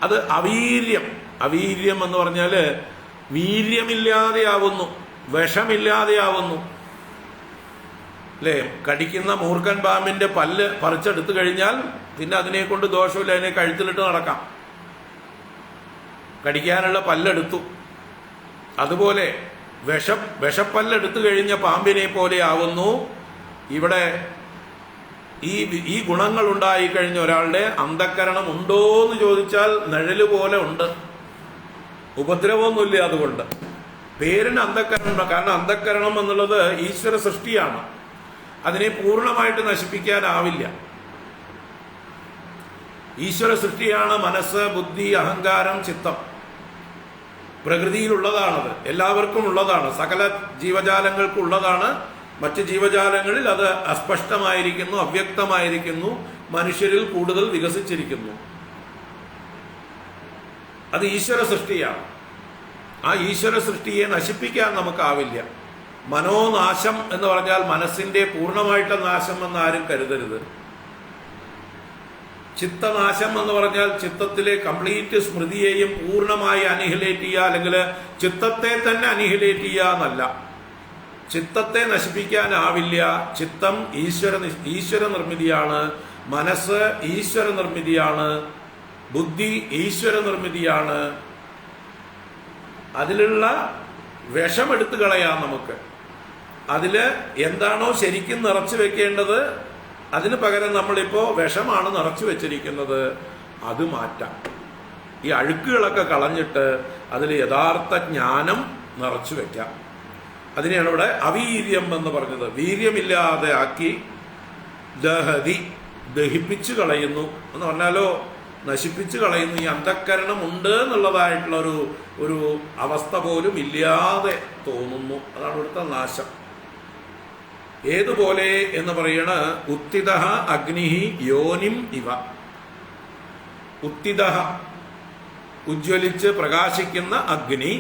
അത് അവീര്യം. അവീര്യം എന്ന് പറഞ്ഞാല് വീര്യമില്ലാതെയാവുന്നു, വിഷമില്ലാതെയാവുന്നു. അല്ലേ? കടിക്കുന്ന മൂർഖൻ പാമ്പിന്റെ പല്ല് പറിച്ചെടുത്തു കഴിഞ്ഞാൽ പിന്നെ അതിനെ കൊണ്ട് ദോഷമില്ല, അതിനെ കഴുത്തിലിട്ട് നടക്കാം. കടിക്കാനുള്ള പല്ലെടുത്തു. അതുപോലെ വിഷപ്പല്ലെടുത്തു കഴിഞ്ഞ പാമ്പിനെ പോലെ ആവുന്നു ഇവിടെ ഈ ഗുണങ്ങൾ ഉണ്ടായി കഴിഞ്ഞ ഒരാളുടെ അന്ധക്കരണം ഉണ്ടോ എന്ന് ചോദിച്ചാൽ നിഴല് പോലെ ഉണ്ട്. ഉപദ്രവമൊന്നുമില്ല. അതുകൊണ്ട് പേരിന് അന്ധക്കരണം. കാരണം അന്ധക്കരണം എന്നുള്ളത് ഈശ്വര സൃഷ്ടിയാണ്. അതിനെ പൂർണ്ണമായിട്ട് നശിപ്പിക്കാനാവില്ല. ഈശ്വര സൃഷ്ടിയാണ് മനസ്സ്, ബുദ്ധി, അഹങ്കാരം, ചിത്തം. പ്രകൃതിയിലുള്ളതാണത്. എല്ലാവർക്കും ഉള്ളതാണ്. സകല ജീവജാലങ്ങൾക്കും ഉള്ളതാണ്. മറ്റ് ജീവജാലങ്ങളിൽ അത് അസ്പഷ്ടമായിരിക്കുന്നു, അവ്യക്തമായിരിക്കുന്നു. മനുഷ്യരിൽ കൂടുതൽ വികസിച്ചിരിക്കുന്നു. അത് ഈശ്വര സൃഷ്ടിയാണ്. ആ ഈശ്വര സൃഷ്ടിയെ നശിപ്പിക്കാൻ നമുക്കാവില്ല. മനോനാശം എന്ന് പറഞ്ഞാൽ മനസ്സിന്റെ പൂർണ്ണമായിട്ടുള്ള നാശം എന്ന് ആരും കരുതരുത്. ചിത്തനാശം എന്ന് പറഞ്ഞാൽ ചിത്തത്തിലെ കംപ്ലീറ്റ് സ്മൃതിയെയും പൂർണ്ണമായി അനിഹിലേറ്റ് ചെയ്യുക, അല്ലെങ്കിൽ ചിത്തത്തെ തന്നെ അനിഹിലേറ്റ് ചെയ്യുക എന്നല്ല. ചിത്തത്തെ നശിപ്പിക്കാനാവില്ല. ചിത്തം ഈശ്വര നിർമ്മിതിയാണ്. മനസ്സ് ഈശ്വര നിർമ്മിതിയാണ്. ബുദ്ധി ഈശ്വര നിർമ്മിതിയാണ്. അതിലുള്ള വിഷമെടുത്തു കളയാം നമുക്ക്. അതില് എന്താണോ ശരിക്കും നിറച്ചു വെക്കേണ്ടത് അതിന് പകരം നമ്മളിപ്പോ വിഷമാണ് നിറച്ചു വെച്ചിരിക്കുന്നത്. അത് മാറ്റാം. ഈ അഴുക്കുകളൊക്കെ കളഞ്ഞിട്ട് അതിൽ യഥാർത്ഥ ജ്ഞാനം നിറച്ചു വെക്കാം. അതിനെയാണ് ഇവിടെ അവീര്യം എന്ന് പറഞ്ഞത്. വീര്യമില്ലാതെ ആക്കി ദഹതി, ദഹിപ്പിച്ചു കളയുന്നു എന്ന് പറഞ്ഞാലോ നശിപ്പിച്ചു കളയുന്നു. ഈ അന്ധക്കരണം ഉണ്ട് എന്നുള്ളതായിട്ടുള്ള ഒരു അവസ്ഥ പോലും ഇല്ലാതെ തോന്നുന്നു. അതാണ് ഇവിടുത്തെ നാശം. ഏതുപോലെ എന്ന് പറയണ ഉത്തിത അഗ്നിഹി യോനിം ഇവ. ഉത്തിത ഉജ്ജ്വലിച്ച് പ്രകാശിക്കുന്ന അഗ്നി,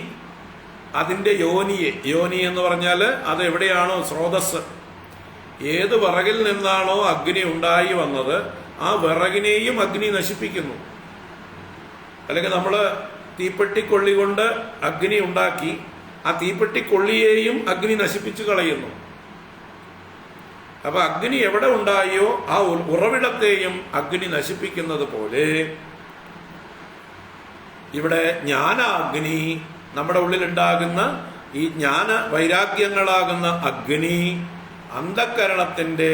അതിന്റെ യോനിയെ, യോനി എന്ന് പറഞ്ഞാൽ അത് എവിടെയാണോ സ്രോതസ്, ഏത് വിറകിൽ നിന്നാണോ അഗ്നി ഉണ്ടായി വന്നത് ആ വിറകിനെയും അഗ്നി നശിപ്പിക്കുന്നു. അല്ലെങ്കിൽ നമ്മൾ തീപ്പെട്ടിക്കൊള്ളി കൊണ്ട് അഗ്നി ഉണ്ടാക്കി ആ തീപ്പെട്ടിക്കൊള്ളിയെയും അഗ്നി നശിപ്പിച്ചു കളയുന്നു. അപ്പൊ അഗ്നി എവിടെ ഉണ്ടായോ ആ ഉറവിടത്തെയും അഗ്നി നശിപ്പിക്കുന്നത് പോലെ ഇവിടെ ജ്ഞാനാഗ്നി, നമ്മുടെ ഉള്ളിലുണ്ടാകുന്ന ഈ ജ്ഞാന വൈരാഗ്യങ്ങളാകുന്ന അഗ്നി അന്ധക്കരണത്തിന്റെ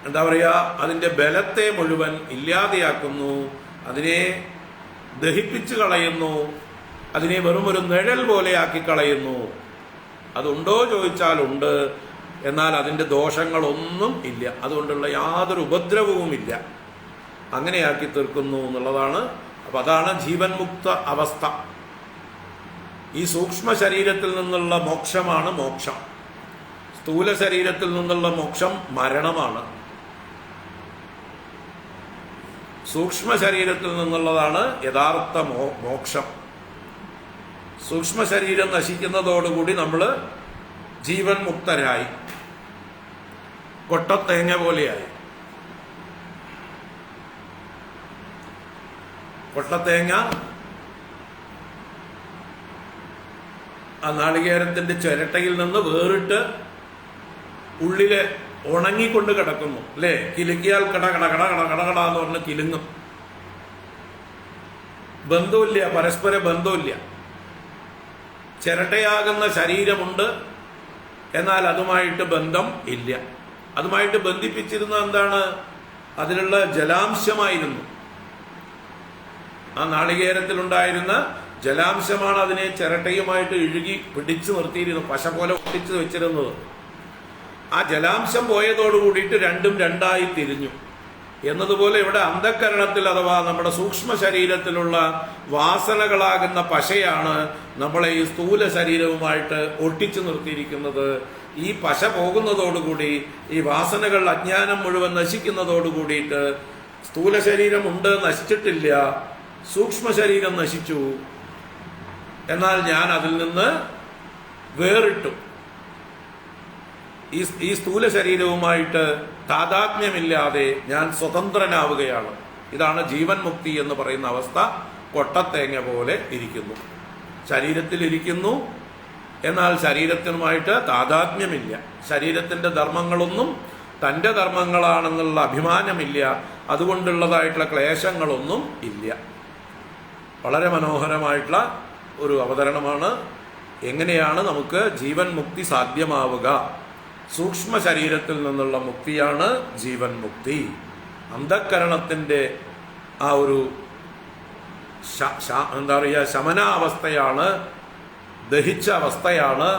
എന്താ പറയുക, അതിൻ്റെ ബലത്തെ മുഴുവൻ ഇല്ലാതെയാക്കുന്നു, അതിനെ ദഹിപ്പിച്ചു കളയുന്നു, അതിനെ വെറും ഒരു നിഴൽ പോലെയാക്കി കളയുന്നു. അതുണ്ടോ ചോദിച്ചാൽ ഉണ്ട്, എന്നാൽ അതിൻ്റെ ദോഷങ്ങളൊന്നും ഇല്ല, അതുകൊണ്ടുള്ള യാതൊരു ഉപദ്രവവുമില്ല. അങ്ങനെയാക്കി തീർക്കുന്നു എന്നുള്ളതാണ്. അപ്പം അതാണ് ജീവൻ മുക്ത അവസ്ഥ. ഈ സൂക്ഷ്മ ശരീരത്തിൽ നിന്നുള്ള മോക്ഷമാണ് മോക്ഷം. സ്ഥൂല ശരീരത്തിൽ നിന്നുള്ള മോക്ഷം മരണമാണ്. സൂക്ഷ്മ ശരീരത്തിൽ നിന്നുള്ളതാണ് യഥാർത്ഥ മോക്ഷം. സൂക്ഷ്മ ശരീരം നശിക്കുന്നതോടുകൂടി നമ്മൾ ജീവൻ മുക്തരായി, കൊട്ടത്തേങ്ങ പോലെയായി. കൊട്ടത്തേങ്ങ ആ നാളികേരത്തിന്റെ ചിരട്ടയിൽ നിന്ന് വേറിട്ട് ഉള്ളില് ഉണങ്ങിക്കൊണ്ട് കിടക്കുന്നു, അല്ലേ? കിലുക്കിയാൽ കട കട കട കട കട എന്ന് പറഞ്ഞ് കിലുങ്ങും. ബന്ധമില്ല, പരസ്പര ബന്ധമില്ല. ചിരട്ടയാകുന്ന ശരീരമുണ്ട്, എന്നാൽ അതുമായിട്ട് ബന്ധം ഇല്ല. അതുമായിട്ട് ബന്ധിപ്പിച്ചിരുന്ന എന്താണ്? അതിലുള്ള ജലാംശമായിരുന്നു. ആ നാളികേരത്തിലുണ്ടായിരുന്ന ജലാംശമാണ് അതിനെ ചിരട്ടയുമായിട്ട് ഇഴുകി പിടിച്ചു നിർത്തിയിരുന്നത്, പശ പോലെ ഒട്ടിച്ചു വെച്ചിരുന്നത്. ആ ജലാംശം പോയതോടു കൂടിയിട്ട് രണ്ടും രണ്ടായി തിരിഞ്ഞു എന്നതുപോലെ ഇവിടെ അന്ധക്കരണത്തിൽ അഥവാ നമ്മുടെ സൂക്ഷ്മ ശരീരത്തിലുള്ള വാസനകളാകുന്ന പശയാണ് നമ്മളെ ഈ സ്ഥൂല ശരീരവുമായിട്ട് ഒട്ടിച്ചു നിർത്തിയിരിക്കുന്നത്. ഈ പശ പോകുന്നതോടുകൂടി, ഈ വാസനകൾ അജ്ഞാനം മുഴുവൻ നശിക്കുന്നതോടുകൂടിയിട്ട് സ്ഥൂല ശരീരമുണ്ട്, നശിച്ചിട്ടില്ല, സൂക്ഷ്മ ശരീരം നശിച്ചു. എന്നാൽ ഞാൻ അതിൽ നിന്ന് വേറിട്ടു. ഈ സ്ഥൂല ശരീരവുമായിട്ട് താതാത്മ്യമില്ലാതെ ഞാൻ സ്വതന്ത്രനാവുകയാണ്. ഇതാണ് ജീവൻ മുക്തി എന്ന് പറയുന്ന അവസ്ഥ. കൊട്ടത്തേങ്ങ പോലെ ഇരിക്കുന്നു, ശരീരത്തിൽ ഇരിക്കുന്നു, എന്നാൽ ശരീരത്തിനുമായിട്ട് താതാത്മ്യമില്ല. ശരീരത്തിന്റെ ധർമ്മങ്ങളൊന്നും തന്റെ ധർമ്മങ്ങളാണെന്നുള്ള അഭിമാനമില്ല. അതുകൊണ്ടുള്ളതായിട്ടുള്ള ക്ലേശങ്ങളൊന്നും ഇല്ല. വളരെ മനോഹരമായിട്ടുള്ള ഒരു അവതരണമാണ്. എങ്ങനെയാണ് നമുക്ക് ജീവൻ മുക്തി സാധ്യമാവുക? സൂക്ഷ്മ ശരീരത്തിൽ നിന്നുള്ള മുക്തിയാണ് ജീവൻ മുക്തി. അന്ധക്കരണത്തിന്റെ ആ ഒരു എന്താ പറയുക, ശമനാവസ്ഥയാണ്, ദഹിച്ച അവസ്ഥയാണ്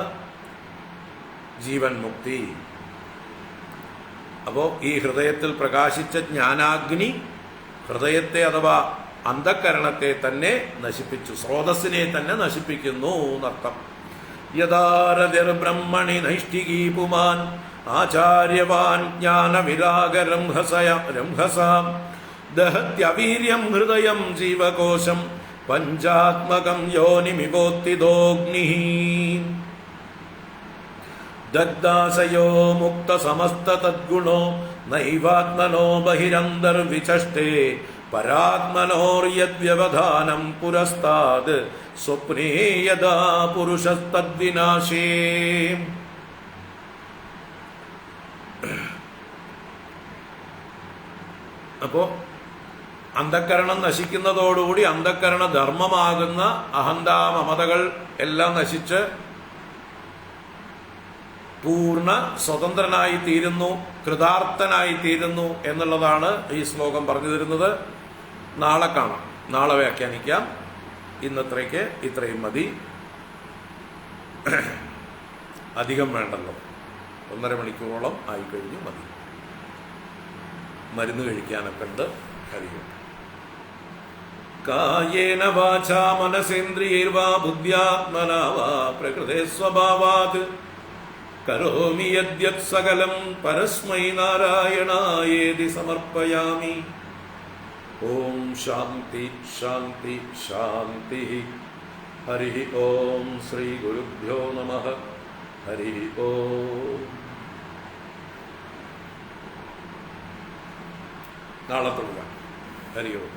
ജീവൻ മുക്തി. അപ്പോൾ ഈ ഹൃദയത്തിൽ പ്രകാശിച്ച ജ്ഞാനാഗ്നി ഹൃദയത്തെ അഥവാ അന്ധക്കരണത്തെ തന്നെ നശിപ്പിച്ചു, സ്രോതസ്സിനെ തന്നെ നശിപ്പിക്കുന്നു എന്നർത്ഥം. യഥാരതിർ ബ്രഹ്മണി നൈഷ്ഠികീ പുമാൻ ആചാര്യവാൻ ജ്ഞാനവിരാഗരംഹസാം ദഹത്യവീര്യം ഹൃദയം ജീവകോശം പഞ്ചാത്മകം യോനിമിവോത്തിദോഗ്നി ദഗ്ധാശയോ മുക്ത സമസ്ത തദ്ഗുണോ നൈവാത്മനോ ബഹിരന്തർവിചഷ്ടേ പരാത്മനോർയദ്വ്യവധാനം പുരസ്താദ് സ്വപ്നേ യദാ പുരുഷസ്തദ്വിനാശേ. അപ്പോ അന്ധക്കരണം നശിക്കുന്നതോടുകൂടി അന്ധക്കരണ ധർമ്മമാകുന്ന അഹന്താ മമതകൾ എല്ലാം നശിച്ച് പൂർണ്ണ സ്വതന്ത്രനായി തീരുന്നു, കൃതാർത്ഥനായി തീരുന്നു എന്നുള്ളതാണ് ഈ ശ്ലോകം പറഞ്ഞു തരുന്നത്. നാളെ കാണാം, നാളെ വ്യാഖ്യാനിക്കാം. ഇന്നത്രയ്ക്ക് ഇത്രയും മതി. അധികം വേണ്ടല്ലോ, 1.5 മണിക്കൂറോളം ആയിക്കഴിഞ്ഞു മതി. മരുന്ന് കഴിക്കാനൊക്കെ ഉണ്ട്. കഴിയും. കായേന വാചാ മനസേന്ദ്രിയൈർവാ ബുദ്ധ്യാത്മനാ വാ പ്രകൃതേ സ്വഭാവാത് കരോമി യദ്യത് സകലം പരസ്മൈ നാരായണായേതി സമർപ്പയാമി. ഓം ശാന്തി ശാന്തി ശാന്തി. ഹരി ഓം ശ്രീ ഗുരുഭ്യോ നമഃ. ഹരി ഓം. നാളെ തുടങ്ങാം. ഹരി ഓം.